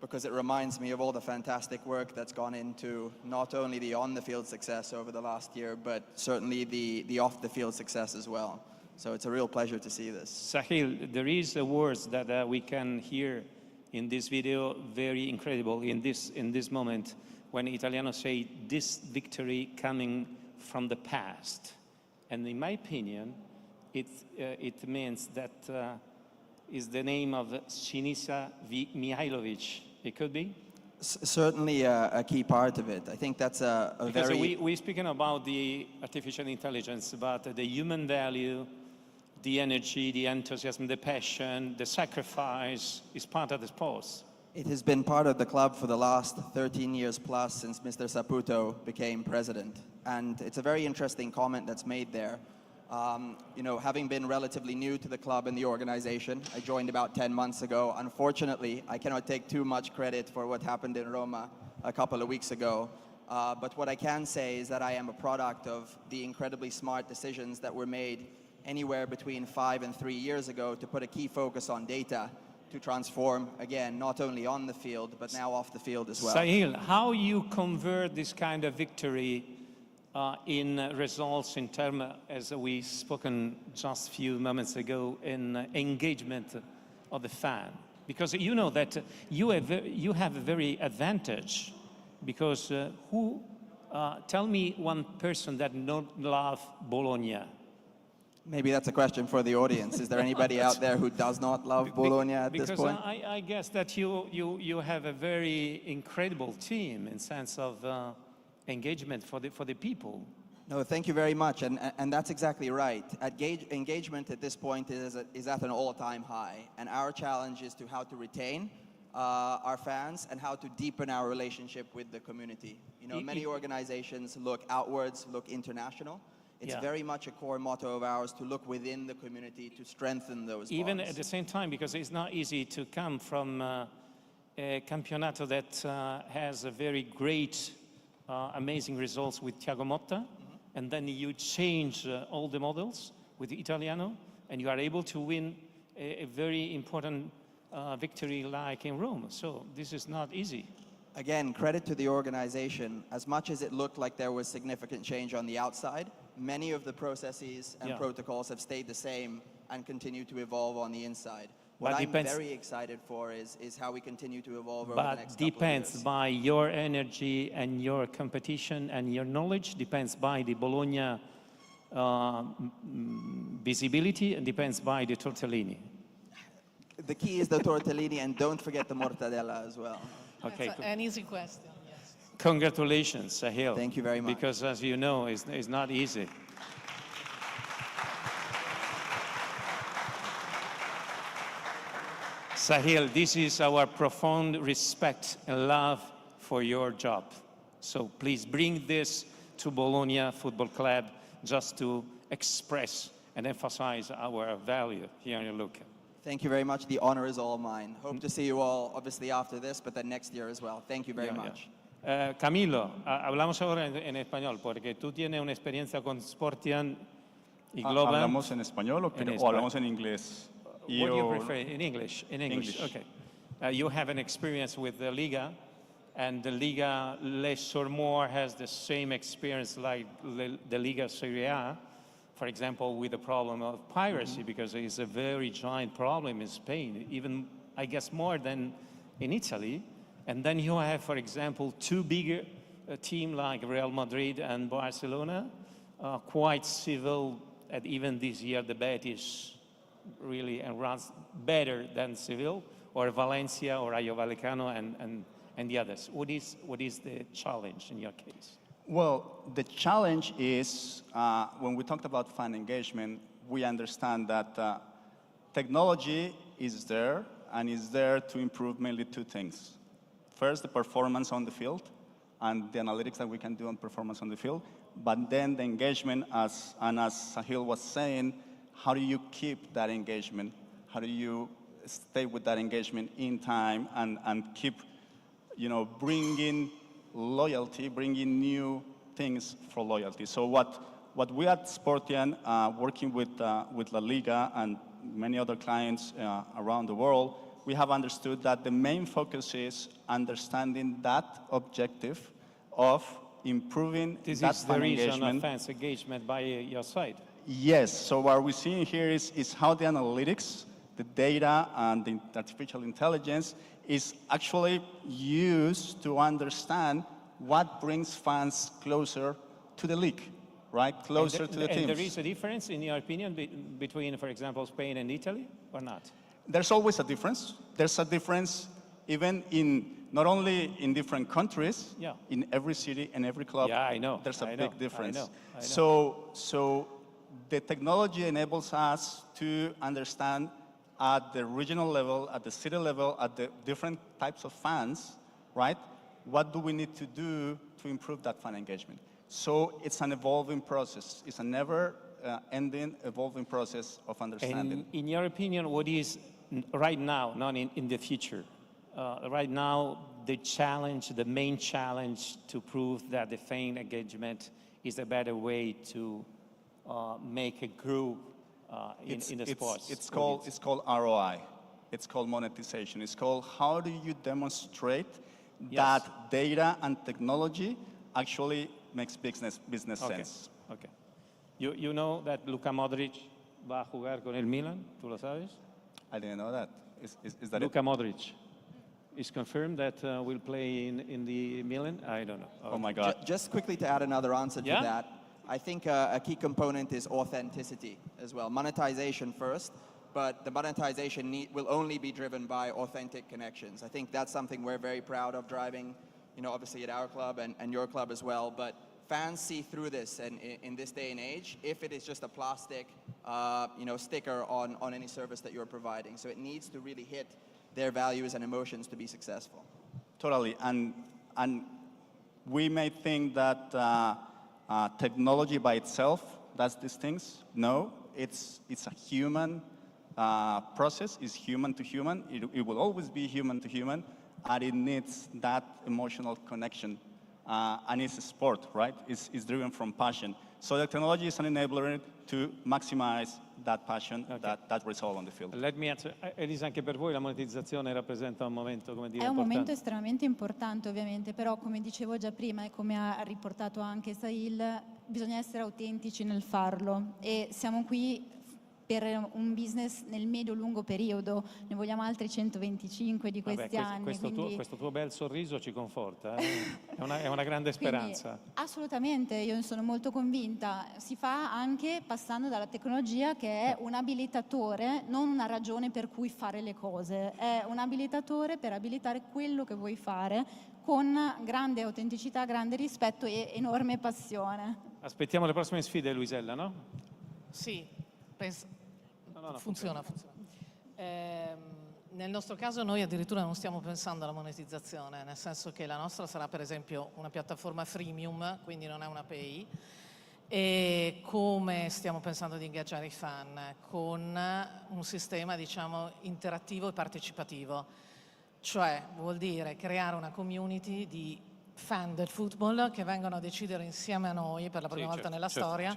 S12: because it reminds me of all the fantastic work that's gone into not only the on-the-field success over the last year, but certainly the off-the-field success as well. So it's a real pleasure to see this.
S4: Sahil, there is a words that we can hear in this video, very incredible in this moment, when Italianos say this victory coming from the past. And in my opinion, it means that is the name of Sinisa Mihailovic. It could be?
S12: Certainly a key part of it. I think that's a
S4: because
S12: very...
S4: we're speaking about the artificial intelligence, but the human value, the energy, the enthusiasm, the passion, the sacrifice is part of the sports.
S12: It has been part of the club for the last 13 years plus since Mr. Saputo became president. And it's a very interesting comment that's made there. You know, having been relatively new to the club and the organization, I joined about 10 months ago. Unfortunately, I cannot take too much credit for what happened in Roma a couple of weeks ago. But what I can say is that I am a product of the incredibly smart decisions that were made anywhere between 5 and 3 years ago to put a key focus on data to transform, again, not only on the field, but now off the field as well.
S4: Sahil, how you convert this kind of victory in results in terms, as we spoken just a few moments ago, in engagement of the fan? Because you know that you have a very advantage, because tell me one person that not love Bologna.
S12: Maybe that's a question for the audience. Is there anybody out there who does not love Bologna at this point?
S4: Because I guess that you have a very incredible team in sense of engagement for the people.
S12: No, thank you very much, and that's exactly right. Engagement at this point is at an all-time high, and our challenge is to how to retain our fans and how to deepen our relationship with the community. You know, many organizations look outwards, look international. It's very much a core motto of ours to look within the community to strengthen those
S4: Even
S12: bonds.
S4: at the same time, because it's not easy to come from a campionato that has a very great, amazing results with Thiago Motta, and then you change all the models with the Italiano, and you are able to win a very important victory like in Rome. So this is not easy.
S12: Again, credit to the organization. As much as it looked like there was significant change on the outside, many of the processes and protocols have stayed the same and continue to evolve on the inside. What I'm very excited for is how we continue to evolve over the next couple of years.
S4: But depends by your energy and your competition and your knowledge, depends by the Bologna visibility, and depends by the tortellini.
S12: The key is the tortellini, and don't forget the mortadella as well.
S4: Okay.
S10: That's an easy question, yes.
S4: Congratulations, Sahil.
S12: Thank you very much.
S4: Because as you know, it's not easy. Sahil, this is our profound respect and love for your job. So please bring this to Bologna Football Club just to express and emphasize our value here in Lucca.
S12: Thank you very much. The honor is all mine. Hope to see you all, obviously, after this, but then next year as well. Thank you very much.
S4: Camilo, hablamos ahora en español, porque tú tienes una experiencia con Sportian y Global.
S2: ¿Hablamos en español o hablamos en inglés?
S4: What do you prefer? In English? In English. Okay. You have an experience with the Liga, and the Liga less or more has the same experience like the Liga Serie A, for example, with the problem of piracy, because it's a very giant problem in Spain, even, I guess, more than in Italy. And then you have, for example, two bigger teams like Real Madrid and Barcelona, quite civil, and even this year the Betis really runs better than Seville, or Valencia, or Rayo Vallecano, and the others. What is the challenge in your case?
S17: Well, the challenge is, when we talked about fan engagement, we understand that technology is there, and is there to improve mainly two things. First, the performance on the field, and the analytics that we can do on performance on the field, but then the engagement, as Sahil was saying, how do you keep that engagement? How do you stay with that engagement in time and keep, bringing loyalty, bringing new things for loyalty? So what we at Sportian, working with La Liga and many other clients around the world, we have understood that the main focus is understanding that objective of improving that fan engagement.
S4: This is the reason of fans engagement by your side.
S17: Yes, so what we're seeing here is how the analytics, the data, and the artificial intelligence is actually used to understand what brings fans closer to the league, right? Closer to the teams.
S4: And there is a difference, in your opinion, between, for example, Spain and Italy, or not?
S17: There's always a difference. There's a difference even not only in different countries, in every city and every club.
S4: Yeah, I know.
S17: There's a big difference.
S4: I know.
S17: So the technology enables us to understand at the regional level, at the city level, at the different types of fans, right? What do we need to do to improve that fan engagement? So it's an evolving process. It's a never-ending evolving process of understanding.
S4: And in your opinion, what is right now, not in the future, right now the challenge, the main challenge to prove that the fan engagement is a better way to make a group in the sports?
S17: It's called ROI. It's called monetization. It's called how do you demonstrate that data and technology actually makes business sense.
S4: Okay. You know that Luka Modric va a jugar con el Milan? ¿Tú lo sabes?
S17: I didn't know that. Is that
S4: Luka Modric is confirmed that will play in the Milan? I don't know.
S17: Oh my God.
S12: Just quickly to add another answer to that, I think a key component is authenticity as well. Monetization first, but the monetization will only be driven by authentic connections. I think that's something we're very proud of driving, obviously at our club and your club as well. But fans see through this, and in this day and age, if it is just a plastic, sticker on any service that you're providing. So it needs to really hit their values and emotions to be successful.
S17: Totally, and we may think that technology by itself does these things. No, it's a human process. It's human to human. It will always be human to human, and it needs that emotional connection. And it's a sport, right? It's driven from passion. So the technology is an enabler to maximize that passion, that result on the field.
S4: Let me answer. Elisa, anche per voi la monetizzazione rappresenta un momento, come dire,
S8: È un
S4: importante.
S8: momento estremamente importante ovviamente, però come dicevo già prima e come ha riportato anche Sahil, bisogna essere autentici nel farlo e siamo qui per un business nel medio-lungo periodo, ne vogliamo altri 125 di questi anni.
S4: Questo tuo bel sorriso ci conforta, è una grande speranza.
S8: Quindi, assolutamente, io sono molto convinta, si fa anche passando dalla tecnologia che è un abilitatore, non una ragione per cui fare le cose, è un abilitatore per abilitare quello che vuoi fare con grande autenticità, grande rispetto e enorme passione.
S4: Aspettiamo le prossime sfide, Luisella, no?
S10: Sì, funziona. Nel nostro caso noi addirittura non stiamo pensando alla monetizzazione, nel senso che la nostra sarà per esempio una piattaforma freemium, quindi non è una pay, e come stiamo pensando di ingaggiare i fan? Con un sistema diciamo interattivo e partecipativo, cioè vuol dire creare una community di fan del football che vengono a decidere insieme a noi per la prima volta nella storia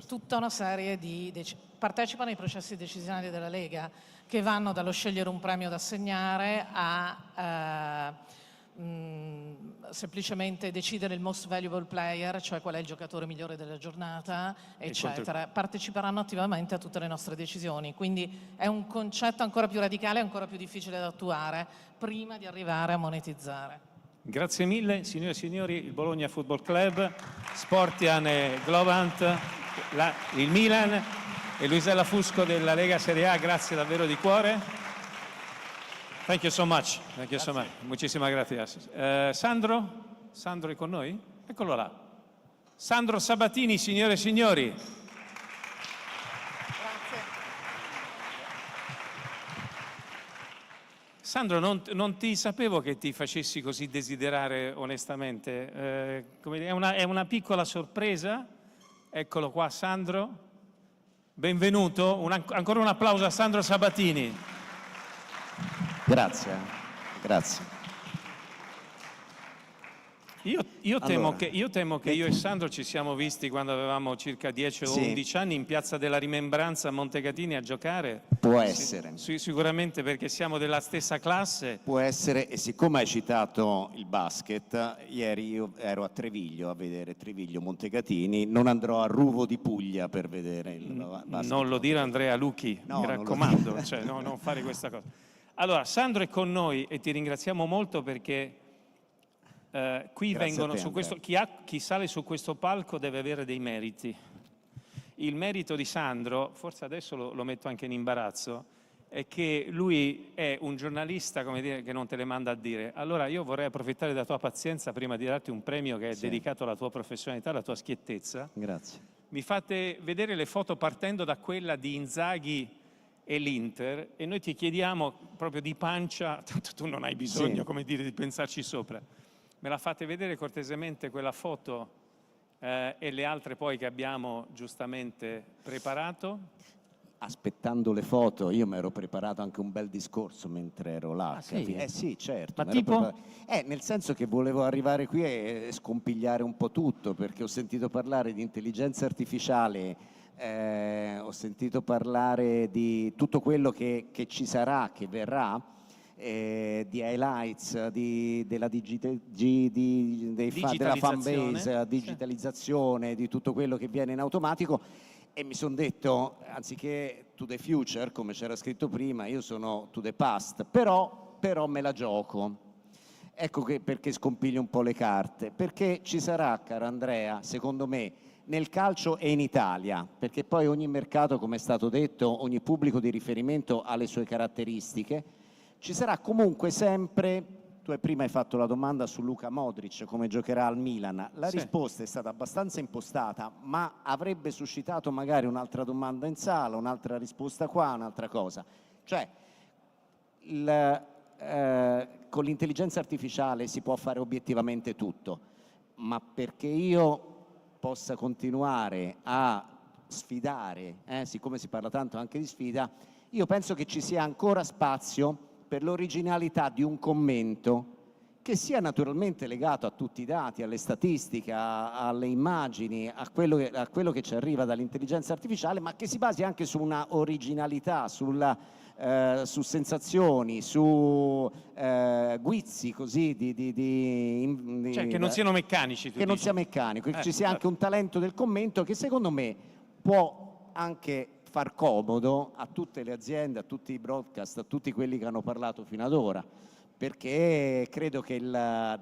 S10: tutta una serie di partecipano ai processi decisionali della Lega che vanno dallo scegliere un premio da assegnare a semplicemente decidere il most valuable player, cioè qual è il giocatore migliore della giornata, eccetera. Parteciperanno attivamente a tutte le nostre decisioni, quindi è un concetto ancora più radicale e ancora più difficile da attuare prima di arrivare a monetizzare.
S4: Grazie mille, signore e signori, il Bologna Football Club, Sportian e Globant, il Milan e Luisella Fusco della Lega Serie A, grazie davvero di cuore. Thank you so much. Thank you so much. Muchísimas gracias. Sandro è con noi? Eccolo là. Sandro Sabatini, signore e signori. Sandro, non ti sapevo che ti facessi così desiderare onestamente. È una piccola sorpresa. Eccolo qua, Sandro. Benvenuto. Ancora un applauso a Sandro Sabatini.
S18: Grazie, grazie.
S4: Io temo che io e Sandro ci siamo visti quando avevamo circa 10 o 11 anni in Piazza della Rimembranza a Montecatini a giocare.
S18: Può essere.
S4: Sicuramente perché siamo della stessa classe.
S18: Può essere, e siccome hai citato il basket, ieri io ero a Treviglio a vedere Treviglio Montecatini, non andrò a Ruvo di Puglia per vedere il basket.
S4: Non lo dire Andrea Lucchi, mi raccomando, cioè, non fare questa cosa. Allora, Sandro è con noi e ti ringraziamo molto perché qui vengono su questo, chi sale su questo palco deve avere dei meriti. Il merito di Sandro, forse adesso lo metto anche in imbarazzo, è che lui è un giornalista, come dire, che non te le manda a dire. Allora io vorrei approfittare della tua pazienza prima di darti un premio che è dedicato alla tua professionalità, alla tua schiettezza.
S18: Grazie.
S4: Mi fate vedere le foto partendo da quella di Inzaghi e l'Inter e noi ti chiediamo proprio di pancia, tanto tu non hai bisogno, come dire, di pensarci sopra. Me la fate vedere cortesemente quella foto e le altre poi che abbiamo giustamente preparato?
S18: Aspettando le foto, io mi ero preparato anche un bel discorso mentre ero là.
S4: Ah, sì?
S18: Sì, certo.
S4: Ma tipo?
S18: Nel senso che volevo arrivare qui e scompigliare un po' tutto, perché ho sentito parlare di intelligenza artificiale, ho sentito parlare di tutto quello che ci sarà, che verrà, di highlights, della fanbase, digitalizzazione, di tutto quello che viene in automatico, e mi sono detto, anziché to the future, come c'era scritto prima, io sono to the past, però me la gioco. Ecco perché scompiglio un po' le carte, perché ci sarà, caro Andrea, secondo me, nel calcio e in Italia, perché poi ogni mercato, come è stato detto, ogni pubblico di riferimento ha le sue caratteristiche, ci sarà comunque sempre, tu prima hai fatto la domanda su Luka Modric, come giocherà al Milan, la risposta è stata abbastanza impostata, ma avrebbe suscitato magari un'altra domanda in sala, un'altra risposta qua, un'altra cosa. Cioè, con l'intelligenza artificiale si può fare obiettivamente tutto, ma perché io possa continuare a sfidare, siccome si parla tanto anche di sfida, io penso che ci sia ancora spazio per l'originalità di un commento che sia naturalmente legato a tutti i dati, alle statistiche, alle immagini, a quello che ci arriva dall'intelligenza artificiale, ma che si basi anche su una originalità, su sensazioni, su guizzi così
S4: cioè che non siano meccanici.
S18: Che non sia meccanico, che ci sia anche un talento del commento che secondo me può anche far comodo a tutte le aziende, a tutti i broadcast, a tutti quelli che hanno parlato fino ad ora, perché credo che la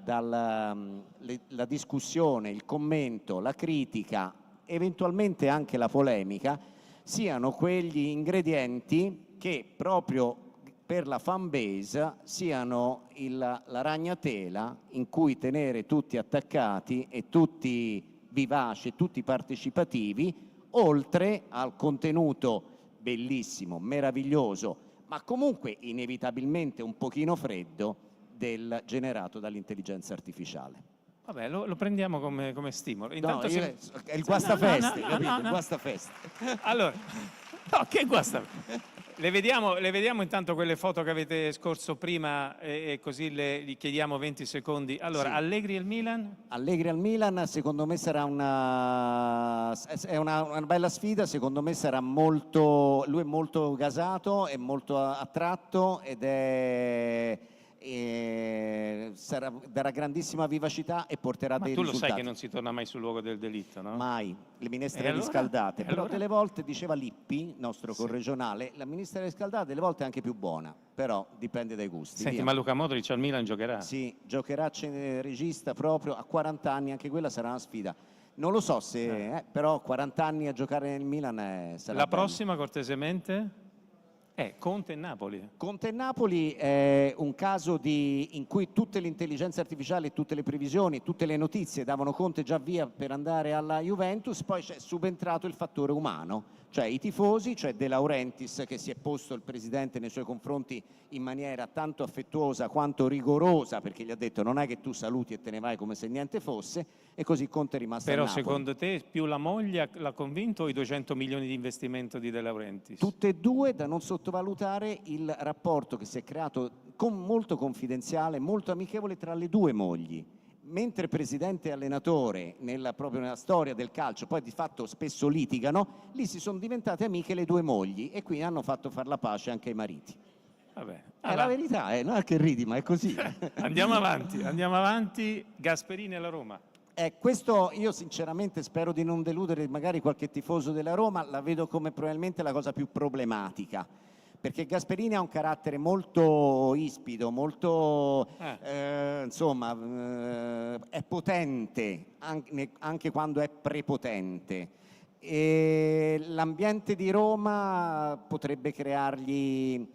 S18: discussione, il commento, la critica, eventualmente anche la polemica, siano quegli ingredienti che proprio per la fan base siano la ragnatela in cui tenere tutti attaccati e tutti vivaci, tutti partecipativi, oltre al contenuto bellissimo, meraviglioso, ma comunque inevitabilmente un pochino freddo del generato dall'intelligenza artificiale.
S4: Vabbè, lo prendiamo come stimolo. Intanto
S18: è il guastafeste, capito? Il guastafeste.
S4: Allora, no, che guastafeste? Le vediamo intanto quelle foto che avete scorso prima e così gli chiediamo 20 secondi. Allora, sì. Allegri al Milan?
S18: Allegri al Milan, secondo me sarà una bella sfida, secondo me sarà lui è molto gasato, è molto attratto darà grandissima vivacità e porterà dei risultati.
S4: Ma tu lo sai che non si torna mai sul luogo del delitto, no?
S18: Mai, le minestre riscaldate, però delle volte, diceva Lippi, nostro corregionale, la minestra riscaldata delle volte è anche più buona, però dipende dai gusti.
S4: Senti, ma Luka Modric al Milan giocherà?
S18: Sì, giocherà regista proprio a 40 anni, anche quella sarà una sfida. Non lo so se, però 40 anni a giocare nel Milan sarà
S4: La
S18: bello.
S4: prossima, cortesemente? Conte e Napoli.
S18: Conte e Napoli è un caso in cui tutte le intelligenze artificiali, tutte le previsioni, tutte le notizie davano Conte già via per andare alla Juventus, poi c'è subentrato il fattore umano, cioè i tifosi, cioè De Laurentiis che si è posto il presidente nei suoi confronti in maniera tanto affettuosa quanto rigorosa, perché gli ha detto non è che tu saluti e te ne vai come se niente fosse, e così Conte è rimasto a Napoli.
S4: Però secondo te più la moglie l'ha convinto o i 200 milioni di investimento di De Laurentiis?
S18: Tutte e due, da non sottovalutare il rapporto che si è creato molto confidenziale, molto amichevole tra le due mogli. Mentre presidente e allenatore, proprio nella storia del calcio, poi di fatto spesso litigano, lì si sono diventate amiche le due mogli e quindi hanno fatto far la pace anche ai mariti.
S4: Vabbè.
S18: È la verità, non è che ridi, ma è così.
S4: Andiamo avanti. Gasperini alla Roma.
S18: Questo io sinceramente spero di non deludere magari qualche tifoso della Roma, la vedo come probabilmente la cosa più problematica, perché Gasperini ha un carattere molto ispido, molto insomma è potente anche quando è prepotente, e l'ambiente di Roma potrebbe creargli.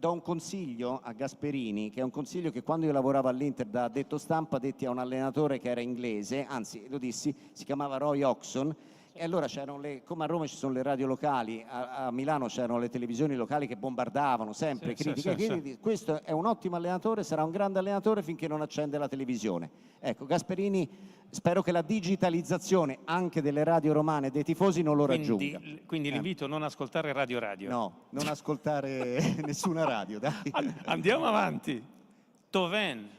S18: Do un consiglio a Gasperini, che è un consiglio che quando io lavoravo all'Inter da addetto stampa detti a un allenatore che era inglese, anzi lo dissi, si chiamava Roy Hodgson, e allora c'erano come a Roma ci sono le radio locali, a Milano c'erano le televisioni locali che bombardavano sempre critiche, quindi questo è un ottimo allenatore, sarà un grande allenatore finché non accende la televisione. Ecco, Gasperini, spero che la digitalizzazione anche delle radio romane e dei tifosi non lo raggiunga.
S4: Quindi l'invito a non ascoltare Radio.
S18: No, non ascoltare nessuna radio, dai.
S4: Andiamo avanti. Toven.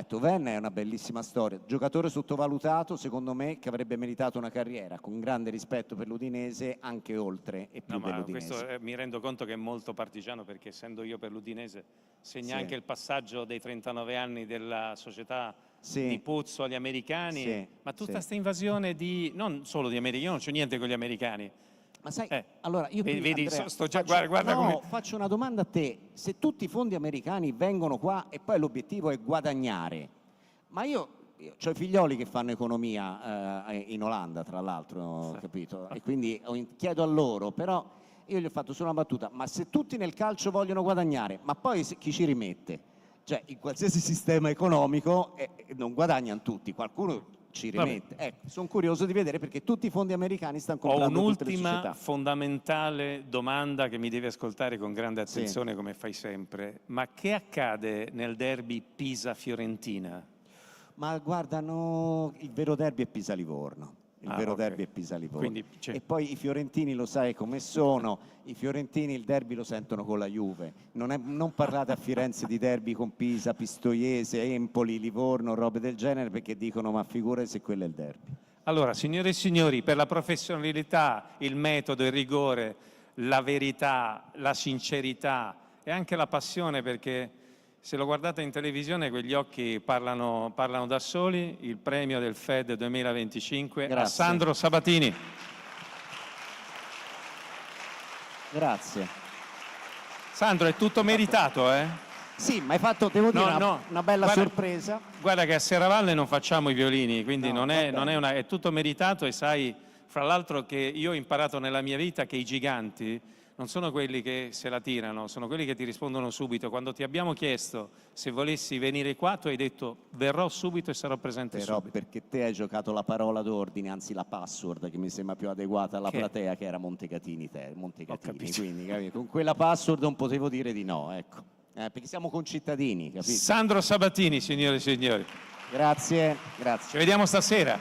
S18: Toven è una bellissima storia, giocatore sottovalutato secondo me, che avrebbe meritato una carriera, con grande rispetto per l'Udinese, anche oltre e più dell'Udinese.
S4: Questo mi rendo conto che è molto partigiano, perché essendo io per l'Udinese segna anche il passaggio dei 39 anni della società di Puzzo agli americani, ma tutta questa invasione non solo di americani, io non c'ho niente con gli americani.
S18: Ma sai, allora io
S4: vedi,
S18: Andrea,
S4: guarda come...
S18: faccio una domanda a te: se tutti i fondi americani vengono qua e poi l'obiettivo è guadagnare, ma io ho i figlioli che fanno economia in Olanda, tra l'altro, capito? E quindi chiedo a loro, però io gli ho fatto solo una battuta: ma se tutti nel calcio vogliono guadagnare, ma poi chi ci rimette? Cioè, in qualsiasi sistema economico non guadagnano tutti, qualcuno ci rimette. Ecco, sono curioso di vedere perché tutti i fondi americani stanno
S4: Ho
S18: comprando tutte le
S4: un'ultima
S18: società.
S4: fondamentale domanda che mi devi ascoltare con grande attenzione, come fai sempre. Ma che accade nel derby Pisa-Fiorentina?
S18: Ma guardano, il vero derby è Pisa-Livorno. Il vero derby è Pisa-Livorno.
S4: Quindi,
S18: E poi i fiorentini lo sai come sono, i fiorentini il derby lo sentono con la Juve. Non parlate a Firenze di derby con Pisa, Pistoiese, Empoli, Livorno, robe del genere, perché dicono ma figurati se quello è il derby.
S4: Allora, signore e signori, per la professionalità, il metodo, il rigore, la verità, la sincerità e anche la passione, perché se lo guardate in televisione quegli occhi parlano da soli, il premio del Fed 2025 a Sandro Sabatini.
S18: Grazie.
S4: Sandro, è tutto meritato, eh?
S18: Sì, ma hai fatto, devo dire, una bella sorpresa.
S4: Guarda che a Serravalle non facciamo i violini, quindi è tutto meritato e sai, fra l'altro, che io ho imparato nella mia vita che i giganti non sono quelli che se la tirano, sono quelli che ti rispondono subito. Quando ti abbiamo chiesto se volessi venire qua, tu hai detto verrò subito e sarò presente
S18: Però
S4: subito.
S18: perché te hai giocato la parola d'ordine, anzi la password che mi sembra più adeguata alla platea, che era Montecatini, quindi capito? Con quella password non potevo dire di no, ecco. Perché siamo concittadini, capito?
S4: Sandro Sabatini, signore e signori.
S18: Grazie, grazie.
S4: Ci vediamo stasera.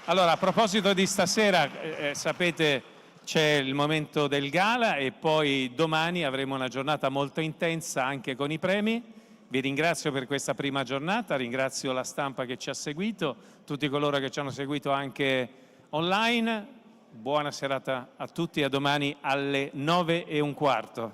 S4: Allora, a proposito di stasera, sapete c'è il momento del gala e poi domani avremo una giornata molto intensa anche con i premi. Vi ringrazio per questa prima giornata, ringrazio la stampa che ci ha seguito, tutti coloro che ci hanno seguito anche online. Buona serata a tutti e a domani alle 9:15.